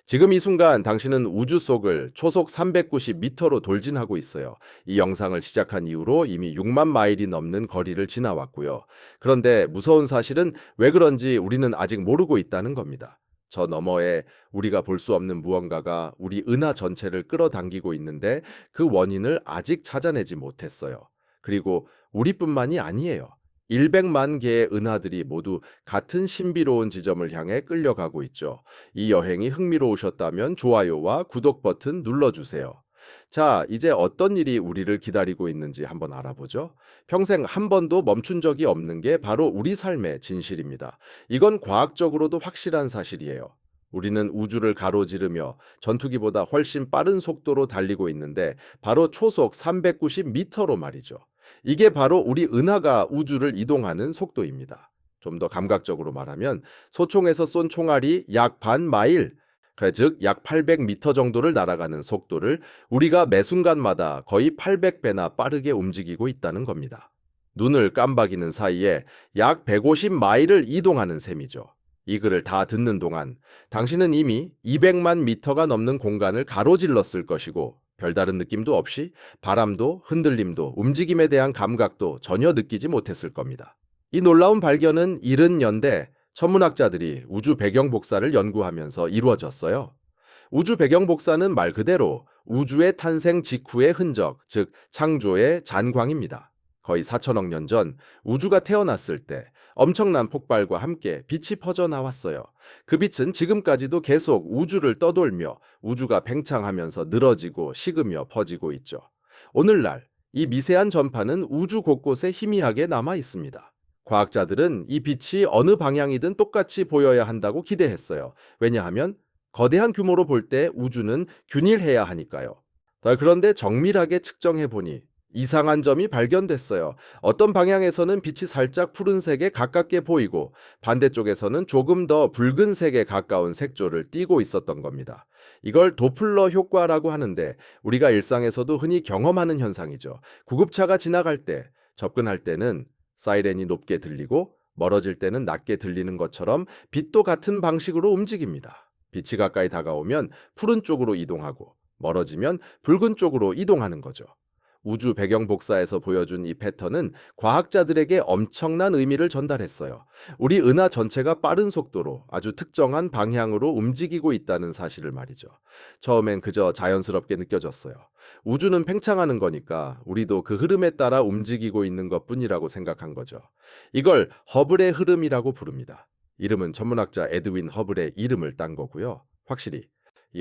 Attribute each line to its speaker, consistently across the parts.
Speaker 1: 지금 이 순간 당신은 우주 속을 초속 390m로 돌진하고 있어요. 이 영상을 시작한 이후로 이미 6만 마일이 넘는 거리를 지나왔고요. 그런데 무서운 사실은 왜 그런지 우리는 아직 모르고 있다는 겁니다. 저 너머에 우리가 볼 수 없는 무언가가 우리 은하 전체를 끌어당기고 있는데 그 원인을 아직 찾아내지 못했어요. 그리고 우리뿐만이 아니에요. 100만 개의 은하들이 모두 같은 신비로운 지점을 향해 끌려가고 있죠. 이 여행이 흥미로우셨다면 좋아요와 구독 버튼 눌러주세요. 자, 이제 어떤 일이 우리를 기다리고 있는지 한번 알아보죠. 평생 한 번도 멈춘 적이 없는 게 바로 우리 삶의 진실입니다. 이건 과학적으로도 확실한 사실이에요. 우리는 우주를 가로지르며 전투기보다 훨씬 빠른 속도로 달리고 있는데 바로 초속 390m로 말이죠. 이게 바로 우리 은하가 우주를 이동하는 속도입니다. 좀 더 감각적으로 말하면 소총에서 쏜 총알이 약 반 마일, 즉 약 800m 정도를 날아가는 속도를 우리가 매 순간마다 거의 800배나 빠르게 움직이고 있다는 겁니다. 눈을 깜박이는 사이에 약 150마일을 이동하는 셈이죠. 이 글을 다 듣는 동안 당신은 이미 200만 미터가 넘는 공간을 가로질렀을 것이고 별다른 느낌도 없이 바람도 흔들림도 움직임에 대한 감각도 전혀 느끼지 못했을 겁니다. 이 놀라운 발견은 70년대 천문학자들이 우주 배경 복사를 연구하면서 이루어졌어요. 우주 배경 복사는 말 그대로 우주의 탄생 직후의 흔적, 즉 창조의 잔광입니다. 거의 4천억 년 전 우주가 태어났을 때 엄청난 폭발과 함께 빛이 퍼져 나왔어요. 그 빛은 지금까지도 계속 우주를 떠돌며 우주가 팽창하면서 늘어지고 식으며 퍼지고 있죠. 오늘날 이 미세한 전파는 우주 곳곳에 희미하게 남아 있습니다. 과학자들은 이 빛이 어느 방향이든 똑같이 보여야 한다고 기대했어요. 왜냐하면 거대한 규모로 볼 때 우주는 균일해야 하니까요. 그런데 정밀하게 측정해 보니 이상한 점이 발견됐어요. 어떤 방향에서는 빛이 살짝 푸른색에 가깝게 보이고 반대쪽에서는 조금 더 붉은색에 가까운 색조를 띠고 있었던 겁니다. 이걸 도플러 효과라고 하는데 우리가 일상에서도 흔히 경험하는 현상이죠. 구급차가 지나갈 때, 접근할 때는 사이렌이 높게 들리고 멀어질 때는 낮게 들리는 것처럼 빛도 같은 방식으로 움직입니다. 빛이 가까이 다가오면 푸른 쪽으로 이동하고 멀어지면 붉은 쪽으로 이동하는 거죠. 우주 배경 복사에서 보여준 이 패턴은 과학자들에게 엄청난 의미를 전달했어요. 우리 은하 전체가 빠른 속도로 아주 특정한 방향으로 움직이고 있다는 사실을 말이죠. 처음엔 그저 자연스럽게 느껴졌어요. 우주는 팽창하는 거니까 우리도 그 흐름에 따라 움직이고 있는 것뿐이라고 생각한 거죠. 이걸 허블의 흐름이라고 부릅니다. 이름은 천문학자 에드윈 허블의 이름을 딴 거고요. 확실히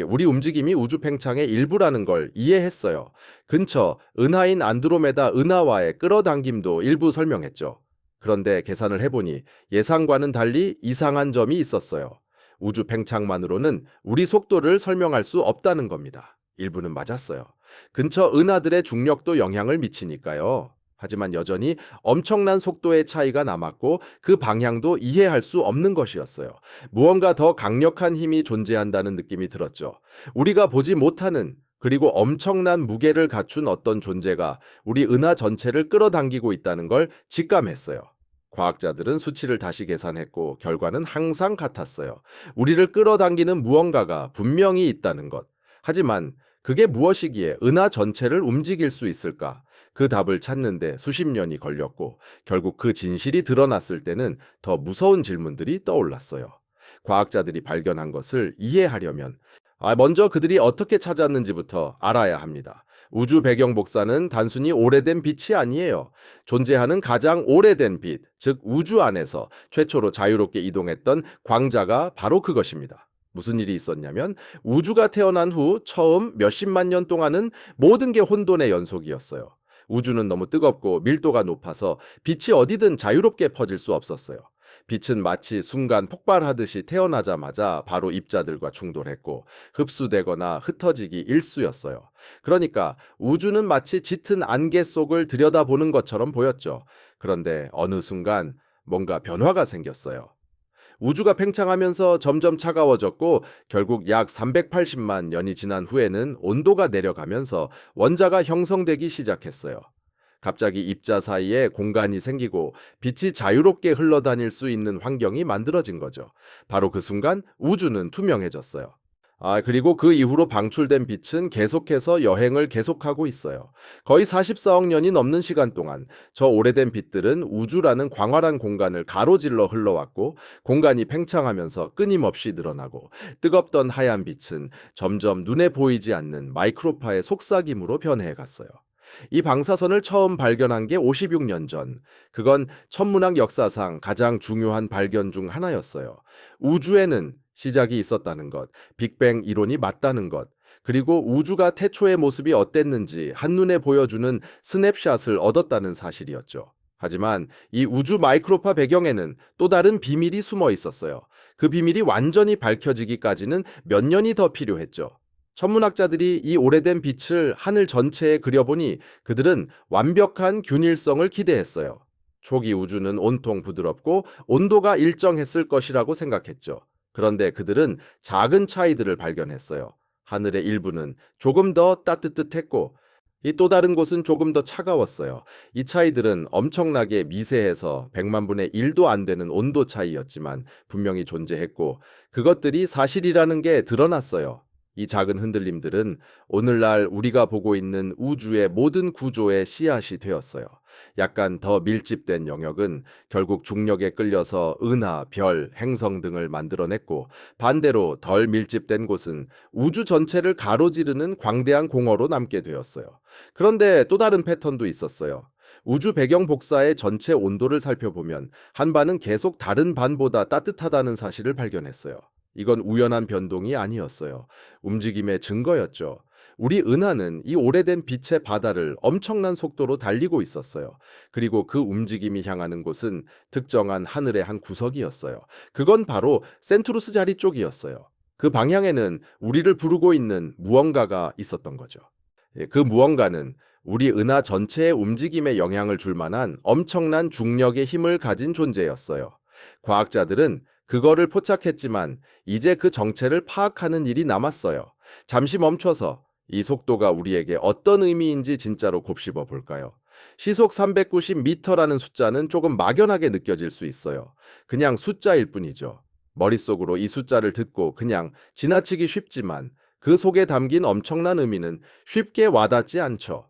Speaker 1: 우리 움직임이 우주 팽창의 일부라는 걸 이해했어요. 근처 은하인 안드로메다 은하와의 끌어당김도 일부 설명했죠. 그런데 계산을 해보니 예상과는 달리 이상한 점이 있었어요. 우주 팽창만으로는 우리 속도를 설명할 수 없다는 겁니다. 일부는 맞았어요. 근처 은하들의 중력도 영향을 미치니까요. 하지만 여전히 엄청난 속도의 차이가 남았고 그 방향도 이해할 수 없는 것이었어요. 무언가 더 강력한 힘이 존재한다는 느낌이 들었죠. 우리가 보지 못하는 그리고 엄청난 무게를 갖춘 어떤 존재가 우리 은하 전체를 끌어당기고 있다는 걸 직감했어요. 과학자들은 수치를 다시 계산했고 결과는 항상 같았어요. 우리를 끌어당기는 무언가가 분명히 있다는 것. 하지만 그게 무엇이기에 은하 전체를 움직일 수 있을까? 그 답을 찾는데 수십 년이 걸렸고 결국 그 진실이 드러났을 때는 더 무서운 질문들이 떠올랐어요. 과학자들이 발견한 것을 이해하려면 먼저 그들이 어떻게 찾았는지부터 알아야 합니다. 우주 배경 복사는 단순히 오래된 빛이 아니에요. 존재하는 가장 오래된 빛, 즉 우주 안에서 최초로 자유롭게 이동했던 광자가 바로 그것입니다. 무슨 일이 있었냐면 우주가 태어난 후 처음 몇십만 년 동안은 모든 게 혼돈의 연속이었어요. 우주는 너무 뜨겁고 밀도가 높아서 빛이 어디든 자유롭게 퍼질 수 없었어요. 빛은 마치 순간 폭발하듯이 태어나자마자 바로 입자들과 충돌했고 흡수되거나 흩어지기 일쑤였어요. 그러니까 우주는 마치 짙은 안개 속을 들여다보는 것처럼 보였죠. 그런데 어느 순간 뭔가 변화가 생겼어요. 우주가 팽창하면서 점점 차가워졌고 결국 약 380만 년이 지난 후에는 온도가 내려가면서 원자가 형성되기 시작했어요. 갑자기 입자 사이에 공간이 생기고 빛이 자유롭게 흘러다닐 수 있는 환경이 만들어진 거죠. 바로 그 순간 우주는 투명해졌어요. 그리고 그 이후로 방출된 빛은 계속해서 여행을 계속하고 있어요. 거의 44억 년이 넘는 시간 동안 저 오래된 빛들은 우주라는 광활한 공간을 가로질러 흘러왔고, 공간이 팽창하면서 끊임없이 늘어나고, 뜨겁던 하얀 빛은 점점 눈에 보이지 않는 마이크로파의 속삭임으로 변해해 갔어요. 이 방사선을 처음 발견한 게 56년 전. 그건 천문학 역사상 가장 중요한 발견 중 하나였어요. 우주에는 시작이 있었다는 것, 빅뱅 이론이 맞다는 것, 그리고 우주가 태초의 모습이 어땠는지 한눈에 보여주는 스냅샷을 얻었다는 사실이었죠. 하지만 이 우주 마이크로파 배경에는 또 다른 비밀이 숨어 있었어요. 그 비밀이 완전히 밝혀지기까지는 몇 년이 더 필요했죠. 천문학자들이 이 오래된 빛을 하늘 전체에 그려보니 그들은 완벽한 균일성을 기대했어요. 초기 우주는 온통 부드럽고 온도가 일정했을 것이라고 생각했죠. 그런데 그들은 작은 차이들을 발견했어요. 하늘의 일부는 조금 더 따뜻했고, 이 또 다른 곳은 조금 더 차가웠어요. 이 차이들은 엄청나게 미세해서 100만 분의 1도 안 되는 온도 차이였지만 분명히 존재했고, 그것들이 사실이라는 게 드러났어요. 이 작은 흔들림들은 오늘날 우리가 보고 있는 우주의 모든 구조의 씨앗이 되었어요. 약간 더 밀집된 영역은 결국 중력에 끌려서 은하, 별, 행성 등을 만들어냈고, 반대로 덜 밀집된 곳은 우주 전체를 가로지르는 광대한 공허로 남게 되었어요. 그런데 또 다른 패턴도 있었어요. 우주 배경 복사의 전체 온도를 살펴보면 한 반은 계속 다른 반보다 따뜻하다는 사실을 발견했어요. 이건 우연한 변동이 아니었어요. 움직임의 증거였죠. 우리 은하는 이 오래된 빛의 바다를 엄청난 속도로 달리고 있었어요. 그리고 그 움직임이 향하는 곳은 특정한 하늘의 한 구석이었어요. 그건 바로 센트루스 자리 쪽이었어요. 그 방향에는 우리를 부르고 있는 무언가가 있었던 거죠. 그 무언가는 우리 은하 전체의 움직임에 영향을 줄 만한 엄청난 중력의 힘을 가진 존재였어요. 과학자들은 그거를 포착했지만 이제 그 정체를 파악하는 일이 남았어요. 잠시 멈춰서 이 속도가 우리에게 어떤 의미인지 진짜로 곱씹어 볼까요? 시속 390m라는 숫자는 조금 막연하게 느껴질 수 있어요. 그냥 숫자일 뿐이죠. 머릿속으로 이 숫자를 듣고 그냥 지나치기 쉽지만 그 속에 담긴 엄청난 의미는 쉽게 와닿지 않죠.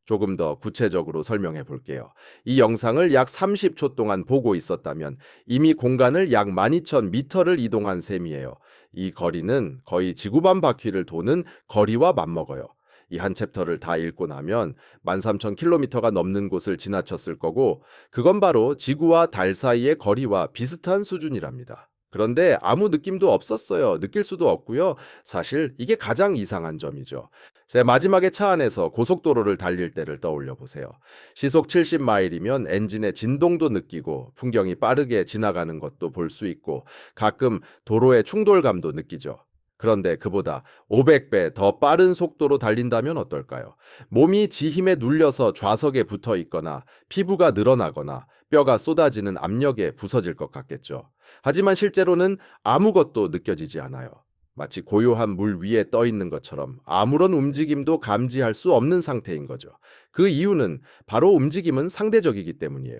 Speaker 1: 조금 더 구체적으로 설명해 볼게요. 이 영상을 약 30초 동안 보고 있었다면 이미 공간을 약 12,000m를 이동한 셈이에요. 이 거리는 거의 지구반 바퀴를 도는 거리와 맞먹어요. 이 한 챕터를 다 읽고 나면 13,000km가 넘는 곳을 지나쳤을 거고, 그건 바로 지구와 달 사이의 거리와 비슷한 수준이랍니다. 그런데 아무 느낌도 없었어요. 느낄 수도 없고요. 사실 이게 가장 이상한 점이죠. 제 마지막에 차 안에서 고속도로를 달릴 때를 떠올려 보세요. 시속 70마일이면 엔진의 진동도 느끼고 풍경이 빠르게 지나가는 것도 볼 수 있고 가끔 도로의 충돌감도 느끼죠. 그런데 그보다 500배 더 빠른 속도로 달린다면 어떨까요? 몸이 지 힘에 눌려서 좌석에 붙어 있거나 피부가 늘어나거나 뼈가 쏟아지는 압력에 부서질 것 같겠죠. 하지만 실제로는 아무것도 느껴지지 않아요. 마치 고요한 물 위에 떠 있는 것처럼 아무런 움직임도 감지할 수 없는 상태인 거죠. 그 이유는 바로 움직임은 상대적이기 때문이에요.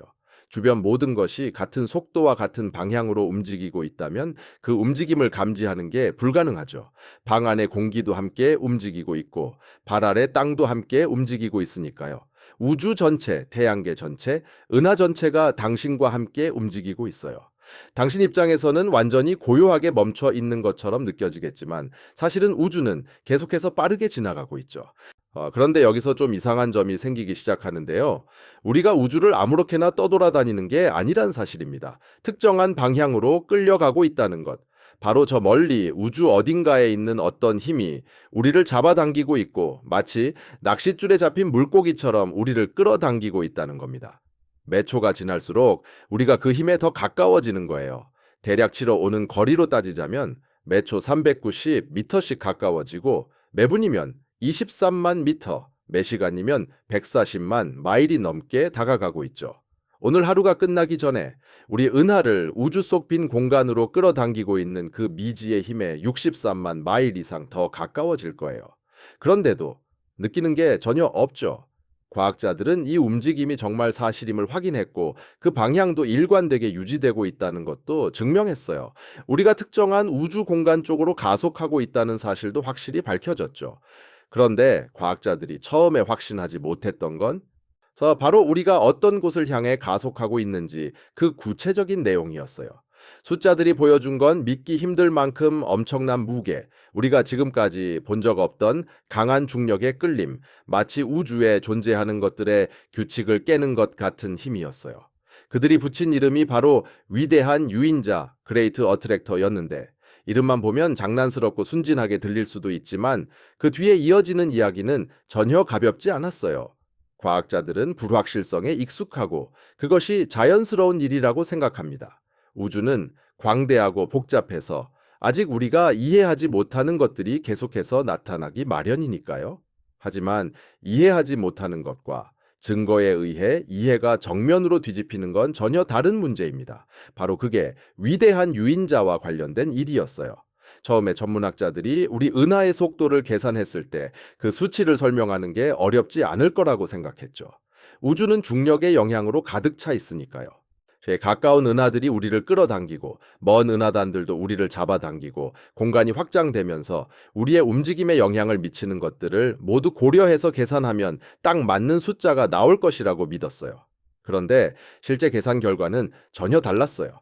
Speaker 1: 주변 모든 것이 같은 속도와 같은 방향으로 움직이고 있다면 그 움직임을 감지하는 게 불가능하죠. 방 안의 공기도 함께 움직이고 있고 발 아래 땅도 함께 움직이고 있으니까요. 우주 전체, 태양계 전체, 은하 전체가 당신과 함께 움직이고 있어요. 당신 입장에서는 완전히 고요하게 멈춰 있는 것처럼 느껴지겠지만 사실은 우주는 계속해서 빠르게 지나가고 있죠. 그런데 여기서 좀 이상한 점이 생기기 시작하는데요. 우리가 우주를 아무렇게나 떠돌아다니는 게 아니란 사실입니다. 특정한 방향으로 끌려가고 있다는 것. 바로 저 멀리 우주 어딘가에 있는 어떤 힘이 우리를 잡아당기고 있고 마치 낚싯줄에 잡힌 물고기처럼 우리를 끌어당기고 있다는 겁니다. 매 초가 지날수록 우리가 그 힘에 더 가까워지는 거예요. 대략 치러 오는 거리로 따지자면 매초 390m씩 가까워지고 매분이면 23만 미터, 매시간이면 140만 마일이 넘게 다가가고 있죠. 오늘 하루가 끝나기 전에 우리 은하를 우주 속 빈 공간으로 끌어당기고 있는 그 미지의 힘에 63만 마일 이상 더 가까워질 거예요. 그런데도 느끼는 게 전혀 없죠. 과학자들은 이 움직임이 정말 사실임을 확인했고 그 방향도 일관되게 유지되고 있다는 것도 증명했어요. 우리가 특정한 우주 공간 쪽으로 가속하고 있다는 사실도 확실히 밝혀졌죠. 그런데 과학자들이 처음에 확신하지 못했던 건 바로 우리가 어떤 곳을 향해 가속하고 있는지 그 구체적인 내용이었어요. 숫자들이 보여준 건 믿기 힘들 만큼 엄청난 무게, 우리가 지금까지 본 적 없던 강한 중력의 끌림, 마치 우주에 존재하는 것들의 규칙을 깨는 것 같은 힘이었어요. 그들이 붙인 이름이 바로 위대한 유인자, 그레이트 어트랙터였는데, 이름만 보면 장난스럽고 순진하게 들릴 수도 있지만 그 뒤에 이어지는 이야기는 전혀 가볍지 않았어요. 과학자들은 불확실성에 익숙하고 그것이 자연스러운 일이라고 생각합니다. 우주는 광대하고 복잡해서 아직 우리가 이해하지 못하는 것들이 계속해서 나타나기 마련이니까요. 하지만 이해하지 못하는 것과 증거에 의해 이해가 정면으로 뒤집히는 건 전혀 다른 문제입니다. 바로 그게 위대한 유인자와 관련된 일이었어요. 처음에 전문학자들이 우리 은하의 속도를 계산했을 때 그 수치를 설명하는 게 어렵지 않을 거라고 생각했죠. 우주는 중력의 영향으로 가득 차 있으니까요. 가까운 은하들이 우리를 끌어당기고 먼 은하단들도 우리를 잡아당기고 공간이 확장되면서 우리의 움직임에 영향을 미치는 것들을 모두 고려해서 계산하면 딱 맞는 숫자가 나올 것이라고 믿었어요. 그런데 실제 계산 결과는 전혀 달랐어요.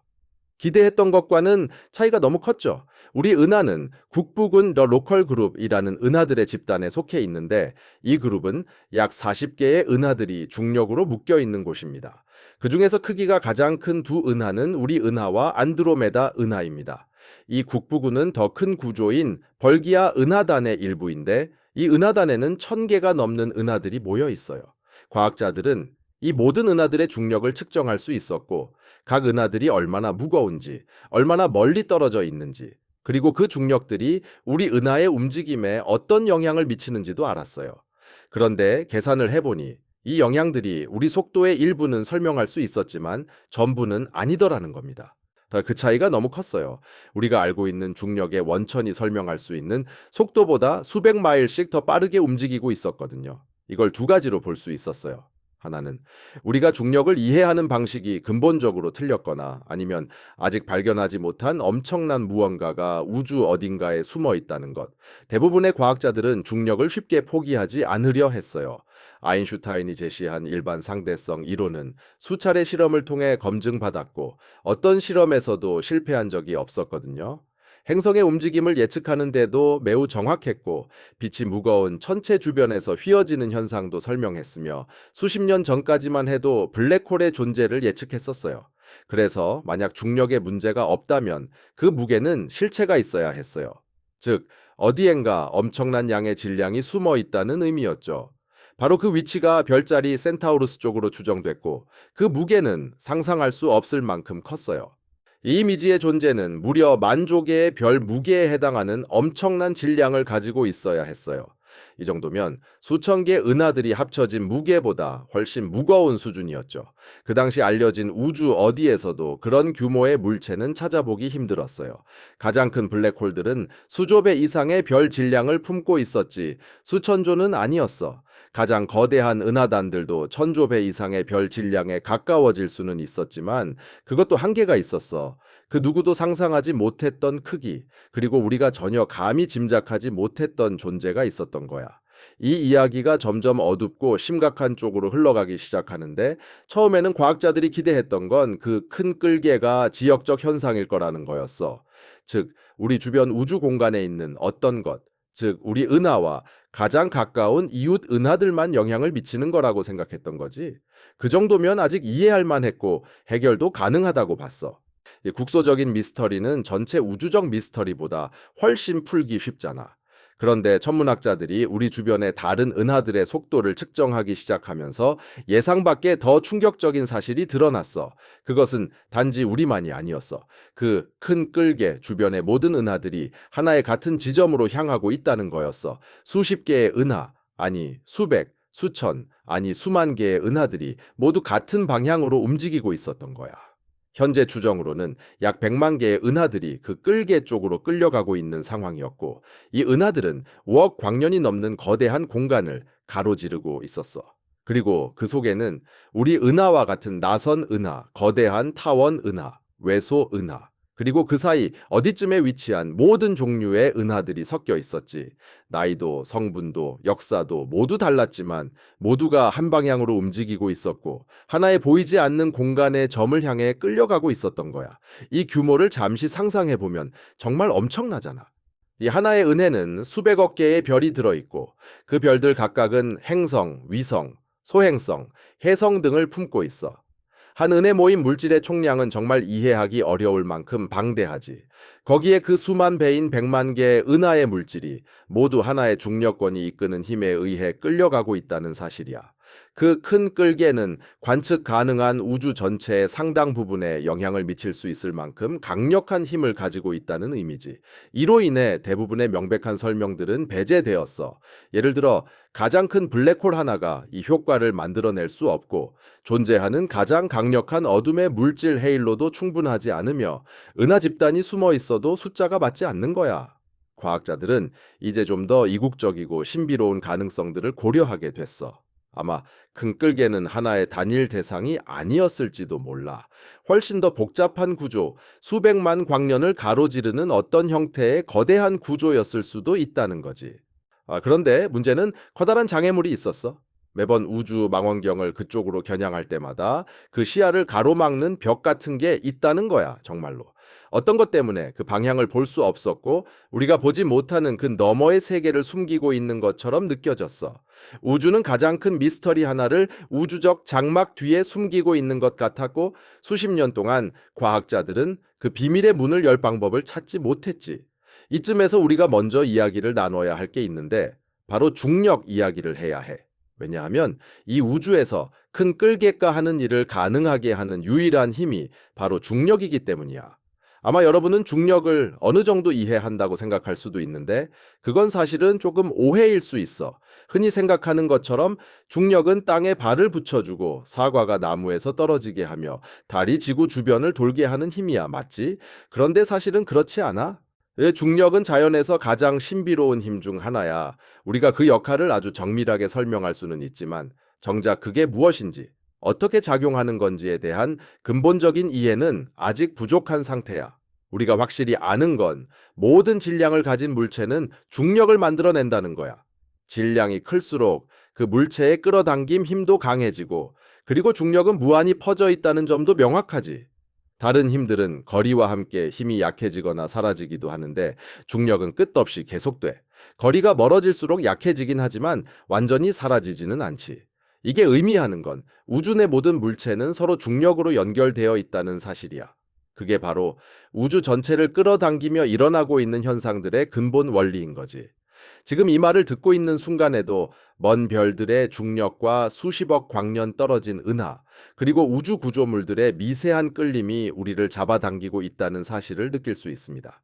Speaker 1: 기대했던 것과는 차이가 너무 컸죠. 우리 은하는 국부군 더 로컬 그룹이라는 은하들의 집단에 속해 있는데 이 그룹은 약 40개의 은하들이 중력으로 묶여 있는 곳입니다. 그 중에서 크기가 가장 큰 두 은하는 우리 은하와 안드로메다 은하입니다. 이 국부군은 더 큰 구조인 벌기아 은하단의 일부인데 이 은하단에는 1000개가 넘는 은하들이 모여 있어요. 과학자들은 이 모든 은하들의 중력을 측정할 수 있었고 각 은하들이 얼마나 무거운지, 얼마나 멀리 떨어져 있는지, 그리고 그 중력들이 우리 은하의 움직임에 어떤 영향을 미치는지도 알았어요. 그런데 계산을 해보니 이 영향들이 우리 속도의 일부는 설명할 수 있었지만 전부는 아니더라는 겁니다. 그 차이가 너무 컸어요. 우리가 알고 있는 중력의 원천이 설명할 수 있는 속도보다 수백 마일씩 더 빠르게 움직이고 있었거든요. 이걸 두 가지로 볼 수 있었어요. 하나는 우리가 중력을 이해하는 방식이 근본적으로 틀렸거나 아니면 아직 발견하지 못한 엄청난 무언가가 우주 어딘가에 숨어 있다는 것. 대부분의 과학자들은 중력을 쉽게 포기하지 않으려 했어요. 아인슈타인이 제시한 일반 상대성 이론은 수차례 실험을 통해 검증받았고 어떤 실험에서도 실패한 적이 없었거든요. 행성의 움직임을 예측하는데도 매우 정확했고 빛이 무거운 천체 주변에서 휘어지는 현상도 설명했으며 수십 년 전까지만 해도 블랙홀의 존재를 예측했었어요. 그래서 만약 중력에 문제가 없다면 그 무게는 실체가 있어야 했어요. 즉, 어디엔가 엄청난 양의 질량이 숨어 있다는 의미였죠. 바로 그 위치가 별자리 센타우루스 쪽으로 추정됐고 그 무게는 상상할 수 없을 만큼 컸어요. 이 미지의 존재는 무려 10,000조 개의 별 무게에 해당하는 엄청난 질량을 가지고 있어야 했어요. 이 정도면 수천 개 은하들이 합쳐진 무게보다 훨씬 무거운 수준이었죠. 그 당시 알려진 우주 어디에서도 그런 규모의 물체는 찾아보기 힘들었어요. 가장 큰 블랙홀들은 수조 배 이상의 별 질량을 품고 있었지 수천 조는 아니었어. 가장 거대한 은하단들도 1000조 배 이상의 별 질량에 가까워질 수는 있었지만 그것도 한계가 있었어. 그 누구도 상상하지 못했던 크기, 그리고 우리가 전혀 감히 짐작하지 못했던 존재가 있었던 거야. 이 이야기가 점점 어둡고 심각한 쪽으로 흘러가기 시작하는데 처음에는 과학자들이 기대했던 건 그 큰 끌개가 지역적 현상일 거라는 거였어. 즉, 우리 주변 우주 공간에 있는 어떤 것, 즉 우리 은하와 가장 가까운 이웃 은하들만 영향을 미치는 거라고 생각했던 거지. 그 정도면 아직 이해할 만했고 해결도 가능하다고 봤어. 이 국소적인 미스터리는 전체 우주적 미스터리보다 훨씬 풀기 쉽잖아. 그런데 천문학자들이 우리 주변의 다른 은하들의 속도를 측정하기 시작하면서 예상 밖의 더 충격적인 사실이 드러났어. 그것은 단지 우리만이 아니었어. 그 큰 끌개 주변의 모든 은하들이 하나의 같은 지점으로 향하고 있다는 거였어. 수십 개의 은하, 아니 수백, 수천, 아니 수만 개의 은하들이 모두 같은 방향으로 움직이고 있었던 거야. 현재 추정으로는 약 100만 개의 은하들이 그 끌개 쪽으로 끌려가고 있는 상황이었고 이 은하들은 5억 광년이 넘는 거대한 공간을 가로지르고 있었어. 그리고 그 속에는 우리 은하와 같은 나선 은하, 거대한 타원 은하, 외소 은하, 그리고 그 사이 어디쯤에 위치한 모든 종류의 은하들이 섞여 있었지. 나이도, 성분도, 역사도 모두 달랐지만 모두가 한 방향으로 움직이고 있었고 하나의 보이지 않는 공간의 점을 향해 끌려가고 있었던 거야. 이 규모를 잠시 상상해 보면 정말 엄청나잖아. 이 하나의 은해는 수백억 개의 별이 들어있고 그 별들 각각은 행성, 위성, 소행성, 혜성 등을 품고 있어. 한 은에 모인 물질의 총량은 정말 이해하기 어려울 만큼 방대하지. 거기에 그 수만 배인 100만 개의 은하의 물질이 모두 하나의 중력권이 이끄는 힘에 의해 끌려가고 있다는 사실이야. 그 큰 끌개는 관측 가능한 우주 전체의 상당 부분에 영향을 미칠 수 있을 만큼 강력한 힘을 가지고 있다는 의미지. 이로 인해 대부분의 명백한 설명들은 배제되었어. 예를 들어 가장 큰 블랙홀 하나가 이 효과를 만들어낼 수 없고 존재하는 가장 강력한 어둠의 물질 헤일로도 충분하지 않으며 은하 집단이 숨어 있어도 숫자가 맞지 않는 거야. 과학자들은 이제 좀 더 이국적이고 신비로운 가능성들을 고려하게 됐어. 아마 큰 끌개는 하나의 단일 대상이 아니었을지도 몰라. 훨씬 더 복잡한 구조, 수백만 광년을 가로지르는 어떤 형태의 거대한 구조였을 수도 있다는 거지. 그런데 문제는 커다란 장애물이 있었어. 매번 우주 망원경을 그쪽으로 겨냥할 때마다 그 시야를 가로막는 벽 같은 게 있다는 거야, 정말로. 어떤 것 때문에 그 방향을 볼 수 없었고 우리가 보지 못하는 그 너머의 세계를 숨기고 있는 것처럼 느껴졌어. 우주는 가장 큰 미스터리 하나를 우주적 장막 뒤에 숨기고 있는 것 같았고 수십 년 동안 과학자들은 그 비밀의 문을 열 방법을 찾지 못했지. 이쯤에서 우리가 먼저 이야기를 나눠야 할 게 있는데 바로 중력 이야기를 해야 해. 왜냐하면 이 우주에서 큰 끌개가 하는 일을 가능하게 하는 유일한 힘이 바로 중력이기 때문이야. 아마 여러분은 중력을 어느 정도 이해한다고 생각할 수도 있는데 그건 사실은 조금 오해일 수 있어. 흔히 생각하는 것처럼 중력은 땅에 발을 붙여주고 사과가 나무에서 떨어지게 하며 달이 지구 주변을 돌게 하는 힘이야, 맞지? 그런데 사실은 그렇지 않아. 중력은 자연에서 가장 신비로운 힘 중 하나야. 우리가 그 역할을 아주 정밀하게 설명할 수는 있지만 정작 그게 무엇인지, 어떻게 작용하는 건지에 대한 근본적인 이해는 아직 부족한 상태야. 우리가 확실히 아는 건 모든 질량을 가진 물체는 중력을 만들어낸다는 거야. 질량이 클수록 그 물체의 끌어당김 힘도 강해지고 그리고 중력은 무한히 퍼져 있다는 점도 명확하지. 다른 힘들은 거리와 함께 힘이 약해지거나 사라지기도 하는데 중력은 끝없이 계속돼. 거리가 멀어질수록 약해지긴 하지만 완전히 사라지지는 않지. 이게 의미하는 건 우주 내 모든 물체는 서로 중력으로 연결되어 있다는 사실이야. 그게 바로 우주 전체를 끌어당기며 일어나고 있는 현상들의 근본 원리인 거지. 지금 이 말을 듣고 있는 순간에도 먼 별들의 중력과 수십억 광년 떨어진 은하, 그리고 우주 구조물들의 미세한 끌림이 우리를 잡아당기고 있다는 사실을 느낄 수 있습니다.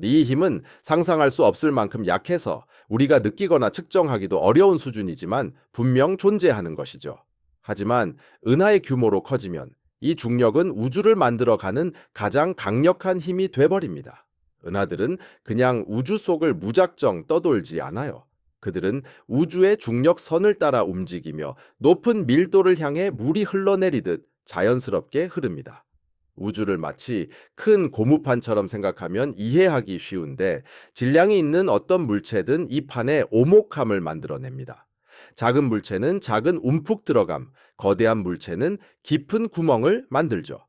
Speaker 1: 이 힘은 상상할 수 없을 만큼 약해서 우리가 느끼거나 측정하기도 어려운 수준이지만 분명 존재하는 것이죠. 하지만 은하의 규모로 커지면 이 중력은 우주를 만들어가는 가장 강력한 힘이 돼버립니다. 은하들은 그냥 우주 속을 무작정 떠돌지 않아요. 그들은 우주의 중력선을 따라 움직이며 높은 밀도를 향해 물이 흘러내리듯 자연스럽게 흐릅니다. 우주를 마치 큰 고무판처럼 생각하면 이해하기 쉬운데 질량이 있는 어떤 물체든 이 판에 오목함을 만들어냅니다. 작은 물체는 작은 움푹 들어감, 거대한 물체는 깊은 구멍을 만들죠.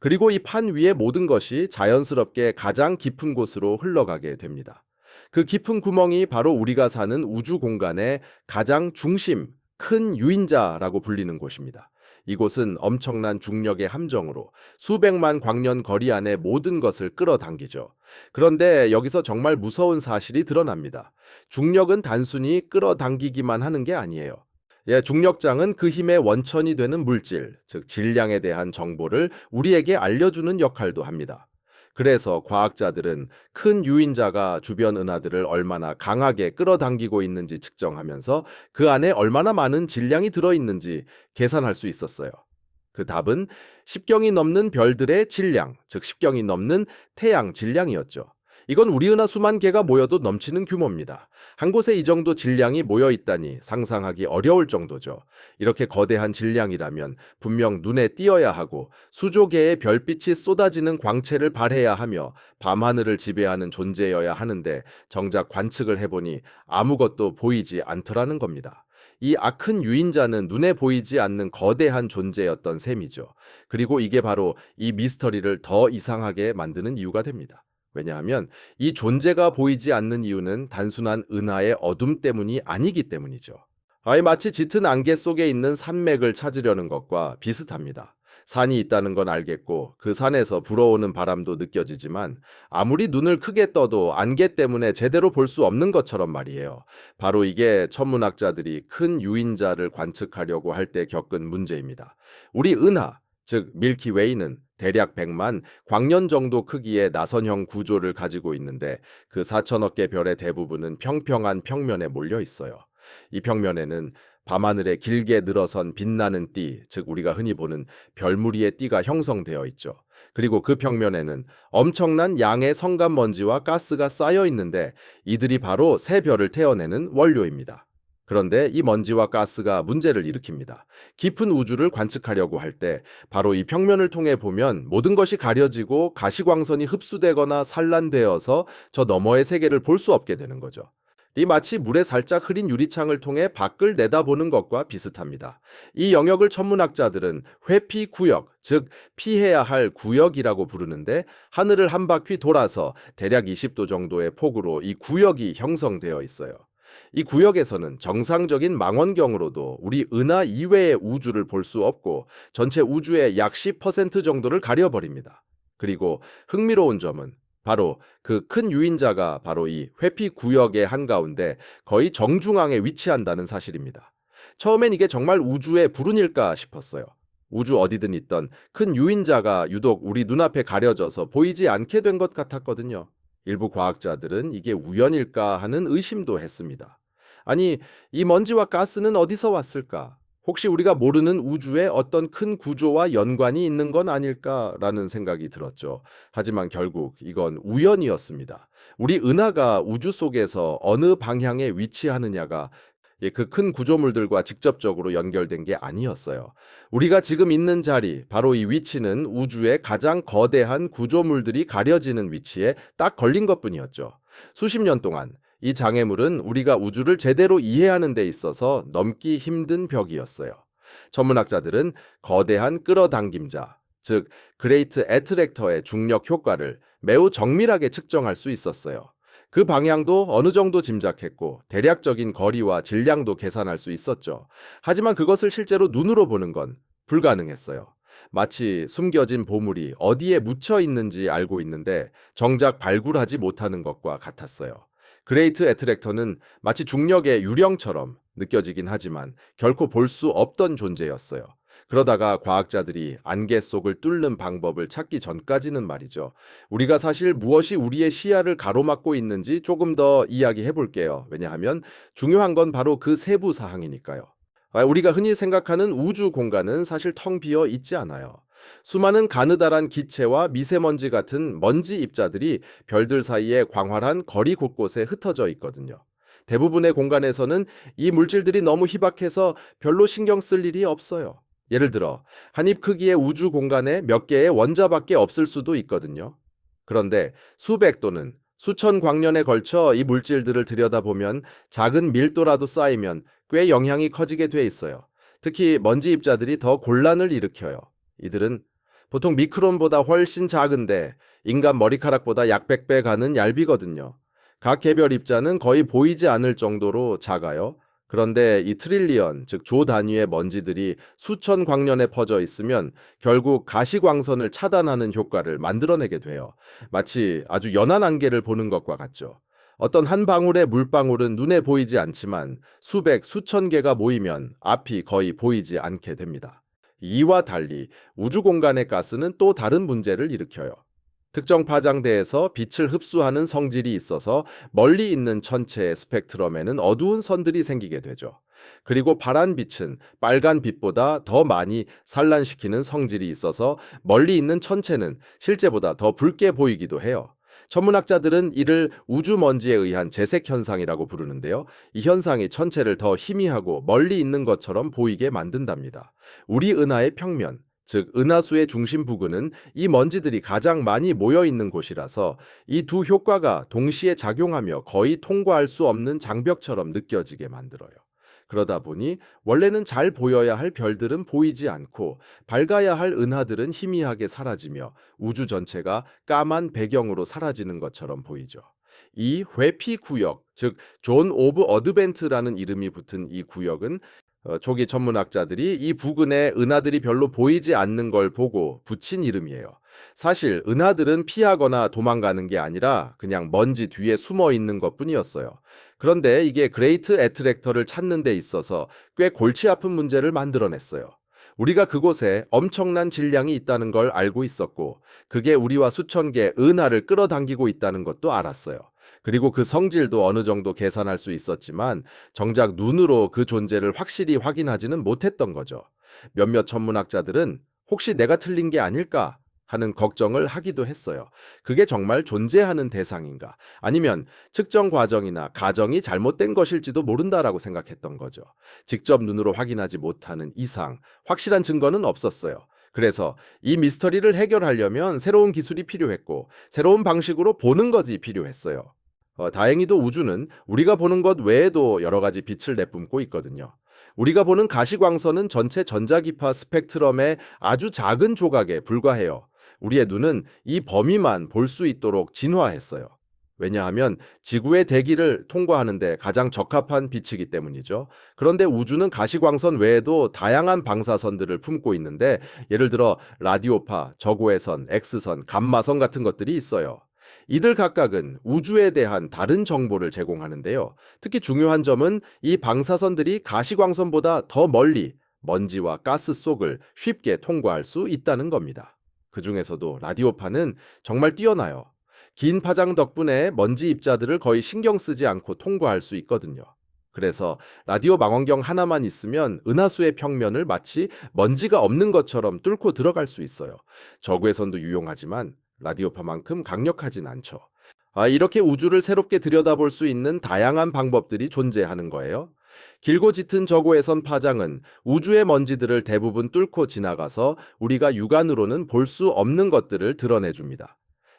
Speaker 1: 그리고 이 판 위의 모든 것이 자연스럽게 가장 깊은 곳으로 흘러가게 됩니다. 그 깊은 구멍이 바로 우리가 사는 우주 공간의 가장 중심, 큰 유인자라고 불리는 곳입니다. 이곳은 엄청난 중력의 함정으로 수백만 광년 거리 안의 모든 것을 끌어당기죠. 그런데 여기서 정말 무서운 사실이 드러납니다. 중력은 단순히 끌어당기기만 하는 게 아니에요. 중력장은 그 힘의 원천이 되는 물질, 즉 질량에 대한 정보를 우리에게 알려주는 역할도 합니다. 그래서 과학자들은 큰 유인자가 주변 은하들을 얼마나 강하게 끌어당기고 있는지 측정하면서 그 안에 얼마나 많은 질량이 들어있는지 계산할 수 있었어요. 그 답은 10경이 넘는 별들의 질량, 즉 10경이 넘는 태양 질량이었죠. 이건 우리 은하 수만 개가 모여도 넘치는 규모입니다. 한 곳에 이 정도 질량이 모여 있다니 상상하기 어려울 정도죠. 이렇게 거대한 질량이라면 분명 눈에 띄어야 하고 수조 개의 별빛이 쏟아지는 광채를 발해야 하며 밤하늘을 지배하는 존재여야 하는데 정작 관측을 해보니 아무것도 보이지 않더라는 겁니다. 이 아큰 유인자는 눈에 보이지 않는 거대한 존재였던 셈이죠. 그리고 이게 바로 이 미스터리를 더 이상하게 만드는 이유가 됩니다. 왜냐하면 이 존재가 보이지 않는 이유는 단순한 은하의 어둠 때문이 아니기 때문이죠. 마치 짙은 안개 속에 있는 산맥을 찾으려는 것과 비슷합니다. 산이 있다는 건 알겠고 그 산에서 불어오는 바람도 느껴지지만 아무리 눈을 크게 떠도 안개 때문에 제대로 볼 수 없는 것처럼 말이에요. 바로 이게 천문학자들이 큰 유인자를 관측하려고 할 때 겪은 문제입니다. 우리 은하, 즉 밀키웨이는 대략 100만 광년 정도 크기의 나선형 구조를 가지고 있는데 그 4천억 개 별의 대부분은 평평한 평면에 몰려 있어요. 이 평면에는 밤하늘에 길게 늘어선 빛나는 띠, 즉 우리가 흔히 보는 별무리의 띠가 형성되어 있죠. 그리고 그 평면에는 엄청난 양의 성간먼지와 가스가 쌓여 있는데 이들이 바로 새 별을 태어내는 원료입니다. 그런데 이 먼지와 가스가 문제를 일으킵니다. 깊은 우주를 관측하려고 할 때 바로 이 평면을 통해 보면 모든 것이 가려지고 가시광선이 흡수되거나 산란되어서 저 너머의 세계를 볼 수 없게 되는 거죠. 이 마치 물에 살짝 흐린 유리창을 통해 밖을 내다보는 것과 비슷합니다. 이 영역을 천문학자들은 회피 구역, 즉 피해야 할 구역이라고 부르는데 하늘을 한 바퀴 돌아서 대략 20도 정도의 폭으로 이 구역이 형성되어 있어요. 이 구역에서는 정상적인 망원경으로도 우리 은하 이외의 우주를 볼 수 없고 전체 우주의 약 10% 정도를 가려버립니다. 그리고 흥미로운 점은 바로 그 큰 유인자가 바로 이 회피 구역의 한가운데 거의 정중앙에 위치한다는 사실입니다. 처음엔 이게 정말 우주의 불운일까 싶었어요. 우주 어디든 있던 큰 유인자가 유독 우리 눈앞에 가려져서 보이지 않게 된 것 같았거든요. 일부 과학자들은 이게 우연일까 하는 의심도 했습니다. 아니, 이 먼지와 가스는 어디서 왔을까? 혹시 우리가 모르는 우주에 어떤 큰 구조와 연관이 있는 건 아닐까라는 생각이 들었죠. 하지만 결국 이건 우연이었습니다. 우리 은하가 우주 속에서 어느 방향에 위치하느냐가 그 큰 구조물들과 직접적으로 연결된 게 아니었어요. 우리가 지금 있는 자리, 바로 이 위치는 우주의 가장 거대한 구조물들이 가려지는 위치에 딱 걸린 것뿐이었죠. 수십 년 동안 이 장애물은 우리가 우주를 제대로 이해하는 데 있어서 넘기 힘든 벽이었어요. 천문학자들은 거대한 끌어당김자, 즉 그레이트 애트랙터의 중력 효과를 매우 정밀하게 측정할 수 있었어요. 그 방향도 어느 정도 짐작했고 대략적인 거리와 질량도 계산할 수 있었죠. 하지만 그것을 실제로 눈으로 보는 건 불가능했어요. 마치 숨겨진 보물이 어디에 묻혀 있는지 알고 있는데 정작 발굴하지 못하는 것과 같았어요. 그레이트 애트랙터는 마치 중력의 유령처럼 느껴지긴 하지만 결코 볼 수 없던 존재였어요. 그러다가 과학자들이 안개 속을 뚫는 방법을 찾기 전까지는 말이죠. 우리가 사실 무엇이 우리의 시야를 가로막고 있는지 조금 더 이야기해 볼게요. 왜냐하면 중요한 건 바로 그 세부 사항이니까요. 우리가 흔히 생각하는 우주 공간은 사실 텅 비어 있지 않아요. 수많은 가느다란 기체와 미세먼지 같은 먼지 입자들이 별들 사이에 광활한 거리 곳곳에 흩어져 있거든요. 대부분의 공간에서는 이 물질들이 너무 희박해서 별로 신경 쓸 일이 없어요. 예를 들어 한 입 크기의 우주 공간에 몇 개의 원자밖에 없을 수도 있거든요. 그런데 수백 또는 수천 광년에 걸쳐 이 물질들을 들여다보면 작은 밀도라도 쌓이면 꽤 영향이 커지게 돼 있어요. 특히 먼지 입자들이 더 곤란을 일으켜요. 이들은 보통 미크론보다 훨씬 작은데 인간 머리카락보다 약 100배 가는 얇이거든요. 각 개별 입자는 거의 보이지 않을 정도로 작아요. 그런데 이 트릴리언, 즉 조 단위의 먼지들이 수천 광년에 퍼져 있으면 결국 가시광선을 차단하는 효과를 만들어내게 돼요. 마치 아주 연한 안개를 보는 것과 같죠. 어떤 한 방울의 물방울은 눈에 보이지 않지만 수백, 수천 개가 모이면 앞이 거의 보이지 않게 됩니다. 이와 달리 우주 공간의 가스는 또 다른 문제를 일으켜요. 특정 파장대에서 빛을 흡수하는 성질이 있어서 멀리 있는 천체의 스펙트럼에는 어두운 선들이 생기게 되죠. 그리고 파란 빛은 빨간 빛보다 더 많이 산란시키는 성질이 있어서 멀리 있는 천체는 실제보다 더 붉게 보이기도 해요. 천문학자들은 이를 우주먼지에 의한 재색 현상이라고 부르는데요. 이 현상이 천체를 더 희미하고 멀리 있는 것처럼 보이게 만든답니다. 우리 은하의 평면, 즉 은하수의 중심 부근은 이 먼지들이 가장 많이 모여 있는 곳이라서 이 두 효과가 동시에 작용하며 거의 통과할 수 없는 장벽처럼 느껴지게 만들어요. 그러다 보니 원래는 잘 보여야 할 별들은 보이지 않고 밝아야 할 은하들은 희미하게 사라지며 우주 전체가 까만 배경으로 사라지는 것처럼 보이죠. 이 회피 구역, 즉 존 오브 어드벤트라는 이름이 붙은 이 구역은 초기 천문학자들이 이 부근에 은하들이 별로 보이지 않는 걸 보고 붙인 이름이에요. 사실 은하들은 피하거나 도망가는 게 아니라 그냥 먼지 뒤에 숨어 있는 것뿐이었어요. 그런데 이게 그레이트 애트랙터를 찾는 데 있어서 꽤 골치 아픈 문제를 만들어냈어요. 우리가 그곳에 엄청난 질량이 있다는 걸 알고 있었고, 그게 우리와 수천 개 은하를 끌어당기고 있다는 것도 알았어요. 그리고 그 성질도 어느 정도 계산할 수 있었지만 정작 눈으로 그 존재를 확실히 확인하지는 못했던 거죠. 몇몇 천문학자들은 혹시 내가 틀린 게 아닐까 하는 걱정을 하기도 했어요. 그게 정말 존재하는 대상인가? 아니면 측정 과정이나 가정이 잘못된 것일지도 모른다라고 생각했던 거죠. 직접 눈으로 확인하지 못하는 이상 확실한 증거는 없었어요. 그래서 이 미스터리를 해결하려면 새로운 기술이 필요했고 새로운 방식으로 보는 것이 필요했어요. 다행히도 우주는 우리가 보는 것 외에도 여러 가지 빛을 내뿜고 있거든요. 우리가 보는 가시광선은 전체 전자기파 스펙트럼의 아주 작은 조각에 불과해요. 우리의 눈은 이 범위만 볼 수 있도록 진화했어요. 왜냐하면 지구의 대기를 통과하는데 가장 적합한 빛이기 때문이죠. 그런데 우주는 가시광선 외에도 다양한 방사선들을 품고 있는데 예를 들어 라디오파, 저고해선, X선, 감마선 같은 것들이 있어요. 이들 각각은 우주에 대한 다른 정보를 제공하는데요. 특히 중요한 점은 이 방사선들이 가시광선보다 더 멀리 먼지와 가스 속을 쉽게 통과할 수 있다는 겁니다. 그 중에서도 라디오파는 정말 뛰어나요. 긴 파장 덕분에 먼지 입자들을 거의 신경 쓰지 않고 통과할 수 있거든요. 그래서 라디오 망원경 하나만 있으면 은하수의 평면을 마치 먼지가 없는 것처럼 뚫고 들어갈 수 있어요. 저구해선도 유용하지만 라디오파만큼 강력하진 않죠. 이렇게 우주를 새롭게 들여다볼 수 있는 다양한 방법들이 존재하는 거예요. 길고 짙은 저고해선 파장은 우주의 먼지들을 대부분 뚫고 지나가서 우리가 육안으로는 볼 수 없는 것들을 드러내줍니다.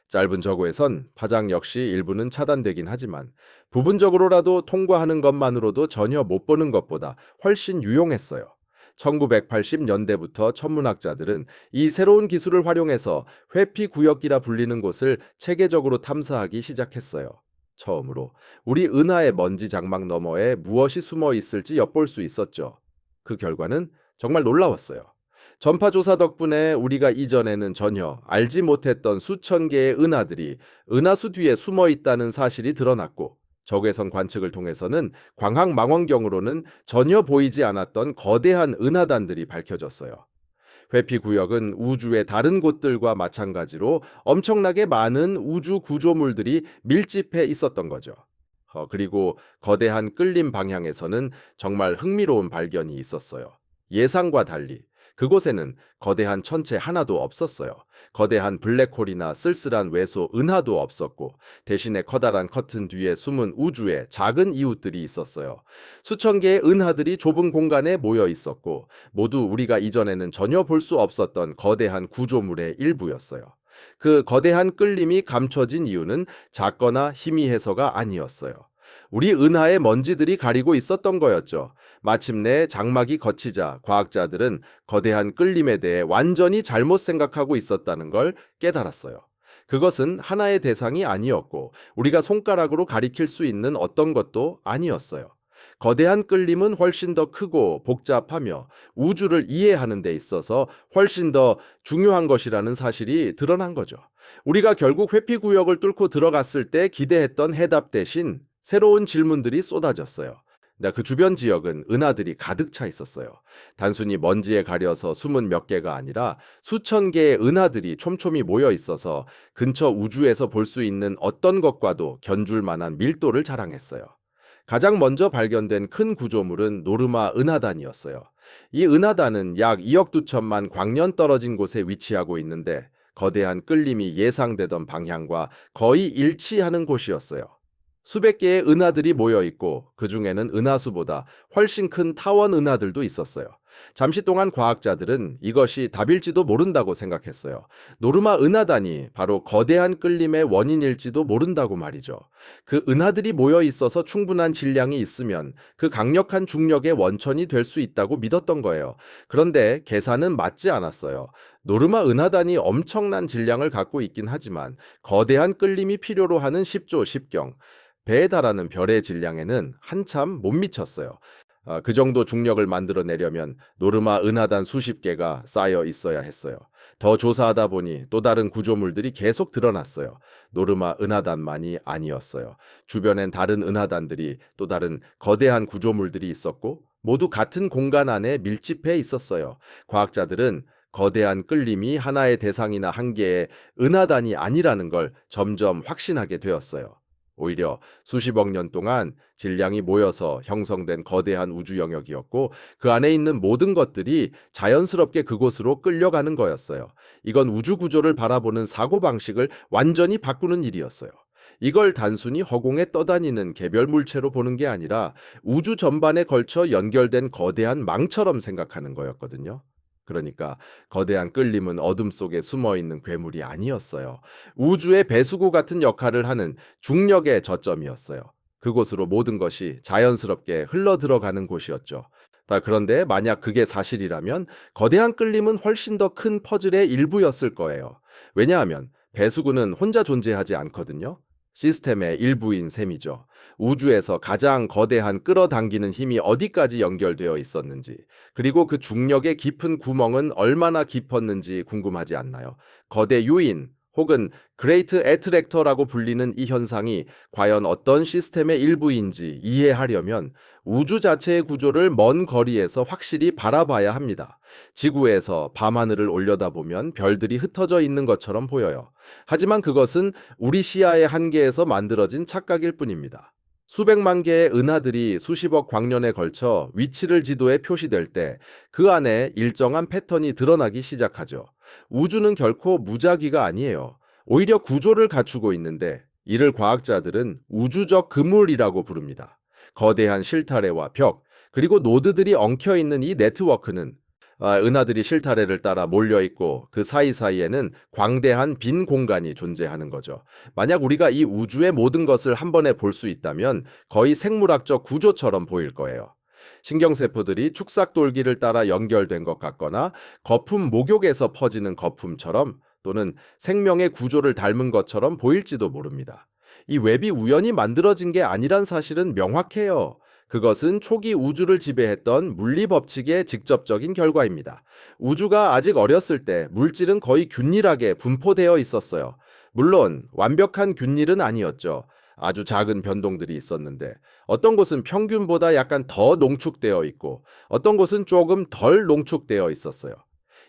Speaker 1: 짧은 저고에선 파장 역시 일부는 차단되긴 하지만 부분적으로라도 통과하는 것만으로도 전혀 못 보는 것보다 훨씬 유용했어요. 1980년대부터 천문학자들은 이 새로운 기술을 활용해서 회피 구역이라 불리는 곳을 체계적으로 탐사하기 시작했어요. 처음으로 우리 은하의 먼지 장막 너머에 무엇이 숨어 있을지 엿볼 수 있었죠. 그 결과는 정말 놀라웠어요. 전파 조사 덕분에 우리가 이전에는 전혀 알지 못했던 수천 개의 은하들이 은하수 뒤에 숨어 있다는 사실이 드러났고, 적외선 관측을 통해서는 광학 망원경으로는 전혀 보이지 않았던 거대한 은하단들이 밝혀졌어요. 회피 구역은 우주의 다른 곳들과 마찬가지로 엄청나게 많은 우주 구조물들이 밀집해 있었던 거죠. 그리고 거대한 끌림 방향에서는 정말 흥미로운 발견이 있었어요. 예상과 달리 그곳에는 거대한 천체 하나도 없었어요. 거대한 블랙홀이나 쓸쓸한 외소 은하도 없었고 대신에 커다란 커튼 뒤에 숨은 우주의 작은 이웃들이 있었어요. 수천 개의 은하들이 좁은 공간에 모여 있었고 모두 우리가 이전에는 전혀 볼 수 없었던 거대한 구조물의 일부였어요. 그 거대한 끌림이 감춰진 이유는 작거나 희미해서가 아니었어요. 우리 은하의 먼지들이 가리고 있었던 거였죠. 마침내 장막이 걷히자 과학자들은 거대한 끌림에 대해 완전히 잘못 생각하고 있었다는 걸 깨달았어요. 그것은 하나의 대상이 아니었고 우리가 손가락으로 가리킬 수 있는 어떤 것도 아니었어요. 거대한 끌림은 훨씬 더 크고 복잡하며 우주를 이해하는 데 있어서 훨씬 더 중요한 것이라는 사실이 드러난 거죠. 우리가 결국 회피구역을 뚫고 들어갔을 때 기대했던 해답 대신 새로운 질문들이 쏟아졌어요. 그 주변 지역은 은하들이 가득 차 있었어요. 단순히 먼지에 가려서 숨은 몇 개가 아니라 수천 개의 은하들이 촘촘히 모여 있어서 근처 우주에서 볼 수 있는 어떤 것과도 견줄 만한 밀도를 자랑했어요. 가장 먼저 발견된 큰 구조물은 노르마 은하단이었어요. 이 은하단은 약 2억 2천만 광년 떨어진 곳에 위치하고 있는데 거대한 끌림이 예상되던 방향과 거의 일치하는 곳이었어요. 수백 개의 은하들이 모여 있고 그 중에는 은하수보다 훨씬 큰 타원 은하들도 있었어요. 잠시 동안 과학자들은 이것이 답일지도 모른다고 생각했어요. 노르마 은하단이 바로 거대한 끌림의 원인일지도 모른다고 말이죠. 그 은하들이 모여 있어서 충분한 질량이 있으면 그 강력한 중력의 원천이 될 수 있다고 믿었던 거예요. 그런데 계산은 맞지 않았어요. 노르마 은하단이 엄청난 질량을 갖고 있긴 하지만 거대한 끌림이 필요로 하는 10조 10경, 배에 달하는 별의 질량에는 한참 못 미쳤어요. 그 정도 중력을 만들어내려면 노르마 은하단 수십 개가 쌓여 있어야 했어요. 더 조사하다 보니 또 다른 구조물들이 계속 드러났어요. 노르마 은하단만이 아니었어요. 주변엔 다른 은하단들이 또 다른 거대한 구조물들이 있었고 모두 같은 공간 안에 밀집해 있었어요. 과학자들은 거대한 끌림이 하나의 대상이나 한 개의 은하단이 아니라는 걸 점점 확신하게 되었어요. 오히려 수십억 년 동안 질량이 모여서 형성된 거대한 우주 영역이었고 그 안에 있는 모든 것들이 자연스럽게 그곳으로 끌려가는 거였어요. 이건 우주 구조를 바라보는 사고방식을 완전히 바꾸는 일이었어요. 이걸 단순히 허공에 떠다니는 개별 물체로 보는 게 아니라 우주 전반에 걸쳐 연결된 거대한 망처럼 생각하는 거였거든요. 그러니까 거대한 끌림은 어둠 속에 숨어 있는 괴물이 아니었어요. 우주의 배수구 같은 역할을 하는 중력의 저점이었어요. 그곳으로 모든 것이 자연스럽게 흘러 들어가는 곳이었죠. 그런데 만약 그게 사실이라면 거대한 끌림은 훨씬 더 큰 퍼즐의 일부였을 거예요. 왜냐하면 배수구는 혼자 존재하지 않거든요. 시스템의 일부인 셈이죠. 우주에서 가장 거대한 끌어당기는 힘이 어디까지 연결되어 있었는지, 그리고 그 중력의 깊은 구멍은 얼마나 깊었는지 궁금하지 않나요? 거대 유인 혹은 그레이트 애트랙터라고 불리는 이 현상이 과연 어떤 시스템의 일부인지 이해하려면 우주 자체의 구조를 먼 거리에서 확실히 바라봐야 합니다. 지구에서 밤하늘을 올려다보면 별들이 흩어져 있는 것처럼 보여요. 하지만 그것은 우리 시야의 한계에서 만들어진 착각일 뿐입니다. 수백만 개의 은하들이 수십억 광년에 걸쳐 위치를 지도에 표시될 때 그 안에 일정한 패턴이 드러나기 시작하죠. 우주는 결코 무작위가 아니에요. 오히려 구조를 갖추고 있는데 이를 과학자들은 우주적 그물이라고 부릅니다. 거대한 실타래와 벽, 그리고 노드들이 엉켜 있는 이 네트워크는 은하들이 실타래를 따라 몰려있고 그 사이사이에는 광대한 빈 공간이 존재하는 거죠. 만약 우리가 이 우주의 모든 것을 한 번에 볼 수 있다면 거의 생물학적 구조처럼 보일 거예요. 신경세포들이 축삭돌기를 따라 연결된 것 같거나 거품 목욕에서 퍼지는 거품처럼 또는 생명의 구조를 닮은 것처럼 보일지도 모릅니다. 이 웹이 우연히 만들어진 게 아니란 사실은 명확해요. 그것은 초기 우주를 지배했던 물리 법칙의 직접적인 결과입니다. 우주가 아직 어렸을 때 물질은 거의 균일하게 분포되어 있었어요. 물론 완벽한 균일은 아니었죠. 아주 작은 변동들이 있었는데 어떤 곳은 평균보다 약간 더 농축되어 있고 어떤 곳은 조금 덜 농축되어 있었어요.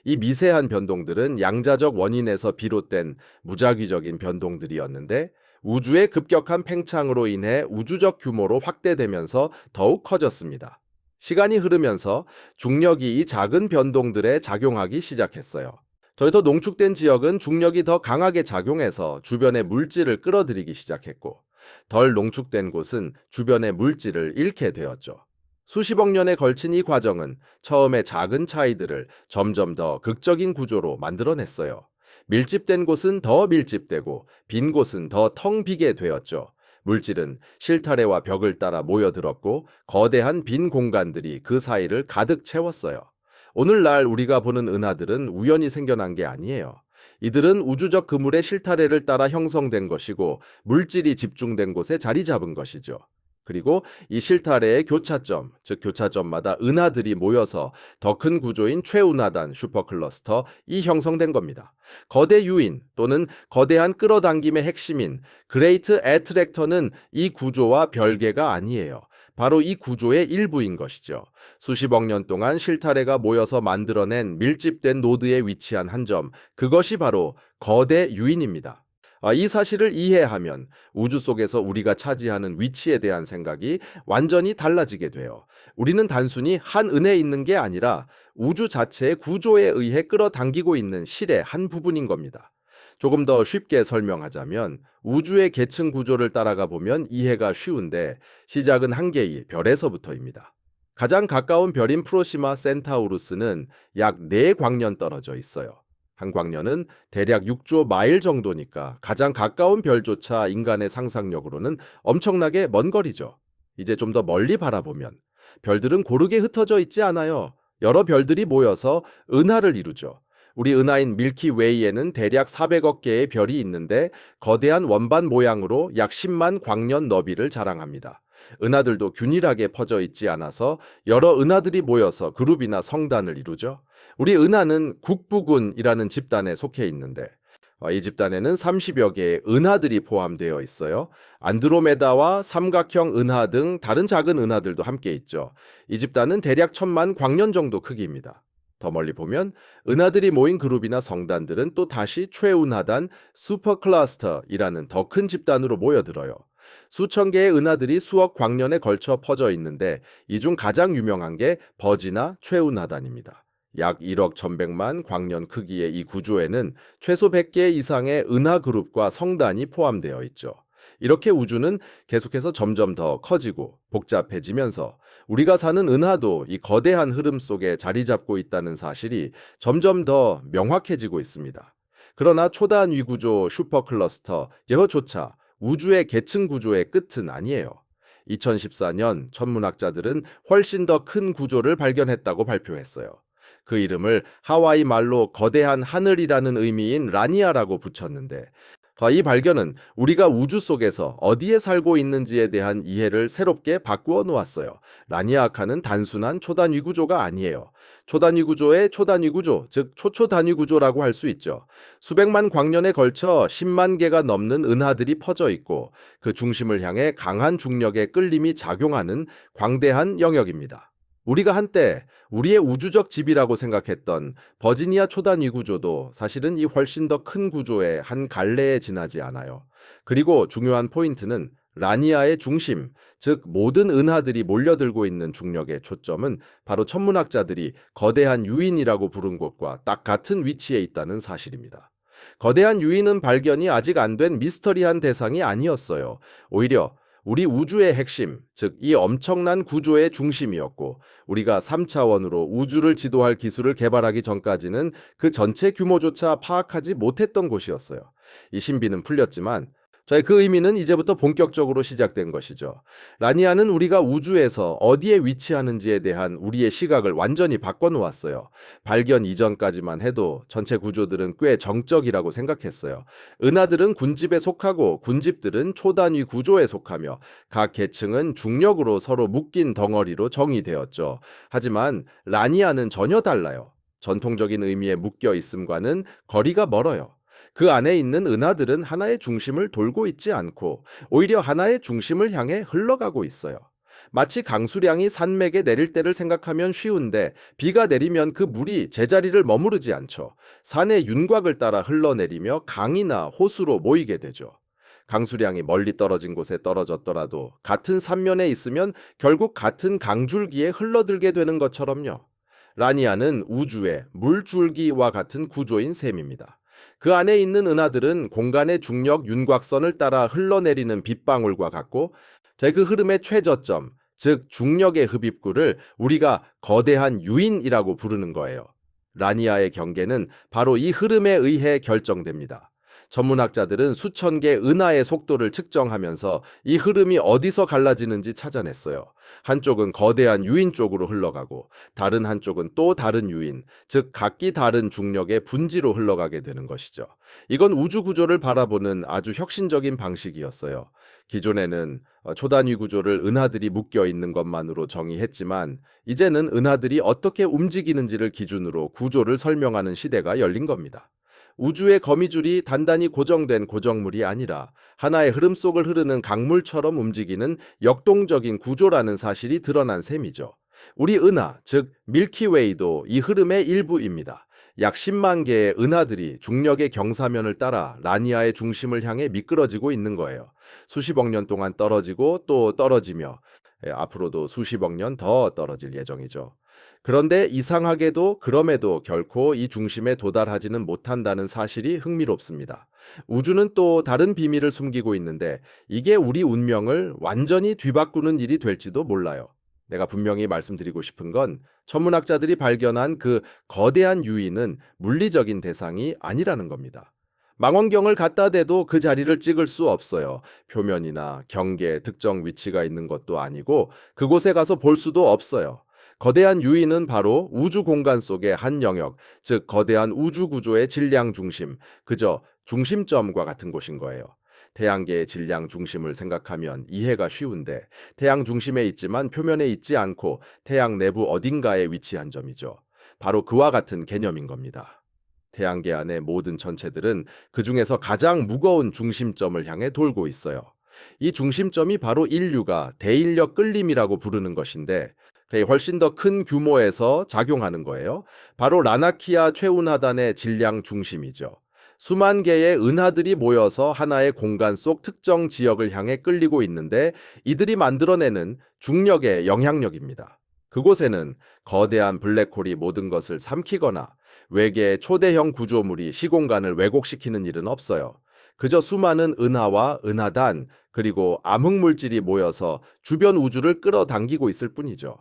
Speaker 1: 이 미세한 변동들은 양자적 원인에서 비롯된 무작위적인 변동들이었는데 우주의 급격한 팽창으로 인해 우주적 규모로 확대되면서 더욱 커졌습니다. 시간이 흐르면서 중력이 이 작은 변동들에 작용하기 시작했어요. 더 농축된 지역은 중력이 더 강하게 작용해서 주변의 물질을 끌어들이기 시작했고 덜 농축된 곳은 주변의 물질을 잃게 되었죠. 수십억 년에 걸친 이 과정은 처음에 작은 차이들을 점점 더 극적인 구조로 만들어냈어요. 밀집된 곳은 더 밀집되고 빈 곳은 더 텅 비게 되었죠. 물질은 실타래와 벽을 따라 모여들었고 거대한 빈 공간들이 그 사이를 가득 채웠어요. 오늘날 우리가 보는 은하들은 우연히 생겨난 게 아니에요. 이들은 우주적 그물의 실타래를 따라 형성된 것이고 물질이 집중된 곳에 자리 잡은 것이죠. 그리고 이 실타래의 교차점, 즉 교차점마다 은하들이 모여서 더 큰 구조인 최운하단 슈퍼클러스터 이 형성된 겁니다. 거대 유인 또는 거대한 끌어당김의 핵심인 그레이트 애트랙터는 이 구조와 별개가 아니에요. 바로 이 구조의 일부인 것이죠. 수십억 년 동안 실타래가 모여서 만들어낸 밀집된 노드에 위치한 한 점, 그것이 바로 거대 유인입니다. 이 사실을 이해하면 우주 속에서 우리가 차지하는 위치에 대한 생각이 완전히 달라지게 돼요. 우리는 단순히 한 은에 있는 게 아니라 우주 자체의 구조에 의해 끌어당기고 있는 실의 한 부분인 겁니다. 조금 더 쉽게 설명하자면 우주의 계층 구조를 따라가 보면 이해가 쉬운데 시작은 한 개의 별에서부터입니다. 가장 가까운 별인 프로시마 센타우루스는 약 4광년 떨어져 있어요. 한 광년은 대략 6조 마일 정도니까 가장 가까운 별조차 인간의 상상력으로는 엄청나게 먼 거리죠. 이제 좀 더 멀리 바라보면 별들은 고르게 흩어져 있지 않아요. 여러 별들이 모여서 은하를 이루죠. 우리 은하인 밀키웨이에는 대략 400억 개의 별이 있는데 거대한 원반 모양으로 약 10만 광년 너비를 자랑합니다. 은하들도 균일하게 퍼져 있지 않아서 여러 은하들이 모여서 그룹이나 성단을 이루죠. 우리 은하는 국부군이라는 집단에 속해 있는데 이 집단에는 30여 개의 은하들이 포함되어 있어요. 안드로메다와 삼각형 은하 등 다른 작은 은하들도 함께 있죠. 이 집단은 대략 1000만 광년 정도 크기입니다. 더 멀리 보면 은하들이 모인 그룹이나 성단들은 또 다시 최운하단 슈퍼클러스터이라는 더 큰 집단으로 모여들어요. 수천 개의 은하들이 수억 광년에 걸쳐 퍼져 있는데 이 중 가장 유명한 게 버지나 최운하단입니다. 약 1억 1100만 광년 크기의 이 구조에는 최소 100개 이상의 은하 그룹과 성단이 포함되어 있죠. 이렇게 우주는 계속해서 점점 더 커지고 복잡해지면서 우리가 사는 은하도 이 거대한 흐름 속에 자리 잡고 있다는 사실이 점점 더 명확해지고 있습니다. 그러나 초단위 구조 슈퍼클러스터 이거조차 우주의 계층 구조의 끝은 아니에요. 2014년 천문학자들은 훨씬 더 큰 구조를 발견했다고 발표했어요. 그 이름을 하와이 말로 거대한 하늘이라는 의미인 라니아라고 붙였는데 이 발견은 우리가 우주 속에서 어디에 살고 있는지에 대한 이해를 새롭게 바꾸어 놓았어요. 라니아카는 단순한 초단위 구조가 아니에요. 초단위 구조의 초단위 구조, 즉 초초단위 구조라고 할 수 있죠. 수백만 광년에 걸쳐 10만 개가 넘는 은하들이 퍼져 있고 그 중심을 향해 강한 중력의 끌림이 작용하는 광대한 영역입니다. 우리가 한때 우리의 우주적 집이라고 생각했던 버지니아 초단위 구조도 사실은 이 훨씬 더 큰 구조의 한 갈래에 지나지 않아요. 그리고 중요한 포인트는 라니아의 중심, 즉 모든 은하들이 몰려들고 있는 중력의 초점은 바로 천문학자들이 거대한 유인이라고 부른 곳과 딱 같은 위치에 있다는 사실입니다. 거대한 유인은 발견이 아직 안 된 미스터리한 대상이 아니었어요. 오히려 우리 우주의 핵심, 즉 이 엄청난 구조의 중심이었고 우리가 3차원으로 우주를 지도할 기술을 개발하기 전까지는 그 전체 규모조차 파악하지 못했던 곳이었어요. 이 신비는 풀렸지만 그 의미는 이제부터 본격적으로 시작된 것이죠. 라니아는 우리가 우주에서 어디에 위치하는지에 대한 우리의 시각을 완전히 바꿔놓았어요. 발견 이전까지만 해도 전체 구조들은 꽤 정적이라고 생각했어요. 은하들은 군집에 속하고 군집들은 초단위 구조에 속하며 각 계층은 중력으로 서로 묶인 덩어리로 정의되었죠. 하지만 라니아는 전혀 달라요. 전통적인 의미의 묶여 있음과는 거리가 멀어요. 그 안에 있는 은하들은 하나의 중심을 돌고 있지 않고 오히려 하나의 중심을 향해 흘러가고 있어요. 마치 강수량이 산맥에 내릴 때를 생각하면 쉬운데 비가 내리면 그 물이 제자리를 머무르지 않죠. 산의 윤곽을 따라 흘러내리며 강이나 호수로 모이게 되죠. 강수량이 멀리 떨어진 곳에 떨어졌더라도 같은 산면에 있으면 결국 같은 강줄기에 흘러들게 되는 것처럼요. 라니아는 우주의 물줄기와 같은 구조인 셈입니다. 그 안에 있는 은하들은 공간의 중력 윤곽선을 따라 흘러내리는 빗방울과 같고 그 흐름의 최저점, 즉 중력의 흡입구를 우리가 거대한 유인이라고 부르는 거예요. 라니아의 경계는 바로 이 흐름에 의해 결정됩니다. 전문학자들은 수천 개 은하의 속도를 측정하면서 이 흐름이 어디서 갈라지는지 찾아냈어요. 한쪽은 거대한 유인 쪽으로 흘러가고 다른 한쪽은 또 다른 유인, 즉 각기 다른 중력의 분지로 흘러가게 되는 것이죠. 이건 우주 구조를 바라보는 아주 혁신적인 방식이었어요. 기존에는 초단위 구조를 은하들이 묶여 있는 것만으로 정의했지만 이제는 은하들이 어떻게 움직이는지를 기준으로 구조를 설명하는 시대가 열린 겁니다. 우주의 거미줄이 단단히 고정된 고정물이 아니라 하나의 흐름 속을 흐르는 강물처럼 움직이는 역동적인 구조라는 사실이 드러난 셈이죠. 우리 은하, 즉 밀키웨이도 이 흐름의 일부입니다. 약 10만 개의 은하들이 중력의 경사면을 따라 라니아의 중심을 향해 미끄러지고 있는 거예요. 수십억 년 동안 떨어지고 또 떨어지며 앞으로도 수십억 년 더 떨어질 예정이죠. 그런데 이상하게도 그럼에도 결코 이 중심에 도달하지는 못한다는 사실이 흥미롭습니다. 우주는 또 다른 비밀을 숨기고 있는데 이게 우리 운명을 완전히 뒤바꾸는 일이 될지도 몰라요. 내가 분명히 말씀드리고 싶은 건 천문학자들이 발견한 그 거대한 유인은 물리적인 대상이 아니라는 겁니다. 망원경을 갖다 대도 그 자리를 찍을 수 없어요. 표면이나 경계, 특정 위치가 있는 것도 아니고 그곳에 가서 볼 수도 없어요. 거대한 유인은 바로 우주 공간 속의 한 영역, 즉 거대한 우주 구조의 질량 중심, 그저 중심점과 같은 곳인 거예요. 태양계의 질량 중심을 생각하면 이해가 쉬운데 태양 중심에 있지만 표면에 있지 않고 태양 내부 어딘가에 위치한 점이죠. 바로 그와 같은 개념인 겁니다. 태양계 안의 모든 천체들은 그 중에서 가장 무거운 중심점을 향해 돌고 있어요. 이 중심점이 바로 인류가 대인력 끌림이라고 부르는 것인데 그게 훨씬 더 큰 규모에서 작용하는 거예요. 바로 라나키아 최운하단의 질량 중심이죠. 수만 개의 은하들이 모여서 하나의 공간 속 특정 지역을 향해 끌리고 있는데 이들이 만들어내는 중력의 영향력입니다. 그곳에는 거대한 블랙홀이 모든 것을 삼키거나 외계의 초대형 구조물이 시공간을 왜곡시키는 일은 없어요. 그저 수많은 은하와 은하단 그리고 암흑물질이 모여서 주변 우주를 끌어당기고 있을 뿐이죠.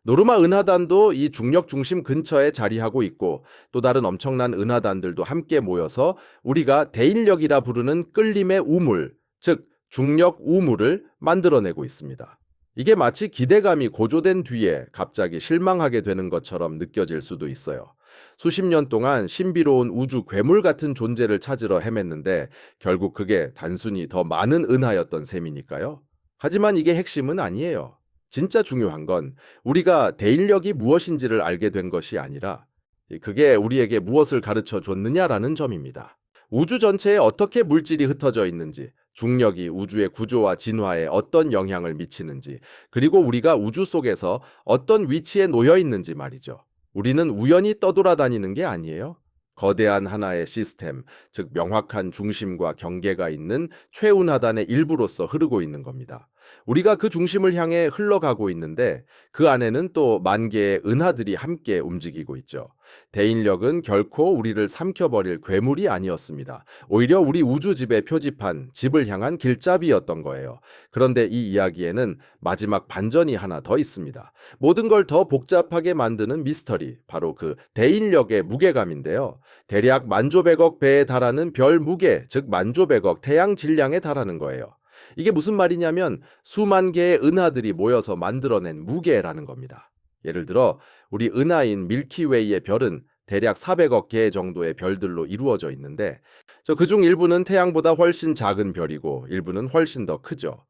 Speaker 1: 노르마 은하단도 이 중력 중심 근처에 자리하고 있고 또 다른 엄청난 은하단들도 함께 모여서 우리가 대인력이라 부르는 끌림의 우물, 즉 중력 우물을 만들어내고 있습니다. 이게 마치 기대감이 고조된 뒤에 갑자기 실망하게 되는 것처럼 느껴질 수도 있어요. 수십 년 동안 신비로운 우주 괴물 같은 존재를 찾으러 헤맸는데 결국 그게 단순히 더 많은 은하였던 셈이니까요. 하지만 이게 핵심은 아니에요. 진짜 중요한 건 우리가 대인력이 무엇인지를 알게 된 것이 아니라 그게 우리에게 무엇을 가르쳐 줬느냐라는 점입니다. 우주 전체에 어떻게 물질이 흩어져 있는지, 중력이 우주의 구조와 진화에 어떤 영향을 미치는지, 그리고 우리가 우주 속에서 어떤 위치에 놓여 있는지 말이죠. 우리는 우연히 떠돌아다니는 게 아니에요. 거대한 하나의 시스템, 즉 명확한 중심과 경계가 있는 최운하단의 일부로서 흐르고 있는 겁니다. 우리가 그 중심을 향해 흘러가고 있는데 그 안에는 또 만 개의 은하들이 함께 움직이고 있죠. 대인력은 결코 우리를 삼켜버릴 괴물이 아니었습니다. 오히려 우리 우주집에 표집한 집을 향한 길잡이였던 거예요. 그런데 이 이야기에는 마지막 반전이 하나 더 있습니다. 모든 걸 더 복잡하게 만드는 미스터리, 바로 그 대인력의 무게감인데요. 대략 만조백억 배에 달하는 별 무게, 즉 만조백억 태양 질량에 달하는 거예요. 이게 무슨 말이냐면 수만 개의 은하들이 모여서 만들어낸 무게라는 겁니다. 예를 들어 우리 은하인 밀키웨이의 별은 대략 400억 개 정도의 별들로 이루어져 있는데 그중 일부는 태양보다 훨씬 작은 별이고 일부는 훨씬 더 크죠.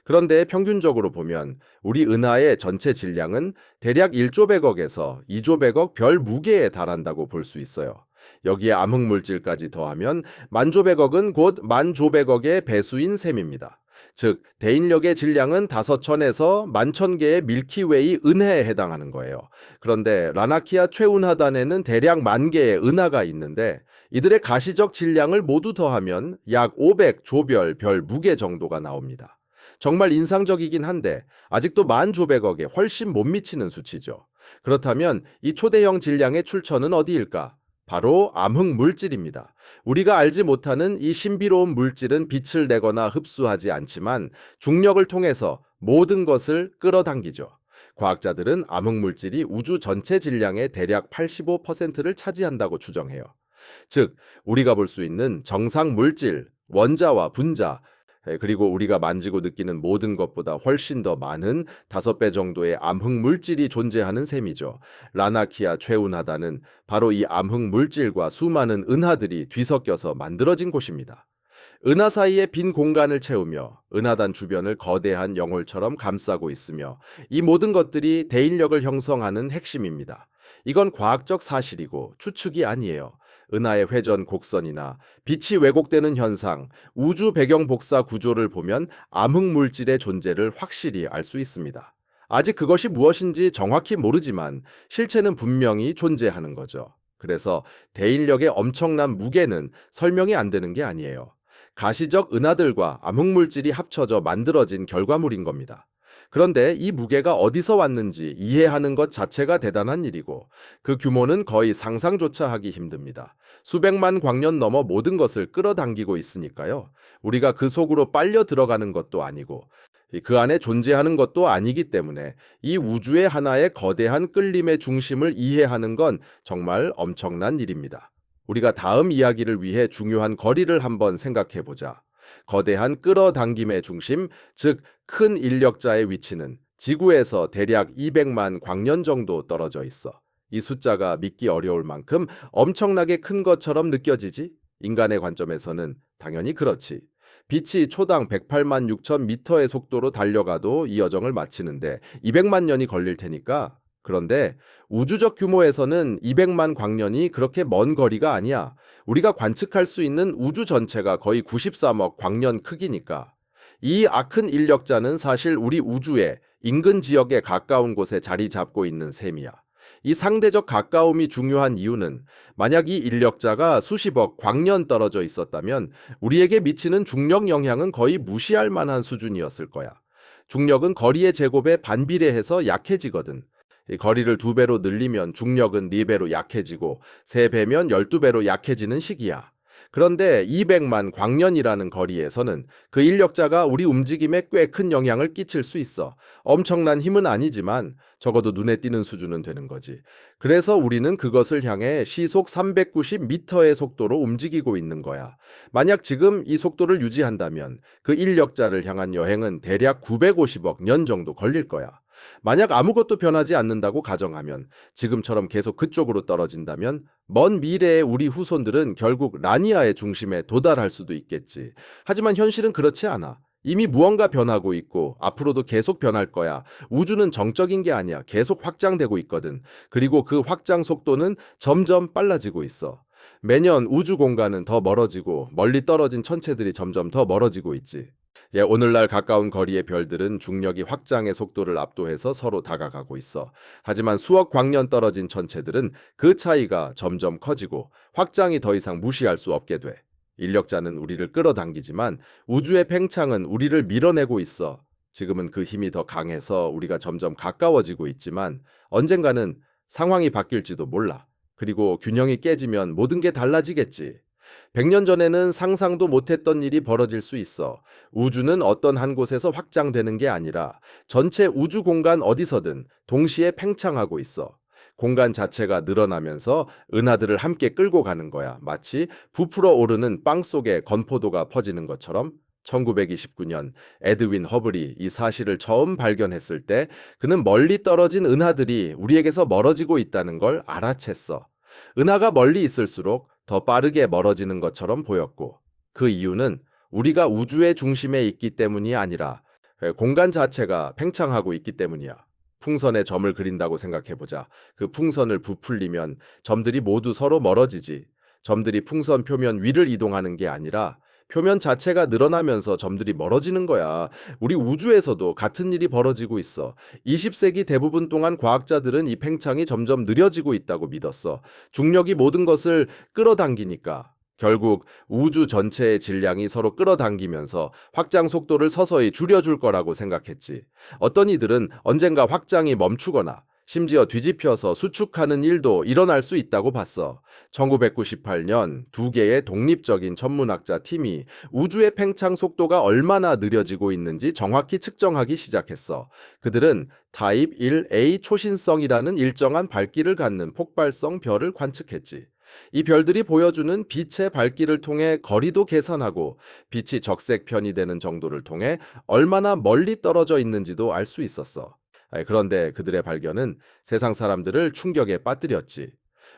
Speaker 1: 그런데 평균적으로 보면 우리 은하의 전체 질량은 대략 1조백억에서 2조백억 별 무게에 달한다고 볼 수 있어요. 여기에 암흑물질까지 더하면 만조백억은 곧 만조백억의 배수인 셈입니다. 즉 대인력의 질량은 5천에서 11,000개의 밀키웨이 은해에 해당하는 거예요. 그런데 라나키아 최운하단에는 대략 10,000개의 은하가 있는데 이들의 가시적 질량을 모두 더하면 약 500조별 별 무게 정도가 나옵니다. 정말 인상적이긴 한데 아직도 만조백억에 훨씬 못 미치는 수치죠. 그렇다면 이 초대형 질량의 출처는 어디일까? 바로 암흑물질입니다. 우리가 알지 못하는 이 신비로운 물질은 빛을 내거나 흡수하지 않지만 중력을 통해서 모든 것을 끌어당기죠. 과학자들은 암흑물질이 우주 전체 질량의 대략 85%를 차지한다고 추정해요. 즉, 우리가 볼 수 있는 정상 물질, 원자와 분자, 그리고 우리가 만지고 느끼는 모든 것보다 훨씬 더 많은 5배 정도의 암흑물질이 존재하는 셈이죠. 라나키아 최운하단은 바로 이 암흑물질과 수많은 은하들이 뒤섞여서 만들어진 곳입니다. 은하 사이에 빈 공간을 채우며 은하단 주변을 거대한 영홀처럼 감싸고 있으며 이 모든 것들이 대인력을 형성하는 핵심입니다. 이건 과학적 사실이고 추측이 아니에요. 은하의 회전 곡선이나 빛이 왜곡되는 현상, 우주 배경 복사 구조를 보면 암흑물질의 존재를 확실히 알 수 있습니다. 아직 그것이 무엇인지 정확히 모르지만 실체는 분명히 존재하는 거죠. 그래서 대인력의 엄청난 무게는 설명이 안 되는 게 아니에요. 가시적 은하들과 암흑물질이 합쳐져 만들어진 결과물인 겁니다. 그런데 이 무게가 어디서 왔는지 이해하는 것 자체가 대단한 일이고 그 규모는 거의 상상조차 하기 힘듭니다. 수백만 광년 넘어 모든 것을 끌어당기고 있으니까요. 우리가 그 속으로 빨려 들어가는 것도 아니고 그 안에 존재하는 것도 아니기 때문에 이 우주의 하나의 거대한 끌림의 중심을 이해하는 건 정말 엄청난 일입니다. 우리가 다음 이야기를 위해 중요한 거리를 한번 생각해 보자. 거대한 끌어당김의 중심, 즉 큰 인력자의 위치는 지구에서 대략 200만 광년 정도 떨어져 있어. 이 숫자가 믿기 어려울 만큼 엄청나게 큰 것처럼 느껴지지? 인간의 관점에서는 당연히 그렇지. 빛이 초당 108만 6천 미터의 속도로 달려가도 이 여정을 마치는데 200만 년이 걸릴 테니까. 그런데 우주적 규모에서는 200만 광년이 그렇게 먼 거리가 아니야. 우리가 관측할 수 있는 우주 전체가 거의 93억 광년 크기니까. 이 큰 인력자는 사실 우리 우주의 인근 지역에 가까운 곳에 자리 잡고 있는 셈이야. 이 상대적 가까움이 중요한 이유는 만약 이 인력자가 수십억 광년 떨어져 있었다면 우리에게 미치는 중력 영향은 거의 무시할 만한 수준이었을 거야. 중력은 거리의 제곱에 반비례해서 약해지거든. 이 거리를 2배로 늘리면 중력은 4배로 약해지고 3배면 12배로 약해지는 시기야. 그런데 200만 광년이라는 거리에서는 그 인력자가 우리 움직임에 꽤 큰 영향을 끼칠 수 있어. 엄청난 힘은 아니지만 적어도 눈에 띄는 수준은 되는 거지. 그래서 우리는 그것을 향해 시속 390m의 속도로 움직이고 있는 거야. 만약 지금 이 속도를 유지한다면 그 인력자를 향한 여행은 대략 950억 년 정도 걸릴 거야. 만약 아무것도 변하지 않는다고 가정하면 지금처럼 계속 그쪽으로 떨어진다면 먼 미래의 우리 후손들은 결국 라니아의 중심에 도달할 수도 있겠지. 하지만 현실은 그렇지 않아. 이미 무언가 변하고 있고 앞으로도 계속 변할 거야. 우주는 정적인 게 아니야. 계속 확장되고 있거든. 그리고 그 확장 속도는 점점 빨라지고 있어. 매년 우주 공간은 더 멀어지고 멀리 떨어진 천체들이 점점 더 멀어지고 있지. 오늘날 가까운 거리의 별들은 중력이 확장의 속도를 압도해서 서로 다가가고 있어. 하지만 수억 광년 떨어진 천체들은 그 차이가 점점 커지고 확장이 더 이상 무시할 수 없게 돼. 인력자는 우리를 끌어당기지만 우주의 팽창은 우리를 밀어내고 있어. 지금은 그 힘이 더 강해서 우리가 점점 가까워지고 있지만 언젠가는 상황이 바뀔지도 몰라. 그리고 균형이 깨지면 모든 게 달라지겠지. 100년 전에는 상상도 못했던 일이 벌어질 수 있어. 우주는 어떤 한 곳에서 확장되는 게 아니라 전체 우주 공간 어디서든 동시에 팽창하고 있어. 공간 자체가 늘어나면서 은하들을 함께 끌고 가는 거야. 마치 부풀어 오르는 빵 속에 건포도가 퍼지는 것처럼. 1929년 에드윈 허블이 이 사실을 처음 발견했을 때 그는 멀리 떨어진 은하들이 우리에게서 멀어지고 있다는 걸 알아챘어. 은하가 멀리 있을수록 더 빠르게 멀어지는 것처럼 보였고 그 이유는 우리가 우주의 중심에 있기 때문이 아니라 공간 자체가 팽창하고 있기 때문이야. 풍선에 점을 그린다고 생각해보자. 그 풍선을 부풀리면 점들이 모두 서로 멀어지지. 점들이 풍선 표면 위를 이동하는 게 아니라 표면 자체가 늘어나면서 점들이 멀어지는 거야. 우리 우주에서도 같은 일이 벌어지고 있어. 20세기 대부분 동안 과학자들은 이 팽창이 점점 느려지고 있다고 믿었어. 중력이 모든 것을 끌어당기니까. 결국 우주 전체의 질량이 서로 끌어당기면서 확장 속도를 서서히 줄여줄 거라고 생각했지. 어떤 이들은 언젠가 확장이 멈추거나 심지어 뒤집혀서 수축하는 일도 일어날 수 있다고 봤어. 1998년 2개의 독립적인 천문학자 팀이 우주의 팽창 속도가 얼마나 느려지고 있는지 정확히 측정하기 시작했어. 그들은 타입 1A 초신성이라는 일정한 밝기를 갖는 폭발성 별을 관측했지. 이 별들이 보여주는 빛의 밝기를 통해 거리도 계산하고 빛이 적색 편이 되는 정도를 통해 얼마나 멀리 떨어져 있는지도 알 수 있었어. 그런데 그들의 발견은 세상 사람들을 충격에 빠뜨렸지.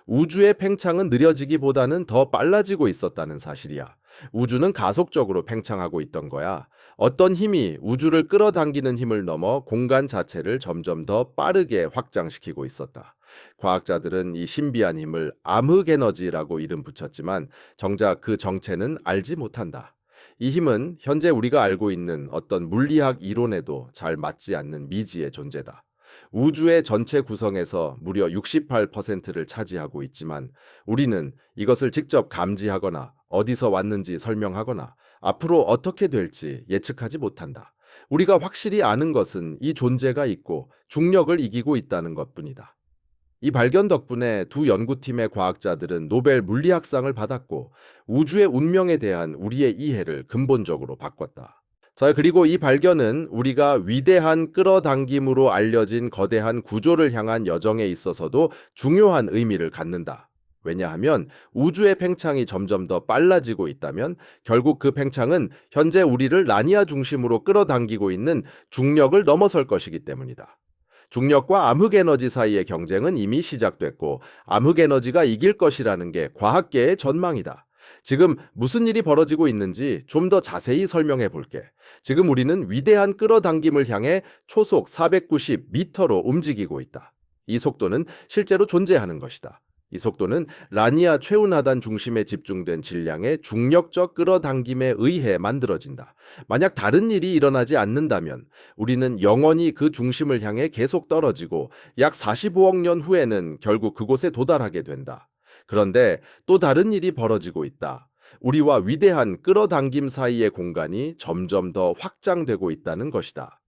Speaker 1: 우주의 팽창은 느려지기보다는 더 빨라지고 있었다는 사실이야. 우주는 가속적으로 팽창하고 있던 거야. 어떤 힘이 우주를 끌어당기는 힘을 넘어 공간 자체를 점점 더 빠르게 확장시키고 있었다. 과학자들은 이 신비한 힘을 암흑에너지라고 이름 붙였지만 정작 그 정체는 알지 못한다. 이 힘은 현재 우리가 알고 있는 어떤 물리학 이론에도 잘 맞지 않는 미지의 존재다. 우주의 전체 구성에서 무려 68%를 차지하고 있지만 우리는 이것을 직접 감지하거나 어디서 왔는지 설명하거나 앞으로 어떻게 될지 예측하지 못한다. 우리가 확실히 아는 것은 이 존재가 있고 중력을 이기고 있다는 것뿐이다. 이 발견 덕분에 두 연구팀의 과학자들은 노벨 물리학상을 받았고 우주의 운명에 대한 우리의 이해를 근본적으로 바꿨다. 자, 그리고 이 발견은 우리가 위대한 끌어당김으로 알려진 거대한 구조를 향한 여정에 있어서도 중요한 의미를 갖는다. 왜냐하면 우주의 팽창이 점점 더 빨라지고 있다면 결국 그 팽창은 현재 우리를 라니아 중심으로 끌어당기고 있는 중력을 넘어설 것이기 때문이다. 중력과 암흑에너지 사이의 경쟁은 이미 시작됐고 암흑에너지가 이길 것이라는 게 과학계의 전망이다. 지금 무슨 일이 벌어지고 있는지 좀 더 자세히 설명해 볼게. 지금 우리는 위대한 끌어당김을 향해 초속 490m로 움직이고 있다. 이 속도는 실제로 존재하는 것이다. 이 속도는 라니아 최운하단 중심에 집중된 질량의 중력적 끌어당김에 의해 만들어진다. 만약 다른 일이 일어나지 않는다면 우리는 영원히 그 중심을 향해 계속 떨어지고 약 45억 년 후에는 결국 그곳에 도달하게 된다. 그런데 또 다른 일이 벌어지고 있다. 우리와 위대한 끌어당김 사이의 공간이 점점 더 확장되고 있다는 것이다.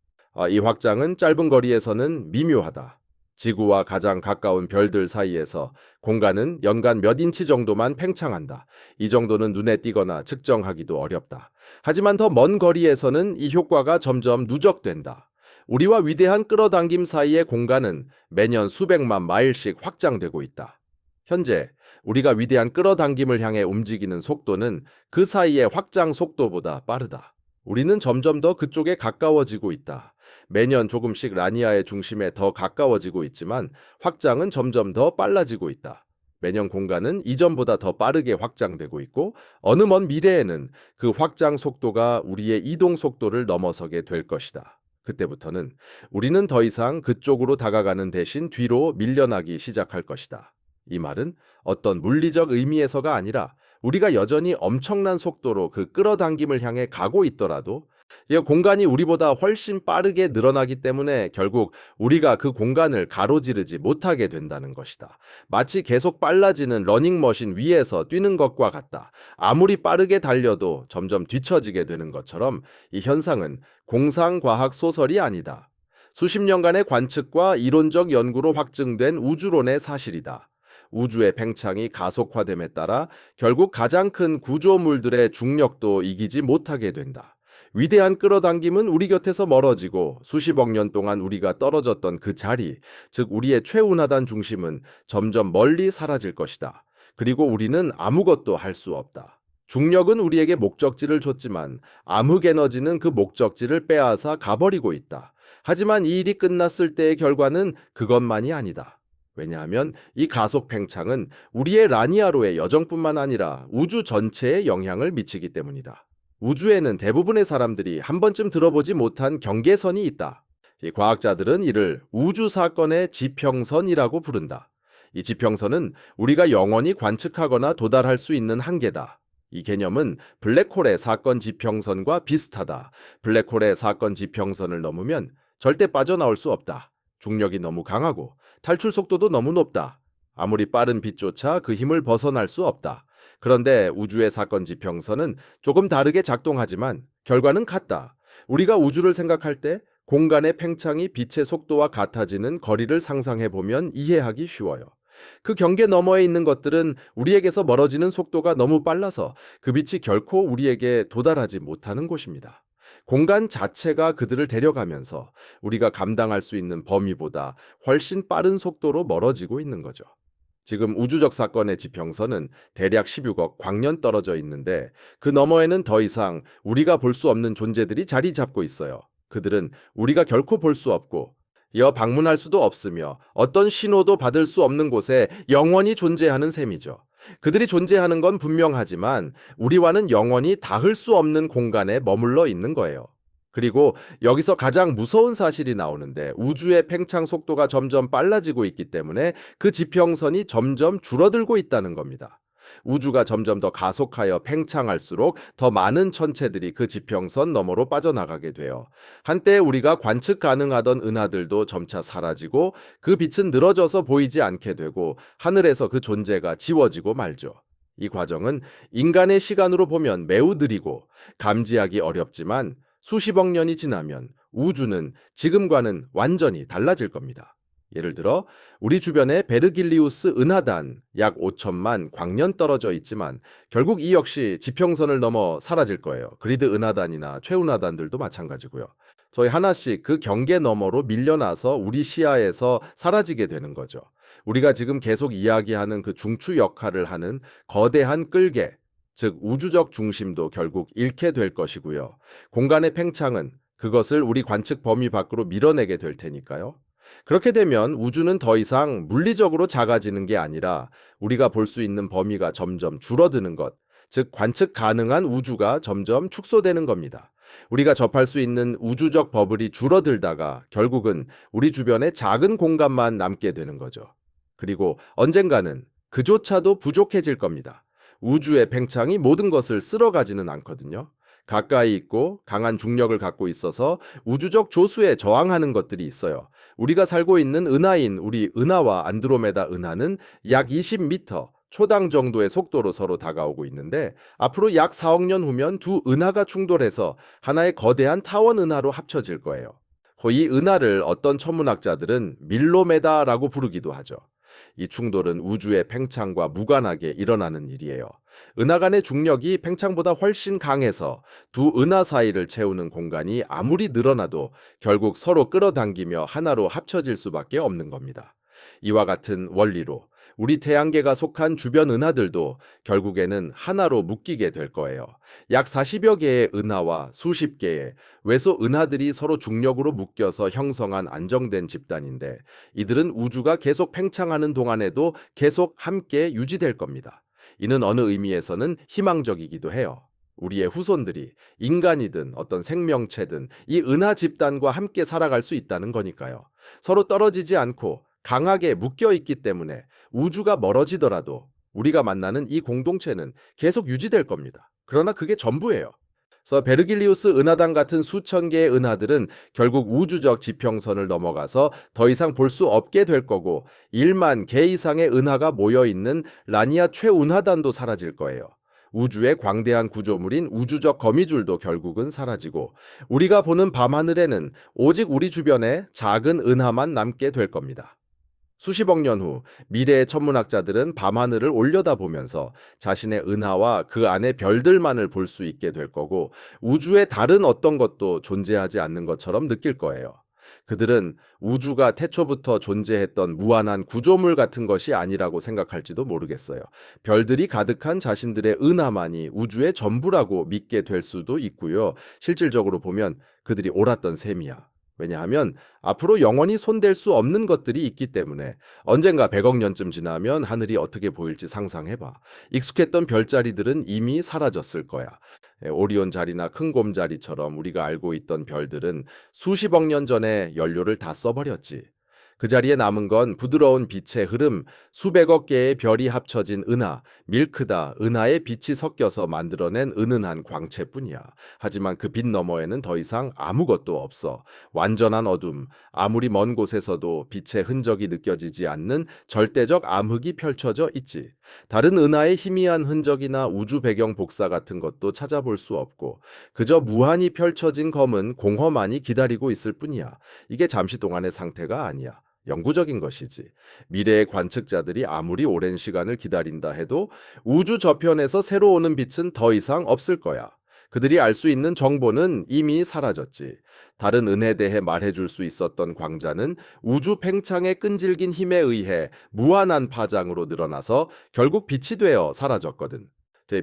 Speaker 1: 이 확장은 짧은 거리에서는 미묘하다. 지구와 가장 가까운 별들 사이에서 공간은 연간 몇 인치 정도만 팽창한다. 이 정도는 눈에 띄거나 측정하기도 어렵다. 하지만 더 먼 거리에서는 이 효과가 점점 누적된다. 우리와 위대한 끌어당김 사이의 공간은 매년 수백만 마일씩 확장되고 있다. 현재 우리가 위대한 끌어당김을 향해 움직이는 속도는 그 사이의 확장 속도보다 빠르다. 우리는 점점 더 그쪽에 가까워지고 있다. 매년 조금씩 라니아의 중심에 더 가까워지고 있지만 확장은 점점 더 빨라지고 있다. 매년 공간은 이전보다 더 빠르게 확장되고 있고 어느 먼 미래에는 그 확장 속도가 우리의 이동 속도를 넘어서게 될 것이다. 그때부터는 우리는 더 이상 그쪽으로 다가가는 대신 뒤로 밀려나기 시작할 것이다. 이 말은 어떤 물리적 의미에서가 아니라 우리가 여전히 엄청난 속도로 그 끌어당김을 향해 가고 있더라도 이 공간이 우리보다 훨씬 빠르게 늘어나기 때문에 결국 우리가 그 공간을 가로지르지 못하게 된다는 것이다. 마치 계속 빨라지는 러닝머신 위에서 뛰는 것과 같다. 아무리 빠르게 달려도 점점 뒤처지게 되는 것처럼 이 현상은 공상과학 소설이 아니다. 수십 년간의 관측과 이론적 연구로 확증된 우주론의 사실이다. 우주의 팽창이 가속화됨에 따라 결국 가장 큰 구조물들의 중력도 이기지 못하게 된다. 위대한 끌어당김은 우리 곁에서 멀어지고 수십억 년 동안 우리가 떨어졌던 그 자리, 즉 우리의 최운하단 중심은 점점 멀리 사라질 것이다. 그리고 우리는 아무것도 할 수 없다. 중력은 우리에게 목적지를 줬지만 암흑에너지는 그 목적지를 빼앗아 가버리고 있다. 하지만 이 일이 끝났을 때의 결과는 그것만이 아니다. 왜냐하면 이 가속 팽창은 우리의 라니아로의 여정뿐만 아니라 우주 전체에 영향을 미치기 때문이다. 우주에는 대부분의 사람들이 한 번쯤 들어보지 못한 경계선이 있다. 이 과학자들은 이를 우주 사건의 지평선이라고 부른다. 이 지평선은 우리가 영원히 관측하거나 도달할 수 있는 한계다. 이 개념은 블랙홀의 사건 지평선과 비슷하다. 블랙홀의 사건 지평선을 넘으면 절대 빠져나올 수 없다. 중력이 너무 강하고 탈출 속도도 너무 높다. 아무리 빠른 빛조차 그 힘을 벗어날 수 없다. 그런데 우주의 사건 지평선은 조금 다르게 작동하지만 결과는 같다. 우리가 우주를 생각할 때 공간의 팽창이 빛의 속도와 같아지는 거리를 상상해 보면 이해하기 쉬워요. 그 경계 너머에 있는 것들은 우리에게서 멀어지는 속도가 너무 빨라서 그 빛이 결코 우리에게 도달하지 못하는 곳입니다. 공간 자체가 그들을 데려가면서 우리가 감당할 수 있는 범위보다 훨씬 빠른 속도로 멀어지고 있는 거죠. 지금 우주적 사건의 지평선은 대략 16억 광년 떨어져 있는데 그 너머에는 더 이상 우리가 볼 수 없는 존재들이 자리 잡고 있어요. 그들은 우리가 결코 볼 수 없고 이어 방문할 수도 없으며 어떤 신호도 받을 수 없는 곳에 영원히 존재하는 셈이죠. 그들이 존재하는 건 분명하지만 우리와는 영원히 닿을 수 없는 공간에 머물러 있는 거예요. 그리고 여기서 가장 무서운 사실이 나오는데 우주의 팽창 속도가 점점 빨라지고 있기 때문에 그 지평선이 점점 줄어들고 있다는 겁니다. 우주가 점점 더 가속하여 팽창할수록 더 많은 천체들이 그 지평선 너머로 빠져나가게 돼요. 한때 우리가 관측 가능하던 은하들도 점차 사라지고 그 빛은 늘어져서 보이지 않게 되고 하늘에서 그 존재가 지워지고 말죠. 이 과정은 인간의 시간으로 보면 매우 느리고 감지하기 어렵지만 수십억 년이 지나면 우주는 지금과는 완전히 달라질 겁니다. 예를 들어 우리 주변에 베르길리우스 은하단 약 5천만 광년 떨어져 있지만 결국 이 역시 지평선을 넘어 사라질 거예요. 그리드 은하단이나 최은하단들도 마찬가지고요. 저희 하나씩 그 경계 너머로 밀려나서 우리 시야에서 사라지게 되는 거죠. 우리가 지금 계속 이야기하는 그 중추 역할을 하는 거대한 끌개, 즉 우주적 중심도 결국 잃게 될 것이고요. 공간의 팽창은 그것을 우리 관측 범위 밖으로 밀어내게 될 테니까요. 그렇게 되면 우주는 더 이상 물리적으로 작아지는 게 아니라 우리가 볼 수 있는 범위가 점점 줄어드는 것, 즉 관측 가능한 우주가 점점 축소되는 겁니다. 우리가 접할 수 있는 우주적 버블이 줄어들다가 결국은 우리 주변에 작은 공간만 남게 되는 거죠. 그리고 언젠가는 그조차도 부족해질 겁니다. 우주의 팽창이 모든 것을 쓸어가지는 않거든요. 가까이 있고 강한 중력을 갖고 있어서 우주적 조수에 저항하는 것들이 있어요. 우리가 살고 있는 은하인 우리 은하와 안드로메다 은하는 약 20m, 초당 정도의 속도로 서로 다가오고 있는데 앞으로 약 4억 년 후면 두 은하가 충돌해서 하나의 거대한 타원 은하로 합쳐질 거예요. 이 은하를 어떤 천문학자들은 밀로메다라고 부르기도 하죠. 이 충돌은 우주의 팽창과 무관하게 일어나는 일이에요. 은하 간의 중력이 팽창보다 훨씬 강해서 두 은하 사이를 채우는 공간이 아무리 늘어나도 결국 서로 끌어당기며 하나로 합쳐질 수밖에 없는 겁니다. 이와 같은 원리로 우리 태양계가 속한 주변 은하들도 결국에는 하나로 묶이게 될 거예요. 약 40여 개의 은하와 수십 개의 외소 은하들이 서로 중력으로 묶여서 형성한 안정된 집단인데 이들은 우주가 계속 팽창하는 동안에도 계속 함께 유지될 겁니다. 이는 어느 의미에서는 희망적이기도 해요. 우리의 후손들이 인간이든 어떤 생명체든 이 은하 집단과 함께 살아갈 수 있다는 거니까요. 서로 떨어지지 않고 강하게 묶여 있기 때문에 우주가 멀어지더라도 우리가 만나는 이 공동체는 계속 유지될 겁니다. 그러나 그게 전부예요. 그래서 베르길리우스 은하단 같은 수천 개의 은하들은 결국 우주적 지평선을 넘어가서 더 이상 볼 수 없게 될 거고 1만 개 이상의 은하가 모여 있는 라니아 최운하단도 사라질 거예요. 우주의 광대한 구조물인 우주적 거미줄도 결국은 사라지고 우리가 보는 밤하늘에는 오직 우리 주변에 작은 은하만 남게 될 겁니다. 수십억 년 후 미래의 천문학자들은 밤하늘을 올려다보면서 자신의 은하와 그 안의 별들만을 볼 수 있게 될 거고 우주의 다른 어떤 것도 존재하지 않는 것처럼 느낄 거예요. 그들은 우주가 태초부터 존재했던 무한한 구조물 같은 것이 아니라고 생각할지도 모르겠어요. 별들이 가득한 자신들의 은하만이 우주의 전부라고 믿게 될 수도 있고요. 실질적으로 보면 그들이 옳았던 셈이야. 왜냐하면 앞으로 영원히 손댈 수 없는 것들이 있기 때문에 언젠가 100억 년쯤 지나면 하늘이 어떻게 보일지 상상해봐. 익숙했던 별자리들은 이미 사라졌을 거야. 오리온 자리나 큰곰 자리처럼 우리가 알고 있던 별들은 수십억 년 전에 연료를 다 써버렸지. 그 자리에 남은 건 부드러운 빛의 흐름, 수백억 개의 별이 합쳐진 은하, 밀크다, 은하의 빛이 섞여서 만들어낸 은은한 광채뿐이야. 하지만 그 빛 너머에는 더 이상 아무것도 없어. 완전한 어둠, 아무리 먼 곳에서도 빛의 흔적이 느껴지지 않는 절대적 암흑이 펼쳐져 있지. 다른 은하의 희미한 흔적이나 우주 배경 복사 같은 것도 찾아볼 수 없고 그저 무한히 펼쳐진 검은 공허만이 기다리고 있을 뿐이야. 이게 잠시 동안의 상태가 아니야. 영구적인 것이지. 미래의 관측자들이 아무리 오랜 시간을 기다린다 해도 우주 저편에서 새로 오는 빛은 더 이상 없을 거야. 그들이 알 수 있는 정보는 이미 사라졌지. 다른 은에 대해 말해줄 수 있었던 광자는 우주 팽창의 끈질긴 힘에 의해 무한한 파장으로 늘어나서 결국 빛이 되어 사라졌거든.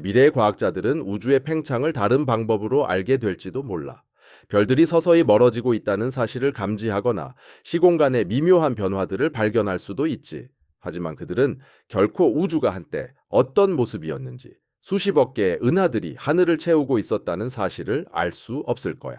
Speaker 1: 미래의 과학자들은 우주의 팽창을 다른 방법으로 알게 될지도 몰라. 별들이 서서히 멀어지고 있다는 사실을 감지하거나 시공간의 미묘한 변화들을 발견할 수도 있지. 하지만 그들은 결코 우주가 한때 어떤 모습이었는지 수십억 개의 은하들이 하늘을 채우고 있었다는 사실을 알 수 없을 거야.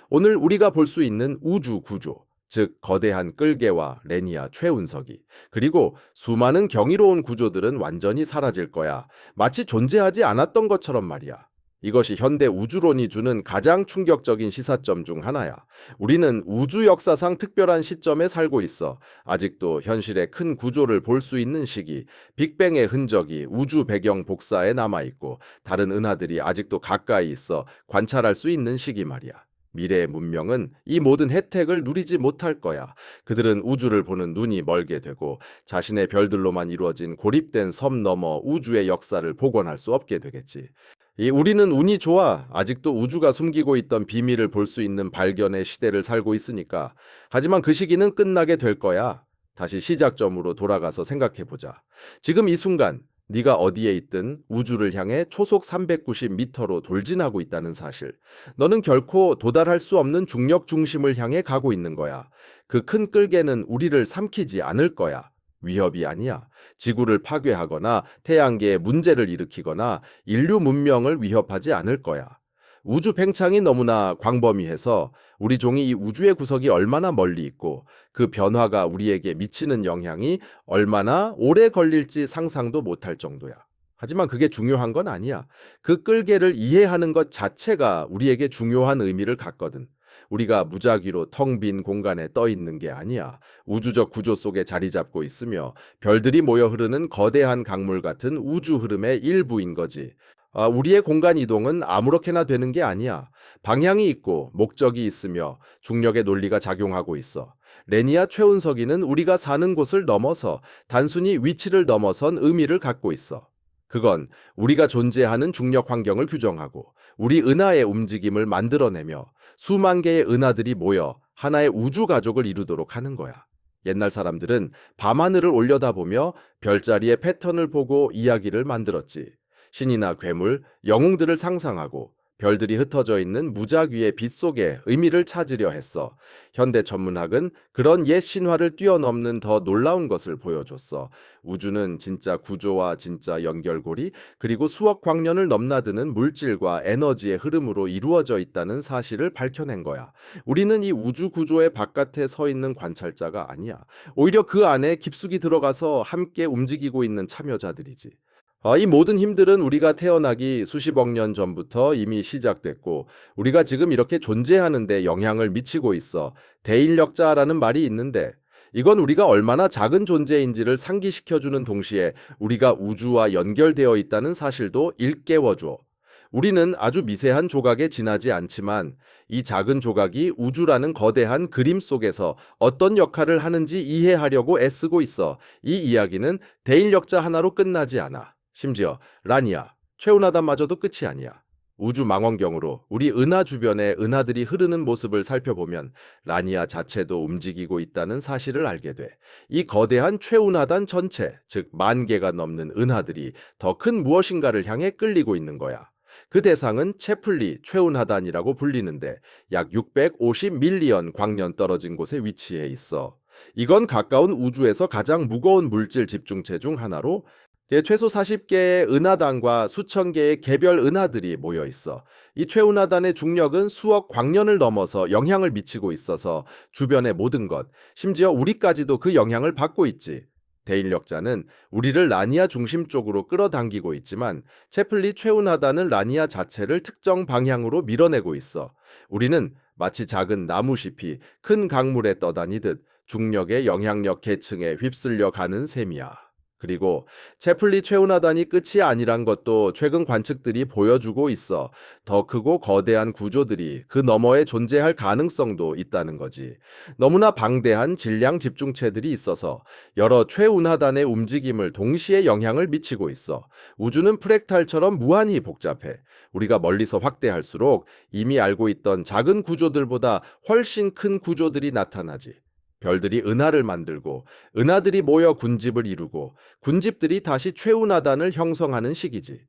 Speaker 1: 오늘 우리가 볼 수 있는 우주 구조, 즉 거대한 끌개와 레니아 최운석이 그리고 수많은 경이로운 구조들은 완전히 사라질 거야. 마치 존재하지 않았던 것처럼 말이야. 이것이 현대 우주론이 주는 가장 충격적인 시사점 중 하나야. 우리는 우주 역사상 특별한 시점에 살고 있어. 아직도 현실의 큰 구조를 볼 수 있는 시기, 빅뱅의 흔적이 우주 배경 복사에 남아있고 다른 은하들이 아직도 가까이 있어 관찰할 수 있는 시기 말이야. 미래의 문명은 이 모든 혜택을 누리지 못할 거야. 그들은 우주를 보는 눈이 멀게 되고 자신의 별들로만 이루어진 고립된 섬 너머 우주의 역사를 복원할 수 없게 되겠지. 우리는 운이 좋아 아직도 우주가 숨기고 있던 비밀을 볼 수 있는 발견의 시대를 살고 있으니까. 하지만 그 시기는 끝나게 될 거야. 다시 시작점으로 돌아가서 생각해 보자. 지금 이 순간 네가 어디에 있든 우주를 향해 초속 390m로 돌진하고 있다는 사실. 너는 결코 도달할 수 없는 중력 중심을 향해 가고 있는 거야. 그 큰 끌개는 우리를 삼키지 않을 거야. 위협이 아니야. 지구를 파괴하거나 태양계에 문제를 일으키거나 인류 문명을 위협하지 않을 거야. 우주 팽창이 너무나 광범위해서 우리 종이 이 우주의 구석이 얼마나 멀리 있고 그 변화가 우리에게 미치는 영향이 얼마나 오래 걸릴지 상상도 못할 정도야. 하지만 그게 중요한 건 아니야. 그 끌개를 이해하는 것 자체가 우리에게 중요한 의미를 갖거든. 우리가 무작위로 텅 빈 공간에 떠 있는 게 아니야. 우주적 구조 속에 자리 잡고 있으며 별들이 모여 흐르는 거대한 강물 같은 우주 흐름의 일부인 거지. 우리의 공간 이동은 아무렇게나 되는 게 아니야. 방향이 있고 목적이 있으며 중력의 논리가 작용하고 있어. 레니아 최운석이는 우리가 사는 곳을 넘어서 단순히 위치를 넘어선 의미를 갖고 있어. 그건 우리가 존재하는 중력 환경을 규정하고 우리 은하의 움직임을 만들어내며 수만 개의 은하들이 모여 하나의 우주 가족을 이루도록 하는 거야. 옛날 사람들은 밤하늘을 올려다보며 별자리의 패턴을 보고 이야기를 만들었지. 신이나 괴물, 영웅들을 상상하고 별들이 흩어져 있는 무작위의 빛 속에 의미를 찾으려 했어. 현대 천문학은 그런 옛 신화를 뛰어넘는 더 놀라운 것을 보여줬어. 우주는 진짜 구조와 진짜 연결고리, 그리고 수억 광년을 넘나드는 물질과 에너지의 흐름으로 이루어져 있다는 사실을 밝혀낸 거야. 우리는 이 우주 구조의 바깥에 서 있는 관찰자가 아니야. 오히려 그 안에 깊숙이 들어가서 함께 움직이고 있는 참여자들이지. 이 모든 힘들은 우리가 태어나기 수십억 년 전부터 이미 시작됐고, 우리가 지금 이렇게 존재하는 데 영향을 미치고 있어. 대인력자라는 말이 있는데, 이건 우리가 얼마나 작은 존재인지를 상기시켜주는 동시에 우리가 우주와 연결되어 있다는 사실도 일깨워줘. 우리는 아주 미세한 조각에 지나지 않지만 이 작은 조각이 우주라는 거대한 그림 속에서 어떤 역할을 하는지 이해하려고 애쓰고 있어. 이 이야기는 대인력자 하나로 끝나지 않아. 심지어 라니아, 최운하단마저도 끝이 아니야. 우주 망원경으로 우리 은하 주변의 은하들이 흐르는 모습을 살펴보면 라니아 자체도 움직이고 있다는 사실을 알게 돼. 이 거대한 최운하단 전체, 즉 10,000개가 넘는 은하들이 더 큰 무엇인가를 향해 끌리고 있는 거야. 그 대상은 채플리 최운하단이라고 불리는데 약 650밀리언 광년 떨어진 곳에 위치해 있어. 이건 가까운 우주에서 가장 무거운 물질 집중체 중 하나로 최소 40개의 은하단과 수천 개의 개별 은하들이 모여 있어. 이 최운하단의 중력은 수억 광년을 넘어서 영향을 미치고 있어서 주변의 모든 것, 심지어 우리까지도 그 영향을 받고 있지. 대인력자는 우리를 라니아 중심 쪽으로 끌어당기고 있지만 채플리 최운하단은 라니아 자체를 특정 방향으로 밀어내고 있어. 우리는 마치 작은 나무잎이 큰 강물에 떠다니듯 중력의 영향력 계층에 휩쓸려 가는 셈이야. 그리고 채플리 최운하단이 끝이 아니란 것도 최근 관측들이 보여주고 있어. 더 크고 거대한 구조들이 그 너머에 존재할 가능성도 있다는 거지. 너무나 방대한 질량 집중체들이 있어서 여러 최운하단의 움직임을 동시에 영향을 미치고 있어. 우주는 프랙탈처럼 무한히 복잡해. 우리가 멀리서 확대할수록 이미 알고 있던 작은 구조들보다 훨씬 큰 구조들이 나타나지. 별들이 은하를 만들고 은하들이 모여 군집을 이루고 군집들이 다시 최운하단을 형성하는 시기지.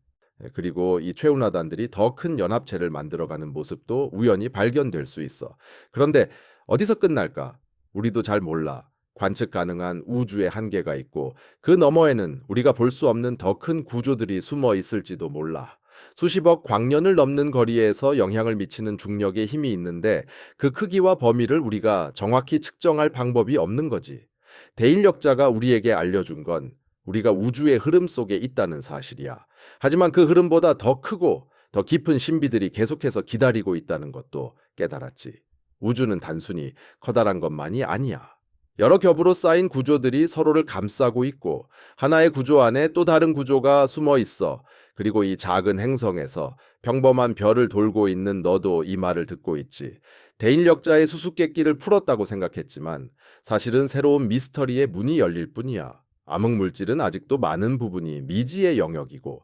Speaker 1: 그리고 이 최운하단들이 더 큰 연합체를 만들어가는 모습도 우연히 발견될 수 있어. 그런데 어디서 끝날까? 우리도 잘 몰라. 관측 가능한 우주의 한계가 있고 그 너머에는 우리가 볼 수 없는 더 큰 구조들이 숨어 있을지도 몰라. 수십억 광년을 넘는 거리에서 영향을 미치는 중력의 힘이 있는데 그 크기와 범위를 우리가 정확히 측정할 방법이 없는 거지. 대인력자가 우리에게 알려준 건 우리가 우주의 흐름 속에 있다는 사실이야. 하지만 그 흐름보다 더 크고 더 깊은 신비들이 계속해서 기다리고 있다는 것도 깨달았지. 우주는 단순히 커다란 것만이 아니야. 여러 겹으로 쌓인 구조들이 서로를 감싸고 있고 하나의 구조 안에 또 다른 구조가 숨어 있어. 그리고 이 작은 행성에서 평범한 별을 돌고 있는 너도 이 말을 듣고 있지. 대인력자의 수수께끼를 풀었다고 생각했지만 사실은 새로운 미스터리의 문이 열릴 뿐이야. 암흑물질은 아직도 많은 부분이 미지의 영역이고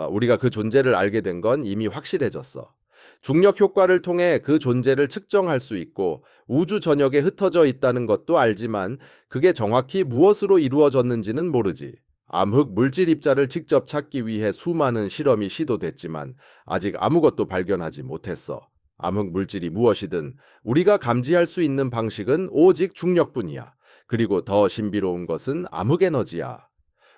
Speaker 1: 우리가 그 존재를 알게 된 건 이미 확실해졌어. 중력 효과를 통해 그 존재를 측정할 수 있고 우주 전역에 흩어져 있다는 것도 알지만 그게 정확히 무엇으로 이루어졌는지는 모르지. 암흑 물질 입자를 직접 찾기 위해 수많은 실험이 시도됐지만 아직 아무것도 발견하지 못했어. 암흑 물질이 무엇이든 우리가 감지할 수 있는 방식은 오직 중력뿐이야. 그리고 더 신비로운 것은 암흑 에너지야.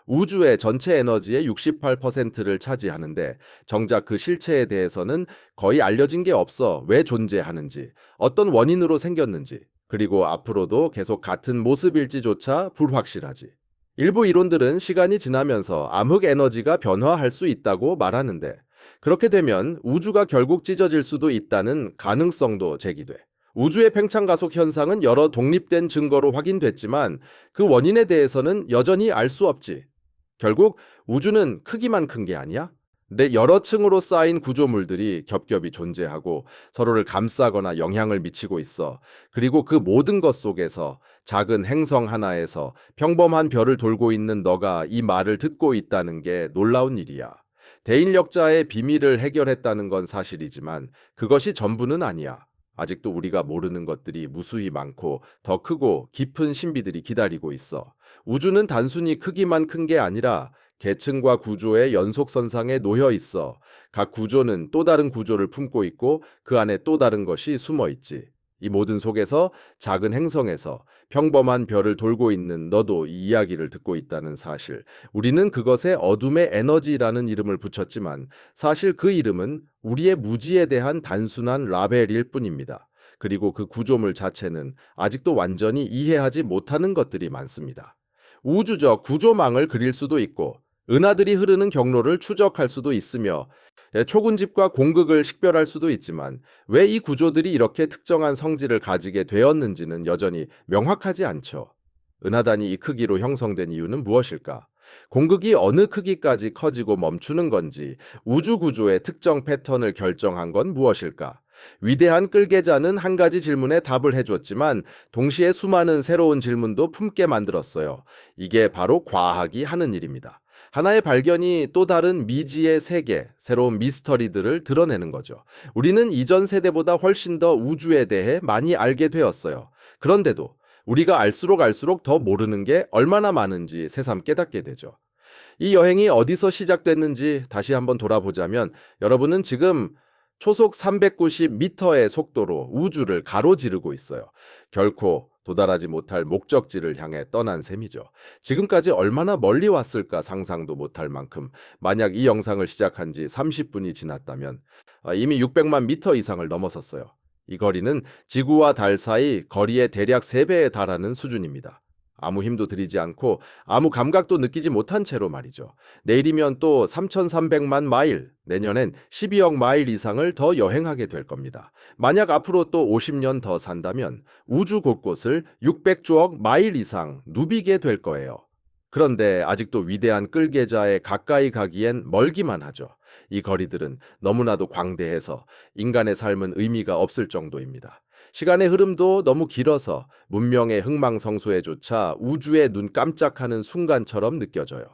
Speaker 1: 우주의 전체 에너지의 68%를 차지하는데 정작 그 실체에 대해서는 거의 알려진 게 없어. 왜 존재하는지, 어떤 원인으로 생겼는지, 그리고 앞으로도 계속 같은 모습일지조차 불확실하지. 일부 이론들은 시간이 지나면서 암흑 에너지가 변화할 수 있다고 말하는데 그렇게 되면 우주가 결국 찢어질 수도 있다는 가능성도 제기돼. 우주의 팽창 가속 현상은 여러 독립된 증거로 확인됐지만 그 원인에 대해서는 여전히 알 수 없지. 결국 우주는 크기만 큰 게 아니야? 내 여러 층으로 쌓인 구조물들이 겹겹이 존재하고 서로를 감싸거나 영향을 미치고 있어. 그리고 그 모든 것 속에서 작은 행성 하나에서 평범한 별을 돌고 있는 너가 이 말을 듣고 있다는 게 놀라운 일이야. 대인력자의 비밀을 해결했다는 건 사실이지만 그것이 전부는 아니야. 아직도 우리가 모르는 것들이 무수히 많고 더 크고 깊은 신비들이 기다리고 있어. 우주는 단순히 크기만 큰 게 아니라 계층과 구조의 연속선상에 놓여 있어. 각 구조는 또 다른 구조를 품고 있고 그 안에 또 다른 것이 숨어 있지. 이 모든 속에서 작은 행성에서 평범한 별을 돌고 있는 너도 이 이야기를 듣고 있다는 사실. 우리는 그것에 어둠의 에너지라는 이름을 붙였지만 사실 그 이름은 우리의 무지에 대한 단순한 라벨일 뿐입니다. 그리고 그 구조물 자체는 아직도 완전히 이해하지 못하는 것들이 많습니다. 우주적 구조망을 그릴 수도 있고 은하들이 흐르는 경로를 추적할 수도 있으며 초군집과 공극을 식별할 수도 있지만 왜 이 구조들이 이렇게 특정한 성질을 가지게 되었는지는 여전히 명확하지 않죠. 은하단이 이 크기로 형성된 이유는 무엇일까? 공극이 어느 크기까지 커지고 멈추는 건지, 우주 구조의 특정 패턴을 결정한 건 무엇일까? 위대한 끌계자는 한 가지 질문에 답을 해줬지만 동시에 수많은 새로운 질문도 품게 만들었어요. 이게 바로 과학이 하는 일입니다. 하나의 발견이 또 다른 미지의 세계, 새로운 미스터리들을 드러내는 거죠. 우리는 이전 세대보다 훨씬 더 우주에 대해 많이 알게 되었어요. 그런데도 우리가 알수록 더 모르는 게 얼마나 많은지 새삼 깨닫게 되죠. 이 여행이 어디서 시작됐는지 다시 한번 돌아보자면 여러분은 지금 초속 390m의 속도로 우주를 가로지르고 있어요. 결코 도달하지 못할 목적지를 향해 떠난 셈이죠. 지금까지 얼마나 멀리 왔을까 상상도 못할 만큼 만약 이 영상을 시작한 지 30분이 지났다면 이미 600만 미터 이상을 넘어섰어요. 이 거리는 지구와 달 사이 거리의 대략 3배에 달하는 수준입니다. 아무 힘도 들이지 않고 아무 감각도 느끼지 못한 채로 말이죠. 내일이면 또 3,300만 마일, 내년엔 12억 마일 이상을 더 여행하게 될 겁니다. 만약 앞으로 또 50년 더 산다면 우주 곳곳을 600조억 마일 이상 누비게 될 거예요. 그런데 아직도 위대한 끌계자에 가까이 가기엔 멀기만 하죠. 이 거리들은 너무나도 광대해서 인간의 삶은 의미가 없을 정도입니다. 시간의 흐름도 너무 길어서 문명의 흥망성쇠조차 우주의 눈 깜짝하는 순간처럼 느껴져요.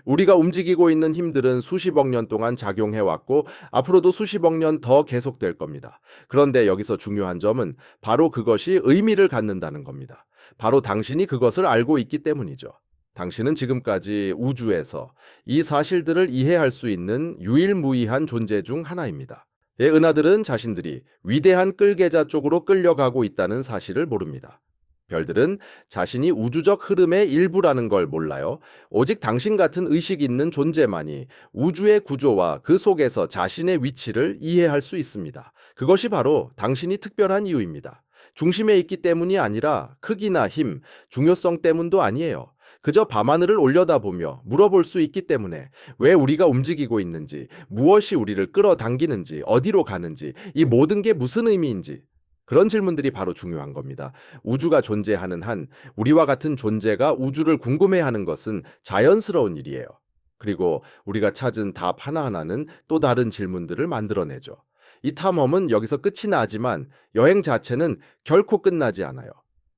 Speaker 1: 우리가 움직이고 있는 힘들은 수십억 년 동안 작용해왔고 앞으로도 수십억 년 더 계속될 겁니다. 그런데 여기서 중요한 점은 바로 그것이 의미를 갖는다는 겁니다. 바로 당신이 그것을 알고 있기 때문이죠. 당신은 지금까지 우주에서 이 사실들을 이해할 수 있는 유일무이한 존재 중 하나입니다. 은하들은 자신들이 위대한 끌계자 쪽으로 끌려가고 있다는 사실을 모릅니다. 별들은 자신이 우주적 흐름의 일부라는 걸 몰라요. 오직 당신 같은 의식 있는 존재만이 우주의 구조와 그 속에서 자신의 위치를 이해할 수 있습니다. 그것이 바로 당신이 특별한 이유입니다. 중심에 있기 때문이 아니라 크기나 힘, 중요성 때문도 아니에요. 그저 밤하늘을 올려다보며 물어볼 수 있기 때문에 왜 우리가 움직이고 있는지, 무엇이 우리를 끌어당기는지, 어디로 가는지, 이 모든 게 무슨 의미인지 그런 질문들이 바로 중요한 겁니다. 우주가 존재하는 한 우리와 같은 존재가 우주를 궁금해하는 것은 자연스러운 일이에요. 그리고 우리가 찾은 답 하나하나는 또 다른 질문들을 만들어내죠. 이 탐험은 여기서 끝이 나지만 여행 자체는 결코 끝나지 않아요.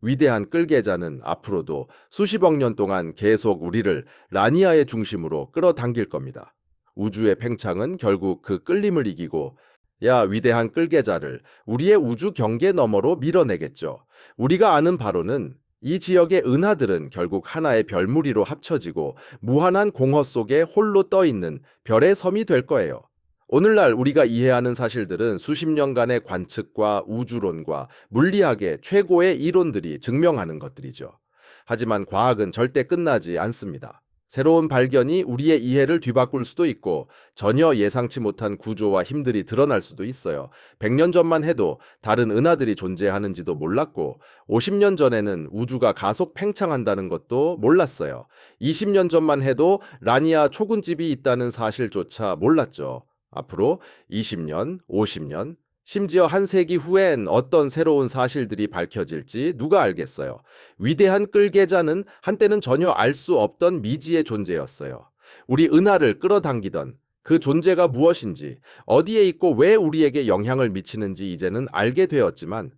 Speaker 1: 위대한 끌개자는 앞으로도 수십억 년 동안 계속 우리를 라니아의 중심으로 끌어당길 겁니다. 우주의 팽창은 결국 그 끌림을 이기고 야 위대한 끌개자를 우리의 우주 경계 너머로 밀어내겠죠. 우리가 아는 바로는 이 지역의 은하들은 결국 하나의 별무리로 합쳐지고 무한한 공허 속에 홀로 떠 있는 별의 섬이 될 거예요. 오늘날 우리가 이해하는 사실들은 수십 년간의 관측과 우주론과 물리학의 최고의 이론들이 증명하는 것들이죠. 하지만 과학은 절대 끝나지 않습니다. 새로운 발견이 우리의 이해를 뒤바꿀 수도 있고 전혀 예상치 못한 구조와 힘들이 드러날 수도 있어요. 100년 전만 해도 다른 은하들이 존재하는지도 몰랐고 50년 전에는 우주가 가속 팽창한다는 것도 몰랐어요. 20년 전만 해도 라니아 초근집이 있다는 사실조차 몰랐죠. 앞으로 20년, 50년, 심지어 한 세기 후엔 어떤 새로운 사실들이 밝혀질지 누가 알겠어요. 위대한 끌개자는 한때는 전혀 알 수 없던 미지의 존재였어요. 우리 은하를 끌어당기던 그 존재가 무엇인지, 어디에 있고 왜 우리에게 영향을 미치는지 이제는 알게 되었지만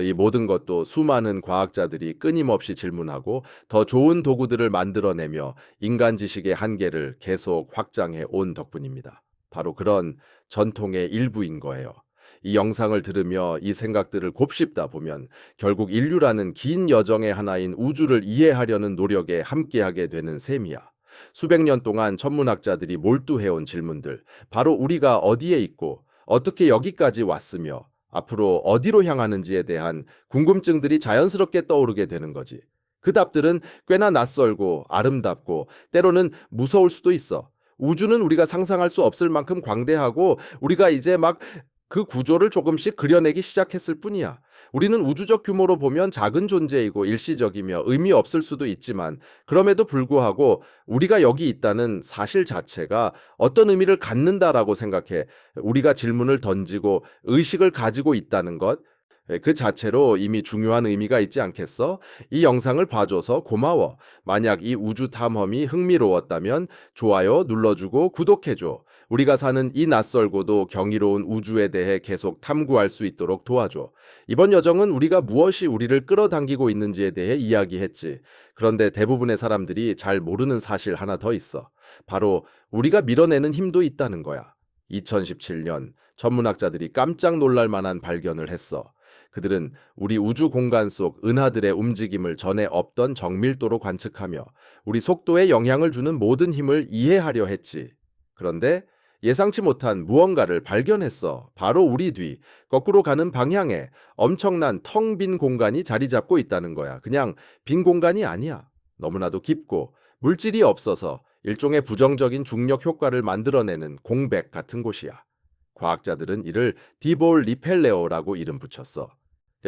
Speaker 1: 이 모든 것도 수많은 과학자들이 끊임없이 질문하고 더 좋은 도구들을 만들어내며 인간 지식의 한계를 계속 확장해 온 덕분입니다. 바로 그런 전통의 일부인 거예요. 이 영상을 들으며 이 생각들을 곱씹다 보면 결국 인류라는 긴 여정의 하나인 우주를 이해하려는 노력에 함께하게 되는 셈이야. 수백 년 동안 천문학자들이 몰두해온 질문들, 바로 우리가 어디에 있고 어떻게 여기까지 왔으며 앞으로 어디로 향하는지에 대한 궁금증들이 자연스럽게 떠오르게 되는 거지. 그 답들은 꽤나 낯설고 아름답고 때로는 무서울 수도 있어. 우주는 우리가 상상할 수 없을 만큼 광대하고 우리가 이제 막 그 구조를 조금씩 그려내기 시작했을 뿐이야. 우리는 우주적 규모로 보면 작은 존재이고 일시적이며 의미 없을 수도 있지만 그럼에도 불구하고 우리가 여기 있다는 사실 자체가 어떤 의미를 갖는다라고 생각해 우리가 질문을 던지고 의식을 가지고 있다는 것, 그 자체로 이미 중요한 의미가 있지 않겠어? 이 영상을 봐줘서 고마워. 만약 이 우주 탐험이 흥미로웠다면 좋아요 눌러주고 구독해줘. 우리가 사는 이 낯설고도 경이로운 우주에 대해 계속 탐구할 수 있도록 도와줘. 이번 여정은 우리가 무엇이 우리를 끌어당기고 있는지에 대해 이야기했지. 그런데 대부분의 사람들이 잘 모르는 사실 하나 더 있어. 바로 우리가 밀어내는 힘도 있다는 거야. 2017년 천문학자들이 깜짝 놀랄 만한 발견을 했어. 그들은 우리 우주 공간 속 은하들의 움직임을 전에 없던 정밀도로 관측하며 우리 속도에 영향을 주는 모든 힘을 이해하려 했지. 그런데 예상치 못한 무언가를 발견했어. 바로 우리 뒤, 거꾸로 가는 방향에 엄청난 텅 빈 공간이 자리 잡고 있다는 거야. 그냥 빈 공간이 아니야. 너무나도 깊고 물질이 없어서 일종의 부정적인 중력 효과를 만들어내는 공백 같은 곳이야. 과학자들은 이를 디볼 리펠레어라고 이름 붙였어.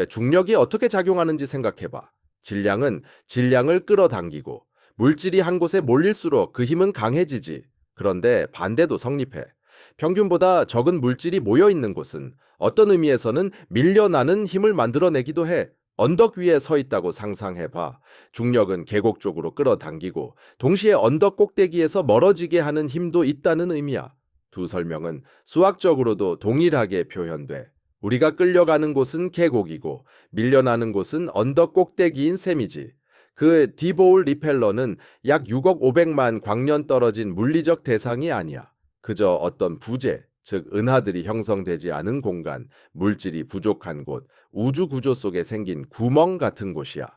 Speaker 1: 중력이 어떻게 작용하는지 생각해봐. 질량은 질량을 끌어당기고 물질이 한 곳에 몰릴수록 그 힘은 강해지지. 그런데 반대도 성립해. 평균보다 적은 물질이 모여 있는 곳은 어떤 의미에서는 밀려나는 힘을 만들어내기도 해. 언덕 위에 서 있다고 상상해봐. 중력은 계곡 쪽으로 끌어당기고 동시에 언덕 꼭대기에서 멀어지게 하는 힘도 있다는 의미야. 두 설명은 수학적으로도 동일하게 표현돼. 우리가 끌려가는 곳은 계곡이고 밀려나는 곳은 언덕 꼭대기인 셈이지. 그 디보울 리펠러는 약 6억 500만 광년 떨어진 물리적 대상이 아니야. 그저 어떤 부재, 즉 은하들이 형성되지 않은 공간, 물질이 부족한 곳, 우주 구조 속에 생긴 구멍 같은 곳이야.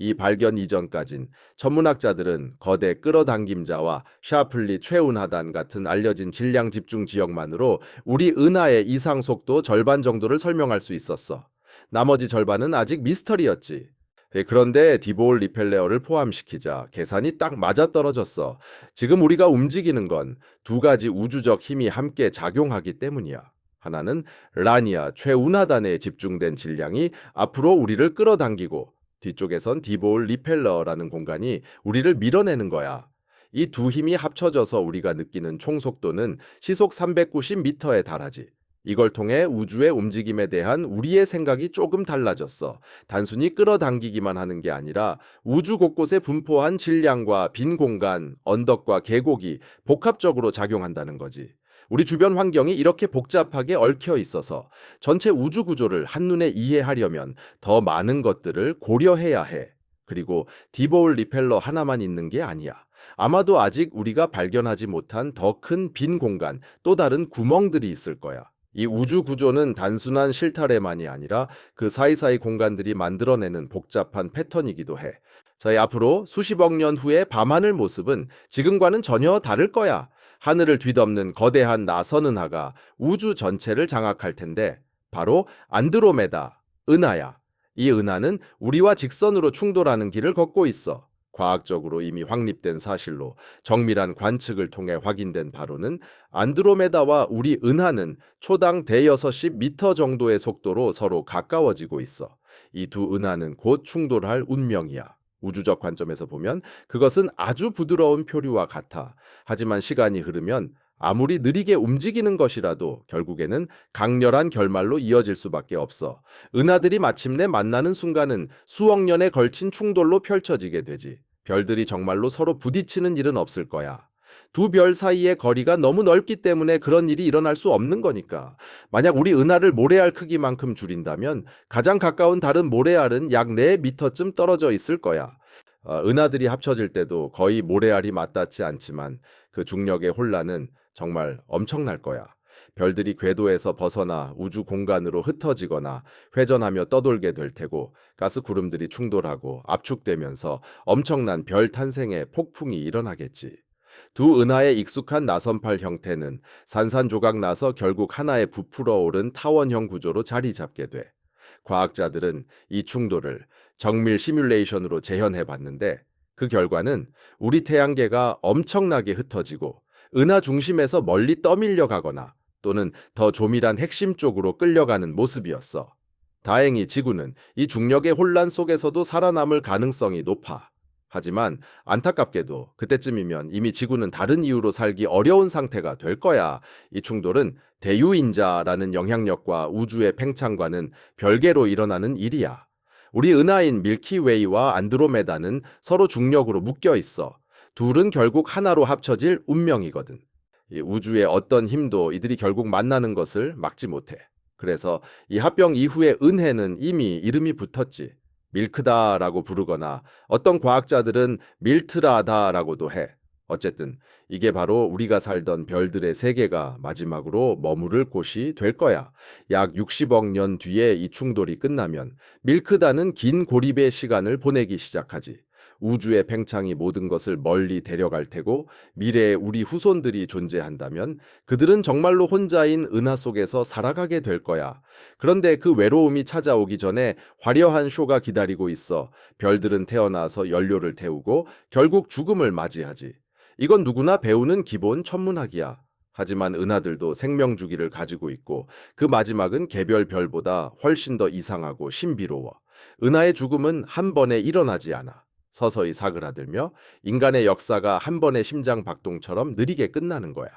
Speaker 1: 이 발견 이전까진 천문학자들은 거대 끌어당김자와 샤플리 최운하단 같은 알려진 질량 집중 지역만으로 우리 은하의 이상 속도 절반 정도를 설명할 수 있었어. 나머지 절반은 아직 미스터리였지. 그런데 디보올 리펠레어를 포함시키자 계산이 딱 맞아떨어졌어. 지금 우리가 움직이는 건 두 가지 우주적 힘이 함께 작용하기 때문이야. 하나는 라니아 최운하단에 집중된 질량이 앞으로 우리를 끌어당기고 뒤쪽에선 디보올 리펠러라는 공간이 우리를 밀어내는 거야. 이 두 힘이 합쳐져서 우리가 느끼는 총 속도는 시속 390m에 달하지. 이걸 통해 우주의 움직임에 대한 우리의 생각이 조금 달라졌어. 단순히 끌어당기기만 하는 게 아니라 우주 곳곳에 분포한 질량과 빈 공간, 언덕과 계곡이 복합적으로 작용한다는 거지. 우리 주변 환경이 이렇게 복잡하게 얽혀 있어서 전체 우주 구조를 한눈에 이해하려면 더 많은 것들을 고려해야 해. 그리고 디보울 리펠러 하나만 있는 게 아니야. 아마도 아직 우리가 발견하지 못한 더 큰 빈 공간, 또 다른 구멍들이 있을 거야. 이 우주 구조는 단순한 실타래만이 아니라 그 사이사이 공간들이 만들어내는 복잡한 패턴이기도 해. 자, 앞으로 수십억 년 후의 밤하늘 모습은 지금과는 전혀 다를 거야. 하늘을 뒤덮는 거대한 나선 은하가 우주 전체를 장악할 텐데 바로 안드로메다, 은하야. 이 은하는 우리와 직선으로 충돌하는 길을 걷고 있어. 과학적으로 이미 확립된 사실로 정밀한 관측을 통해 확인된 바로는 안드로메다와 우리 은하는 초당 대여섯십 미터 정도의 속도로 서로 가까워지고 있어. 이 두 은하는 곧 충돌할 운명이야. 우주적 관점에서 보면 그것은 아주 부드러운 표류와 같아. 하지만 시간이 흐르면 아무리 느리게 움직이는 것이라도 결국에는 강렬한 결말로 이어질 수밖에 없어. 은하들이 마침내 만나는 순간은 수억 년에 걸친 충돌로 펼쳐지게 되지. 별들이 정말로 서로 부딪히는 일은 없을 거야. 두 별 사이의 거리가 너무 넓기 때문에 그런 일이 일어날 수 없는 거니까. 만약 우리 은하를 모래알 크기만큼 줄인다면 가장 가까운 다른 모래알은 약 4미터쯤 떨어져 있을 거야. 은하들이 합쳐질 때도 거의 모래알이 맞닿지 않지만 그 중력의 혼란은 정말 엄청날 거야. 별들이 궤도에서 벗어나 우주 공간으로 흩어지거나 회전하며 떠돌게 될 테고 가스 구름들이 충돌하고 압축되면서 엄청난 별 탄생의 폭풍이 일어나겠지. 두 은하의 익숙한 나선팔 형태는 산산조각 나서 결국 하나의 부풀어 오른 타원형 구조로 자리 잡게 돼. 과학자들은 이 충돌을 정밀 시뮬레이션으로 재현해 봤는데 그 결과는 우리 태양계가 엄청나게 흩어지고 은하 중심에서 멀리 떠밀려 가거나 또는 더 조밀한 핵심 쪽으로 끌려가는 모습이었어. 다행히 지구는 이 중력의 혼란 속에서도 살아남을 가능성이 높아. 하지만 안타깝게도 그때쯤이면 이미 지구는 다른 이유로 살기 어려운 상태가 될 거야. 이 충돌은 대유인자라는 영향력과 우주의 팽창과는 별개로 일어나는 일이야. 우리 은하인 밀키웨이와 안드로메다는 서로 중력으로 묶여 있어. 둘은 결국 하나로 합쳐질 운명이거든. 이 우주의 어떤 힘도 이들이 결국 만나는 것을 막지 못해. 그래서 이 합병 이후의 은혜는 이미 이름이 붙었지. 밀크다라고 부르거나 어떤 과학자들은 밀트라다라고도 해. 어쨌든 이게 바로 우리가 살던 별들의 세계가 마지막으로 머무를 곳이 될 거야. 약 60억 년 뒤에 이 충돌이 끝나면 밀크다는 긴 고립의 시간을 보내기 시작하지. 우주의 팽창이 모든 것을 멀리 데려갈 테고 미래에 우리 후손들이 존재한다면 그들은 정말로 혼자인 은하 속에서 살아가게 될 거야. 그런데 그 외로움이 찾아오기 전에 화려한 쇼가 기다리고 있어. 별들은 태어나서 연료를 태우고 결국 죽음을 맞이하지. 이건 누구나 배우는 기본 천문학이야. 하지만 은하들도 생명 주기를 가지고 있고 그 마지막은 개별 별보다 훨씬 더 이상하고 신비로워. 은하의 죽음은 한 번에 일어나지 않아. 서서히 사그라들며 인간의 역사가 한 번의 심장 박동처럼 느리게 끝나는 거야.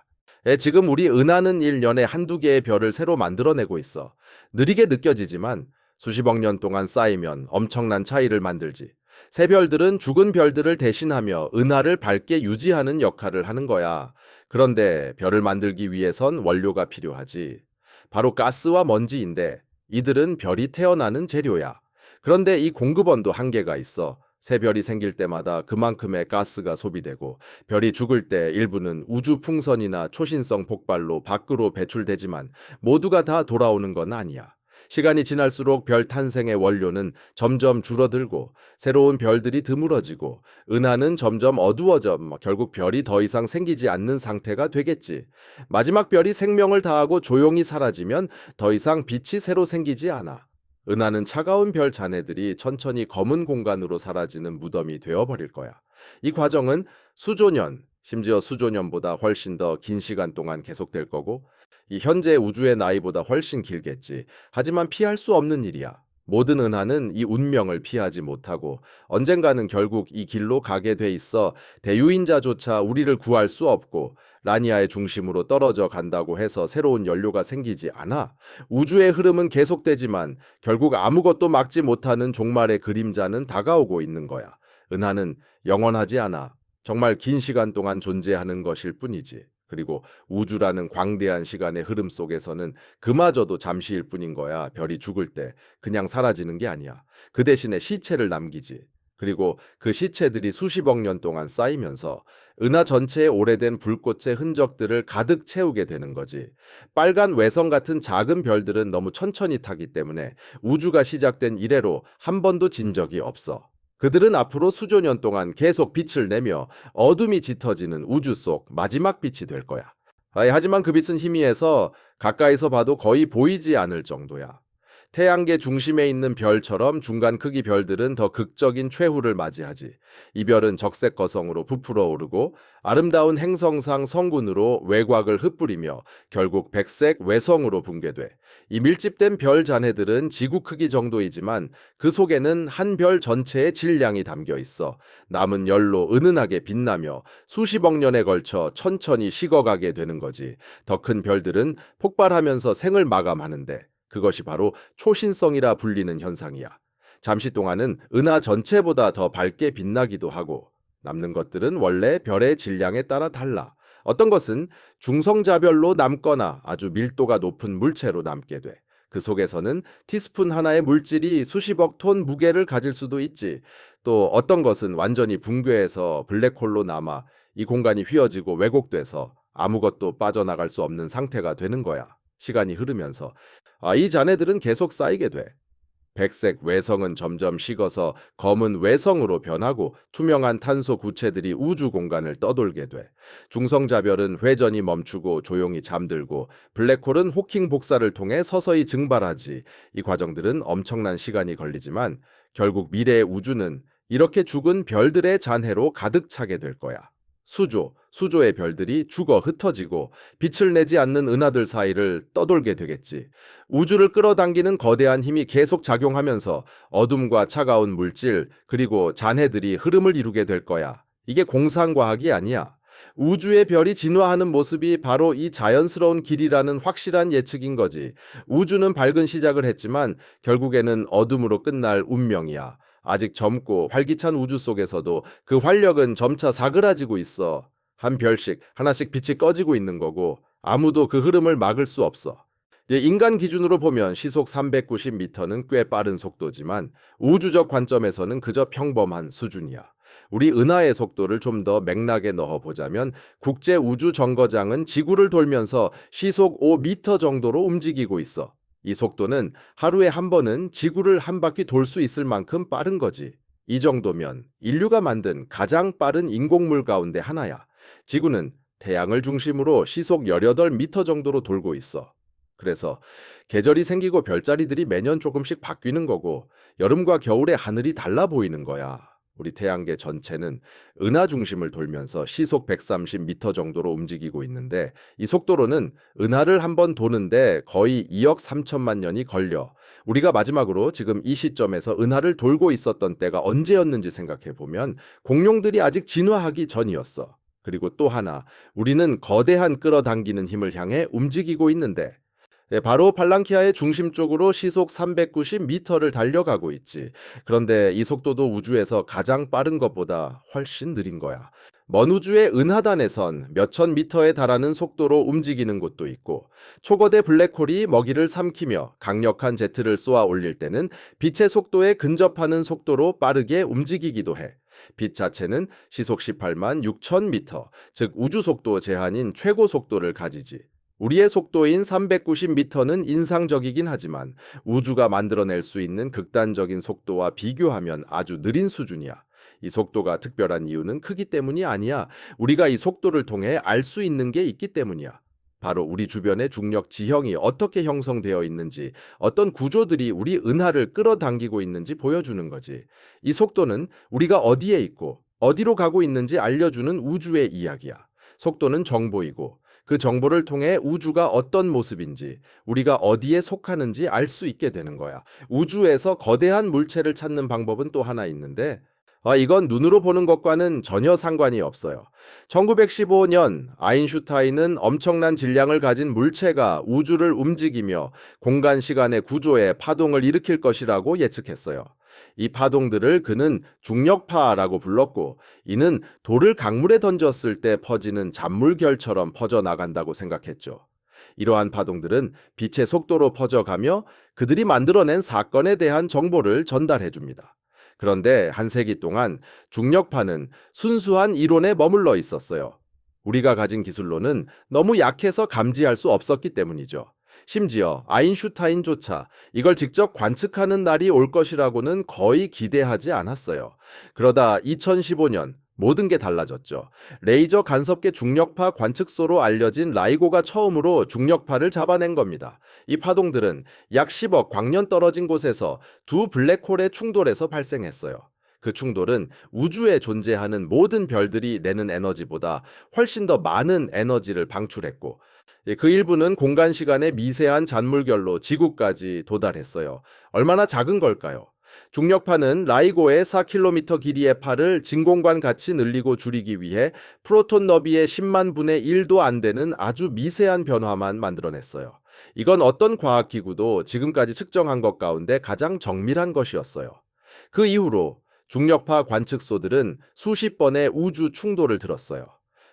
Speaker 1: 지금 우리 은하는 1년에 한두 개의 별을 새로 만들어내고 있어. 느리게 느껴지지만 수십억 년 동안 쌓이면 엄청난 차이를 만들지. 새 별들은 죽은 별들을 대신하며 은하를 밝게 유지하는 역할을 하는 거야. 그런데 별을 만들기 위해선 원료가 필요하지. 바로 가스와 먼지인데 이들은 별이 태어나는 재료야. 그런데 이 공급원도 한계가 있어. 새 별이 생길 때마다 그만큼의 가스가 소비되고 별이 죽을 때 일부는 우주 풍선이나 초신성 폭발로 밖으로 배출되지만 모두가 다 돌아오는 건 아니야. 시간이 지날수록 별 탄생의 원료는 점점 줄어들고 새로운 별들이 드물어지고 은하는 점점 어두워져 결국 별이 더 이상 생기지 않는 상태가 되겠지. 마지막 별이 생명을 다하고 조용히 사라지면 더 이상 빛이 새로 생기지 않아. 은하는 차가운 별 잔해들이 천천히 검은 공간으로 사라지는 무덤이 되어버릴 거야. 이 과정은 수조년, 심지어 수조년보다 훨씬 더 긴 시간 동안 계속될 거고 이 현재 우주의 나이보다 훨씬 길겠지. 하지만 피할 수 없는 일이야. 모든 은하는 이 운명을 피하지 못하고 언젠가는 결국 이 길로 가게 돼 있어 대유인자조차 우리를 구할 수 없고 라니아의 중심으로 떨어져 간다고 해서 새로운 연료가 생기지 않아. 우주의 흐름은 계속되지만 결국 아무것도 막지 못하는 종말의 그림자는 다가오고 있는 거야. 은하는 영원하지 않아. 정말 긴 시간 동안 존재하는 것일 뿐이지. 그리고 우주라는 광대한 시간의 흐름 속에서는 그마저도 잠시일 뿐인 거야. 별이 죽을 때 그냥 사라지는 게 아니야. 그 대신에 시체를 남기지. 그리고 그 시체들이 수십억 년 동안 쌓이면서 은하 전체의 오래된 불꽃의 흔적들을 가득 채우게 되는 거지. 빨간 외성 같은 작은 별들은 너무 천천히 타기 때문에 우주가 시작된 이래로 한 번도 진 적이 없어. 그들은 앞으로 수조 년 동안 계속 빛을 내며 어둠이 짙어지는 우주 속 마지막 빛이 될 거야. 하지만 그 빛은 희미해서 가까이서 봐도 거의 보이지 않을 정도야. 태양계 중심에 있는 별처럼 중간 크기 별들은 더 극적인 최후를 맞이하지. 이 별은 적색 거성으로 부풀어 오르고 아름다운 행성상 성군으로 외곽을 흩뿌리며 결국 백색 외성으로 붕괴돼. 이 밀집된 별 잔해들은 지구 크기 정도이지만 그 속에는 한 별 전체의 질량이 담겨 있어 남은 열로 은은하게 빛나며 수십억 년에 걸쳐 천천히 식어가게 되는 거지. 더 큰 별들은 폭발하면서 생을 마감하는데 그것이 바로 초신성이라 불리는 현상이야. 잠시 동안은 은하 전체보다 더 밝게 빛나기도 하고 남는 것들은 원래 별의 질량에 따라 달라. 어떤 것은 중성자별로 남거나 아주 밀도가 높은 물체로 남게 돼. 그 속에서는 티스푼 하나의 물질이 수십억 톤 무게를 가질 수도 있지. 또 어떤 것은 완전히 붕괴해서 블랙홀로 남아 이 공간이 휘어지고 왜곡돼서 아무것도 빠져나갈 수 없는 상태가 되는 거야. 시간이 흐르면서 이 잔해들은 계속 쌓이게 돼. 백색 외성은 점점 식어서 검은 외성으로 변하고 투명한 탄소 구체들이 우주 공간을 떠돌게 돼. 중성자별은 회전이 멈추고 조용히 잠들고 블랙홀은 호킹 복사를 통해 서서히 증발하지. 이 과정들은 엄청난 시간이 걸리지만 결국 미래의 우주는 이렇게 죽은 별들의 잔해로 가득 차게 될 거야. 수조의 별들이 죽어 흩어지고 빛을 내지 않는 은하들 사이를 떠돌게 되겠지. 우주를 끌어당기는 거대한 힘이 계속 작용하면서 어둠과 차가운 물질, 그리고 잔해들이 흐름을 이루게 될 거야. 이게 공상과학이 아니야. 우주의 별이 진화하는 모습이 바로 이 자연스러운 길이라는 확실한 예측인 거지. 우주는 밝은 시작을 했지만 결국에는 어둠으로 끝날 운명이야. 아직 젊고 활기찬 우주 속에서도 그 활력은 점차 사그라지고 있어. 한 별씩 하나씩 빛이 꺼지고 있는 거고 아무도 그 흐름을 막을 수 없어. 인간 기준으로 보면 시속 390m는 꽤 빠른 속도지만 우주적 관점에서는 그저 평범한 수준이야. 우리 은하의 속도를 좀 더 맥락에 넣어보자면 국제우주정거장은 지구를 돌면서 시속 5m 정도로 움직이고 있어. 이 속도는 하루에 한 번은 지구를 한 바퀴 돌 수 있을 만큼 빠른 거지. 이 정도면 인류가 만든 가장 빠른 인공물 가운데 하나야. 지구는 태양을 중심으로 시속 18m 정도로 돌고 있어. 그래서 계절이 생기고 별자리들이 매년 조금씩 바뀌는 거고 여름과 겨울의 하늘이 달라 보이는 거야. 우리 태양계 전체는 은하 중심을 돌면서 시속 130m 정도로 움직이고 있는데 이 속도로는 은하를 한 번 도는데 거의 2억 3천만 년이 걸려. 우리가 마지막으로 지금 이 시점에서 은하를 돌고 있었던 때가 언제였는지 생각해 보면 공룡들이 아직 진화하기 전이었어. 그리고 또 하나, 우리는 거대한 끌어당기는 힘을 향해 움직이고 있는데 바로 팔랑키아의 중심 쪽으로 시속 390m를 달려가고 있지. 그런데 이 속도도 우주에서 가장 빠른 것보다 훨씬 느린 거야. 먼 우주의 은하단에선 몇천 미터에 달하는 속도로 움직이는 곳도 있고 초거대 블랙홀이 먹이를 삼키며 강력한 제트를 쏘아 올릴 때는 빛의 속도에 근접하는 속도로 빠르게 움직이기도 해. 빛 자체는 시속 18만 6천 미터, 즉 우주 속도 제한인 최고 속도를 가지지. 우리의 속도인 390m는 인상적이긴 하지만 우주가 만들어낼 수 있는 극단적인 속도와 비교하면 아주 느린 수준이야. 이 속도가 특별한 이유는 크기 때문이 아니야. 우리가 이 속도를 통해 알 수 있는 게 있기 때문이야. 바로 우리 주변의 중력 지형이 어떻게 형성되어 있는지, 어떤 구조들이 우리 은하를 끌어당기고 있는지 보여주는 거지. 이 속도는 우리가 어디에 있고 어디로 가고 있는지 알려주는 우주의 이야기야. 속도는 정보이고 그 정보를 통해 우주가 어떤 모습인지, 우리가 어디에 속하는지 알 수 있게 되는 거야. 우주에서 거대한 물체를 찾는 방법은 또 하나 있는데, 이건 눈으로 보는 것과는 전혀 상관이 없어요. 1915년 아인슈타인은 엄청난 질량을 가진 물체가 우주를 움직이며 공간 시간의 구조에 파동을 일으킬 것이라고 예측했어요. 이 파동들을 그는 중력파라고 불렀고, 이는 돌을 강물에 던졌을 때 퍼지는 잔물결처럼 퍼져 나간다고 생각했죠. 이러한 파동들은 빛의 속도로 퍼져가며 그들이 만들어낸 사건에 대한 정보를 전달해 줍니다. 그런데 한 세기 동안 중력파는 순수한 이론에 머물러 있었어요. 우리가 가진 기술로는 너무 약해서 감지할 수 없었기 때문이죠. 심지어 아인슈타인조차 이걸 직접 관측하는 날이 올 것이라고는 거의 기대하지 않았어요. 그러다 2015년 모든 게 달라졌죠. 레이저 간섭계 중력파 관측소로 알려진 라이고가 처음으로 중력파를 잡아낸 겁니다. 이 파동들은 약 10억 광년 떨어진 곳에서 두 블랙홀의 충돌에서 발생했어요. 그 충돌은 우주에 존재하는 모든 별들이 내는 에너지보다 훨씬 더 많은 에너지를 방출했고, 그 일부는 공간 시간의 미세한 잔물결로 지구까지 도달했어요. 얼마나 작은 걸까요? 중력파는 라이고의 4km 길이의 팔을 진공관 같이 늘리고 줄이기 위해 프로톤 너비의 10만 분의 1도 안 되는 아주 미세한 변화만 만들어냈어요. 이건 어떤 과학기구도 지금까지 측정한 것 가운데 가장 정밀한 것이었어요. 그 이후로 중력파 관측소들은 수십 번의 우주 충돌을 들었어요.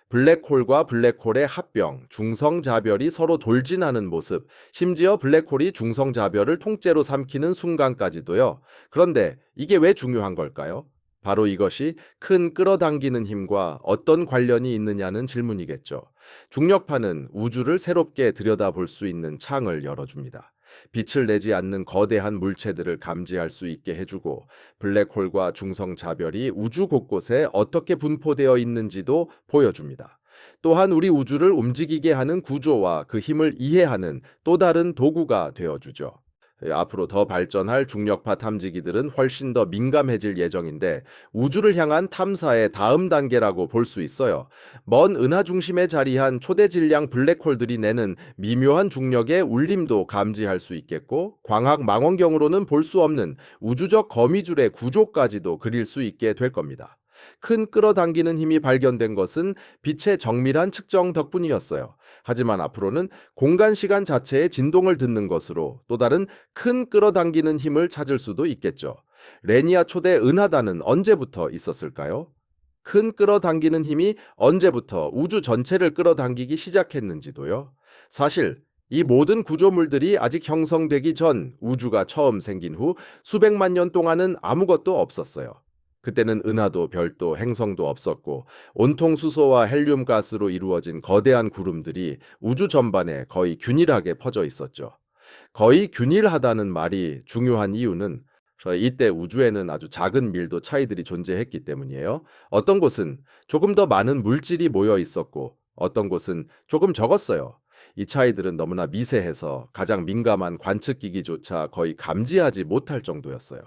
Speaker 1: 블랙홀과 블랙홀의 합병, 중성자별이 서로 돌진하는 모습, 심지어 블랙홀이 중성자별을 통째로 삼키는 순간까지도요. 그런데 이게 왜 중요한 걸까요? 바로 이것이 큰 끌어당기는 힘과 어떤 관련이 있느냐는 질문이겠죠. 중력파는 우주를 새롭게 들여다볼 수 있는 창을 열어줍니다. 빛을 내지 않는 거대한 물체들을 감지할 수 있게 해주고, 블랙홀과 중성자별이 우주 곳곳에 어떻게 분포되어 있는지도 보여줍니다. 또한 우리 우주를 움직이게 하는 구조와 그 힘을 이해하는 또 다른 도구가 되어주죠. 앞으로 더 발전할 중력파 탐지기들은 훨씬 더 민감해질 예정인데, 우주를 향한 탐사의 다음 단계라고 볼 수 있어요. 먼 은하 중심에 자리한 초대 질량 블랙홀들이 내는 미묘한 중력의 울림도 감지할 수 있겠고, 광학 망원경으로는 볼 수 없는 우주적 거미줄의 구조까지도 그릴 수 있게 될 겁니다. 큰 끌어당기는 힘이 발견된 것은 빛의 정밀한 측정 덕분이었어요. 하지만 앞으로는 공간 시간 자체의 진동을 듣는 것으로 또 다른 큰 끌어당기는 힘을 찾을 수도 있겠죠. 레니아 초대 은하단은 언제부터 있었을까요? 큰 끌어당기는 힘이 언제부터 우주 전체를 끌어당기기 시작했는지도요. 사실 이 모든 구조물들이 아직 형성되기 전 우주가 처음 생긴 후 수백만 년 동안은 아무것도 없었어요. 그때는 은하도 별도 행성도 없었고, 온통 수소와 헬륨 가스로 이루어진 거대한 구름들이 우주 전반에 거의 균일하게 퍼져 있었죠. 거의 균일하다는 말이 중요한 이유는 이때 우주에는 아주 작은 밀도 차이들이 존재했기 때문이에요. 어떤 곳은 조금 더 많은 물질이 모여 있었고, 어떤 곳은 조금 적었어요. 이 차이들은 너무나 미세해서 가장 민감한 관측기기조차 거의 감지하지 못할 정도였어요.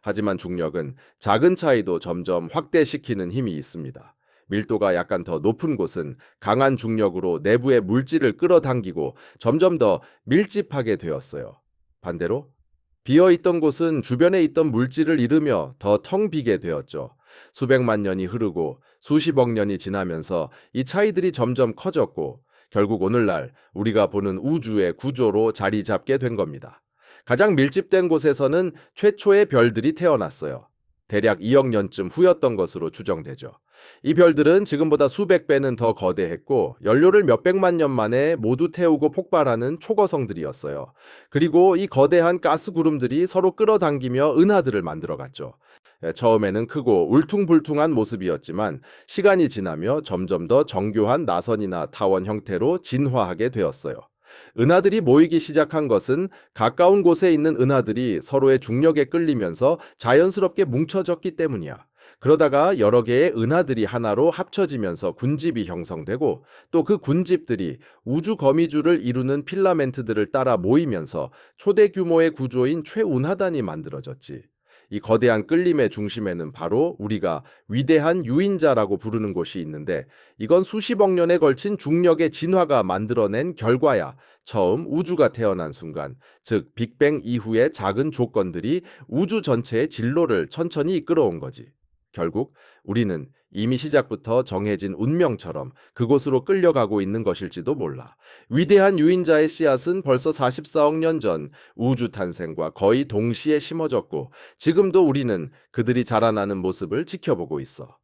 Speaker 1: 하지만 중력은 작은 차이도 점점 확대시키는 힘이 있습니다. 밀도가 약간 더 높은 곳은 강한 중력으로 내부의 물질을 끌어당기고 점점 더 밀집하게 되었어요. 반대로 비어있던 곳은 주변에 있던 물질을 잃으며 더 텅 비게 되었죠. 수백만 년이 흐르고 수십억 년이 지나면서 이 차이들이 점점 커졌고, 결국 오늘날 우리가 보는 우주의 구조로 자리 잡게 된 겁니다. 가장 밀집된 곳에서는 최초의 별들이 태어났어요. 대략 2억 년쯤 후였던 것으로 추정되죠. 이 별들은 지금보다 수백 배는 더 거대했고, 연료를 몇백만 년 만에 모두 태우고 폭발하는 초거성들이었어요. 그리고 이 거대한 가스 구름들이 서로 끌어당기며 은하들을 만들어갔죠. 처음에는 크고 울퉁불퉁한 모습이었지만 시간이 지나며 점점 더 정교한 나선이나 타원 형태로 진화하게 되었어요. 은하들이 모이기 시작한 것은 가까운 곳에 있는 은하들이 서로의 중력에 끌리면서 자연스럽게 뭉쳐졌기 때문이야. 그러다가 여러 개의 은하들이 하나로 합쳐지면서 군집이 형성되고, 또 그 군집들이 우주 거미줄을 이루는 필라멘트들을 따라 모이면서 초대 규모의 구조인 최운하단이 만들어졌지. 이 거대한 끌림의 중심에는 바로 우리가 위대한 유인자라고 부르는 곳이 있는데, 이건 수십억 년에 걸친 중력의 진화가 만들어낸 결과야. 처음 우주가 태어난 순간, 즉 빅뱅 이후의 작은 조건들이 우주 전체의 진로를 천천히 이끌어온 거지. 결국 우리는 이미 시작부터 정해진 운명처럼 그곳으로 끌려가고 있는 것일지도 몰라. 위대한 유인자의 씨앗은 벌써 44억 년 전 우주 탄생과 거의 동시에 심어졌고, 지금도 우리는 그들이 자라나는 모습을 지켜보고 있어.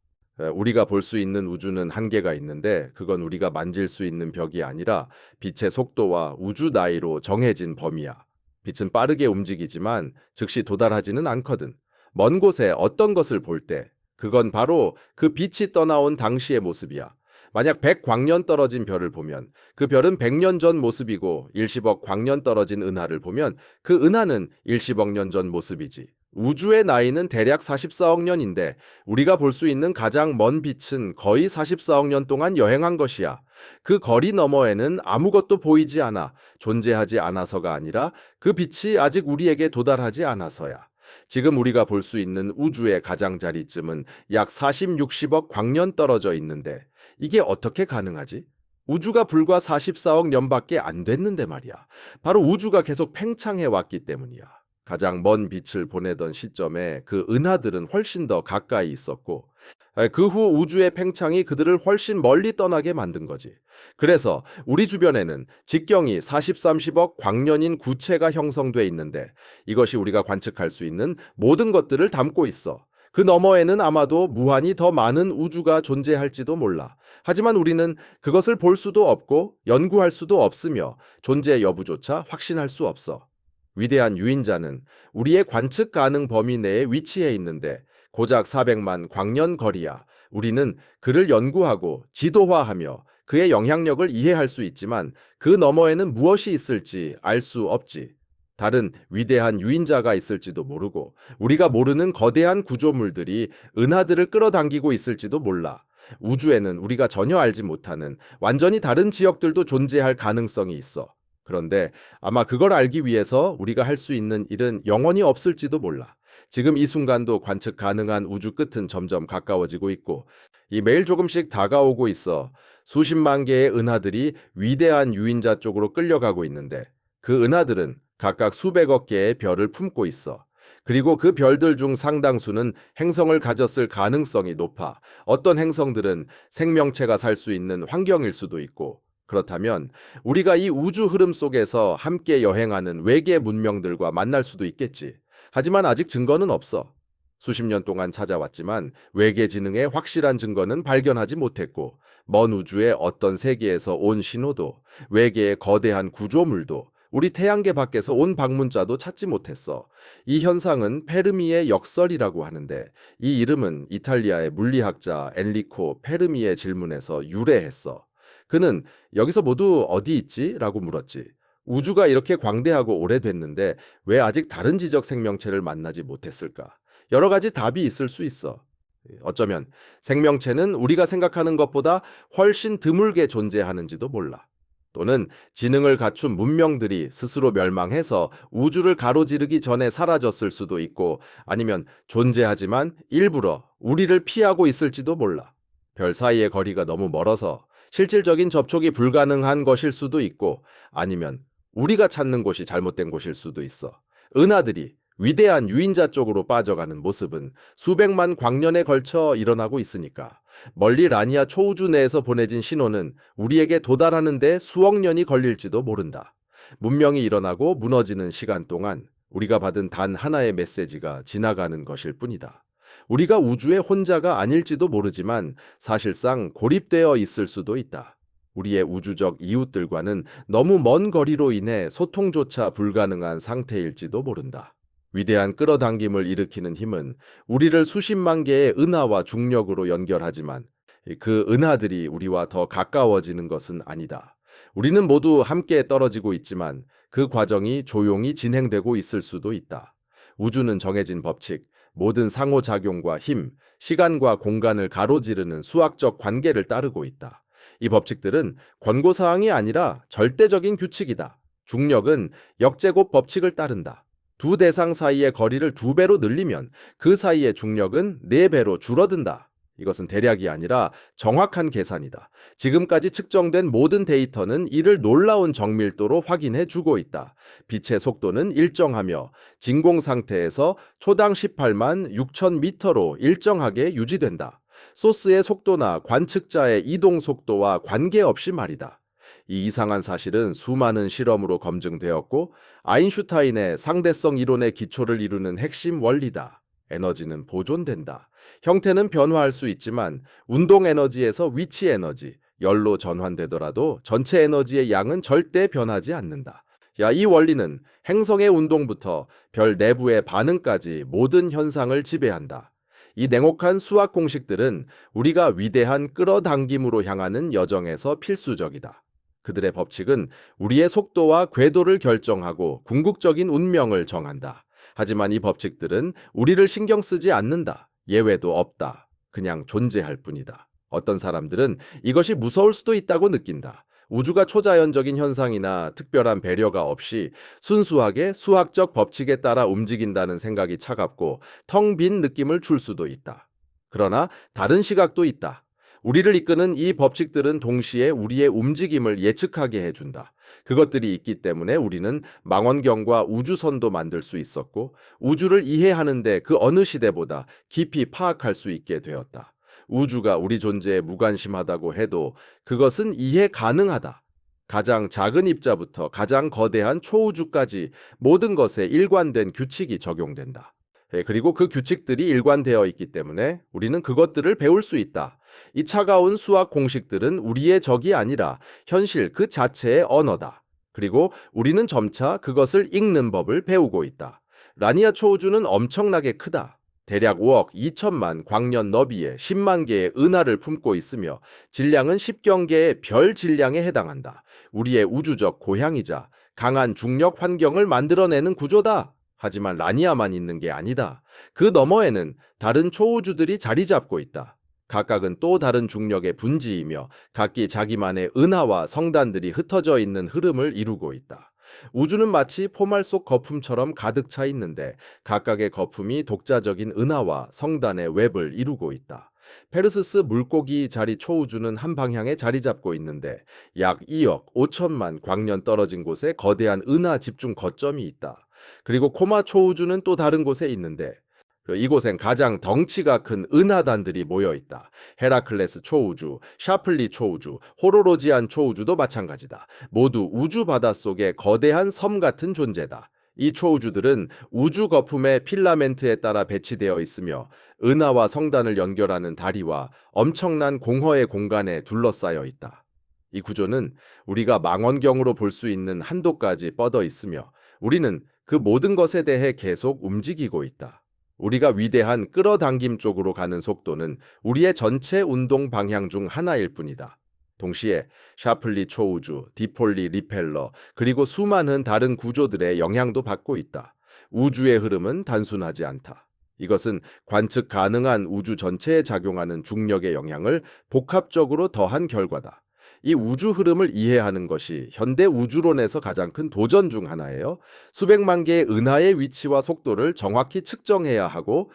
Speaker 1: 우리가 볼 수 있는 우주는 한계가 있는데, 그건 우리가 만질 수 있는 벽이 아니라 빛의 속도와 우주 나이로 정해진 범위야. 빛은 빠르게 움직이지만 즉시 도달하지는 않거든. 먼 곳에 어떤 것을 볼 때, 그건 바로 그 빛이 떠나온 당시의 모습이야. 만약 100광년 떨어진 별을 보면 그 별은 100년 전 모습이고, 10억 광년 떨어진 은하를 보면 그 은하는 10억 년 전 모습이지. 우주의 나이는 대략 44억 년인데 우리가 볼 수 있는 가장 먼 빛은 거의 44억 년 동안 여행한 것이야. 그 거리 너머에는 아무것도 보이지 않아. 존재하지 않아서가 아니라 그 빛이 아직 우리에게 도달하지 않아서야. 지금 우리가 볼 수 있는 우주의 가장자리쯤은 약 40, 60억 광년 떨어져 있는데, 이게 어떻게 가능하지? 우주가 불과 44억 년밖에 안 됐는데 말이야. 바로 우주가 계속 팽창해 왔기 때문이야. 가장 먼 빛을 보내던 시점에 그 은하들은 훨씬 더 가까이 있었고, 그 후 우주의 팽창이 그들을 훨씬 멀리 떠나게 만든 거지. 그래서 우리 주변에는 직경이 40, 30억 광년인 구체가 형성돼 있는데, 이것이 우리가 관측할 수 있는 모든 것들을 담고 있어. 그 너머에는 아마도 무한히 더 많은 우주가 존재할지도 몰라. 하지만 우리는 그것을 볼 수도 없고 연구할 수도 없으며 존재 여부조차 확신할 수 없어. 위대한 유인자는 우리의 관측 가능 범위 내에 위치해 있는데, 고작 400만 광년 거리야. 우리는 그를 연구하고 지도화하며 그의 영향력을 이해할 수 있지만, 그 너머에는 무엇이 있을지 알 수 없지. 다른 위대한 유인자가 있을지도 모르고, 우리가 모르는 거대한 구조물들이 은하들을 끌어당기고 있을지도 몰라. 우주에는 우리가 전혀 알지 못하는 완전히 다른 지역들도 존재할 가능성이 있어. 그런데 아마 그걸 알기 위해서 우리가 할 수 있는 일은 영원히 없을지도 몰라. 지금 이 순간도 관측 가능한 우주 끝은 점점 가까워지고 있고, 이 매일 조금씩 다가오고 있어. 수십만 개의 은하들이 위대한 유인자 쪽으로 끌려가고 있는데, 그 은하들은 각각 수백억 개의 별을 품고 있어. 그리고 그 별들 중 상당수는 행성을 가졌을 가능성이 높아. 어떤 행성들은 생명체가 살 수 있는 환경일 수도 있고, 그렇다면 우리가 이 우주 흐름 속에서 함께 여행하는 외계 문명들과 만날 수도 있겠지. 하지만 아직 증거는 없어. 수십 년 동안 찾아왔지만 외계 지능의 확실한 증거는 발견하지 못했고, 먼 우주의 어떤 세계에서 온 신호도, 외계의 거대한 구조물도, 우리 태양계 밖에서 온 방문자도 찾지 못했어. 이 현상은 페르미의 역설이라고 하는데, 이 이름은 이탈리아의 물리학자 엔리코 페르미의 질문에서 유래했어. 그는 "여기서 모두 어디 있지?" 라고 물었지. 우주가 이렇게 광대하고 오래됐는데 왜 아직 다른 지적 생명체를 만나지 못했을까? 여러 가지 답이 있을 수 있어. 어쩌면 생명체는 우리가 생각하는 것보다 훨씬 드물게 존재하는지도 몰라. 또는 지능을 갖춘 문명들이 스스로 멸망해서 우주를 가로지르기 전에 사라졌을 수도 있고, 아니면 존재하지만 일부러 우리를 피하고 있을지도 몰라. 별 사이의 거리가 너무 멀어서 실질적인 접촉이 불가능한 것일 수도 있고, 아니면 우리가 찾는 곳이 잘못된 곳일 수도 있어. 은하들이 위대한 유인자 쪽으로 빠져가는 모습은 수백만 광년에 걸쳐 일어나고 있으니까, 멀리 라니아 초우주 내에서 보내진 신호는 우리에게 도달하는 데 수억 년이 걸릴지도 모른다. 문명이 일어나고 무너지는 시간 동안 우리가 받은 단 하나의 메시지가 지나가는 것일 뿐이다. 우리가 우주의 혼자가 아닐지도 모르지만 사실상 고립되어 있을 수도 있다. 우리의 우주적 이웃들과는 너무 먼 거리로 인해 소통조차 불가능한 상태일지도 모른다. 위대한 끌어당김을 일으키는 힘은 우리를 수십만 개의 은하와 중력으로 연결하지만, 그 은하들이 우리와 더 가까워지는 것은 아니다. 우리는 모두 함께 떨어지고 있지만 그 과정이 조용히 진행되고 있을 수도 있다. 우주는 정해진 법칙, 모든 상호작용과 힘, 시간과 공간을 가로지르는 수학적 관계를 따르고 있다. 이 법칙들은 권고사항이 아니라 절대적인 규칙이다. 중력은 역제곱 법칙을 따른다. 두 대상 사이의 거리를 2배로 늘리면 그 사이의 중력은 4배로 줄어든다. 이것은 대략이 아니라 정확한 계산이다. 지금까지 측정된 모든 데이터는 이를 놀라운 정밀도로 확인해 주고 있다. 빛의 속도는 일정하며 진공 상태에서 초당 18만 6천 미터로 일정하게 유지된다. 소스의 속도나 관측자의 이동 속도와 관계없이 말이다. 이 이상한 사실은 수많은 실험으로 검증되었고 아인슈타인의 상대성 이론의 기초를 이루는 핵심 원리다. 에너지는 보존된다. 형태는 변화할 수 있지만 운동 에너지에서 위치 에너지, 열로 전환되더라도 전체 에너지의 양은 절대 변하지 않는다. 이 원리는 행성의 운동부터 별 내부의 반응까지 모든 현상을 지배한다. 이 냉혹한 수학 공식들은 우리가 위대한 끌어당김으로 향하는 여정에서 필수적이다. 그들의 법칙은 우리의 속도와 궤도를 결정하고 궁극적인 운명을 정한다. 하지만 이 법칙들은 우리를 신경 쓰지 않는다. 예외도 없다. 그냥 존재할 뿐이다. 어떤 사람들은 이것이 무서울 수도 있다고 느낀다. 우주가 초자연적인 현상이나 특별한 배려가 없이 순수하게 수학적 법칙에 따라 움직인다는 생각이 차갑고 텅 빈 느낌을 줄 수도 있다. 그러나 다른 시각도 있다. 우리를 이끄는 이 법칙들은 동시에 우리의 움직임을 예측하게 해준다. 그것들이 있기 때문에 우리는 망원경과 우주선도 만들 수 있었고 우주를 이해하는데 그 어느 시대보다 깊이 파악할 수 있게 되었다. 우주가 우리 존재에 무관심하다고 해도 그것은 이해 가능하다. 가장 작은 입자부터 가장 거대한 초우주까지 모든 것에 일관된 규칙이 적용된다. 그리고 그 규칙들이 일관되어 있기 때문에 우리는 그것들을 배울 수 있다. 이 차가운 수학 공식들은 우리의 적이 아니라 현실 그 자체의 언어다. 그리고 우리는 점차 그것을 읽는 법을 배우고 있다. 라니아 초우주는 엄청나게 크다. 대략 5억 2천만 광년 너비에 10만 개의 은하를 품고 있으며 질량은 10경개의 별 질량에 해당한다. 우리의 우주적 고향이자 강한 중력 환경을 만들어내는 구조다. 하지만 라니아만 있는 게 아니다. 그 너머에는 다른 초우주들이 자리 잡고 있다. 각각은 또 다른 중력의 분지이며 각기 자기만의 은하와 성단들이 흩어져 있는 흐름을 이루고 있다. 우주는 마치 포말 속 거품처럼 가득 차 있는데 각각의 거품이 독자적인 은하와 성단의 웹을 이루고 있다. 페르세스 물고기 자리 초우주는 한 방향에 자리 잡고 있는데 약 2억 5천만 광년 떨어진 곳에 거대한 은하 집중 거점이 있다. 그리고 코마 초우주는 또 다른 곳에 있는데 이곳엔 가장 덩치가 큰 은하단들이 모여 있다. 헤라클레스 초우주, 샤플리 초우주, 호로로지안 초우주도 마찬가지다. 모두 우주 바닷속의 거대한 섬 같은 존재다. 이 초우주들은 우주 거품의 필라멘트에 따라 배치되어 있으며 은하와 성단을 연결하는 다리와 엄청난 공허의 공간에 둘러싸여 있다. 이 구조는 우리가 망원경으로 볼 수 있는 한도까지 뻗어 있으며 우리는 그 모든 것에 대해 계속 움직이고 있다. 우리가 위대한 끌어당김 쪽으로 가는 속도는 우리의 전체 운동 방향 중 하나일 뿐이다. 동시에 샤플리 초우주, 디폴리 리펠러, 그리고 수많은 다른 구조들의 영향도 받고 있다. 우주의 흐름은 단순하지 않다. 이것은 관측 가능한 우주 전체에 작용하는 중력의 영향을 복합적으로 더한 결과다. 이 우주 흐름을 이해하는 것이 현대 우주론에서 가장 큰 도전 중 하나예요. 수백만 개의 은하의 위치와 속도를 정확히 측정해야 하고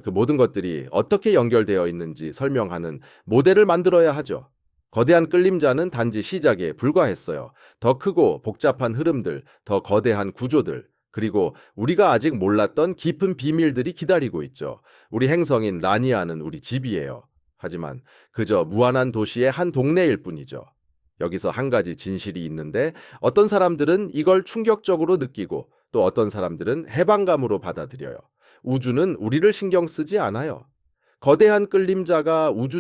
Speaker 1: 그 모든 것들이 어떻게 연결되어 있는지 설명하는 모델을 만들어야 하죠. 거대한 끌림자는 단지 시작에 불과했어요. 더 크고 복잡한 흐름들, 더 거대한 구조들, 그리고 우리가 아직 몰랐던 깊은 비밀들이 기다리고 있죠. 우리 행성인 라니아는 우리 집이에요. 하지만 그저 무한한 도시의 한 동네일 뿐이죠. 여기서 한 가지 진실이 있는데 어떤 사람들은 이걸 충격적으로 느끼고 또 어떤 사람들은 해방감으로 받아들여요. 우주는 우리를 신경 쓰지 않아요. 거대한 끌림자가 우주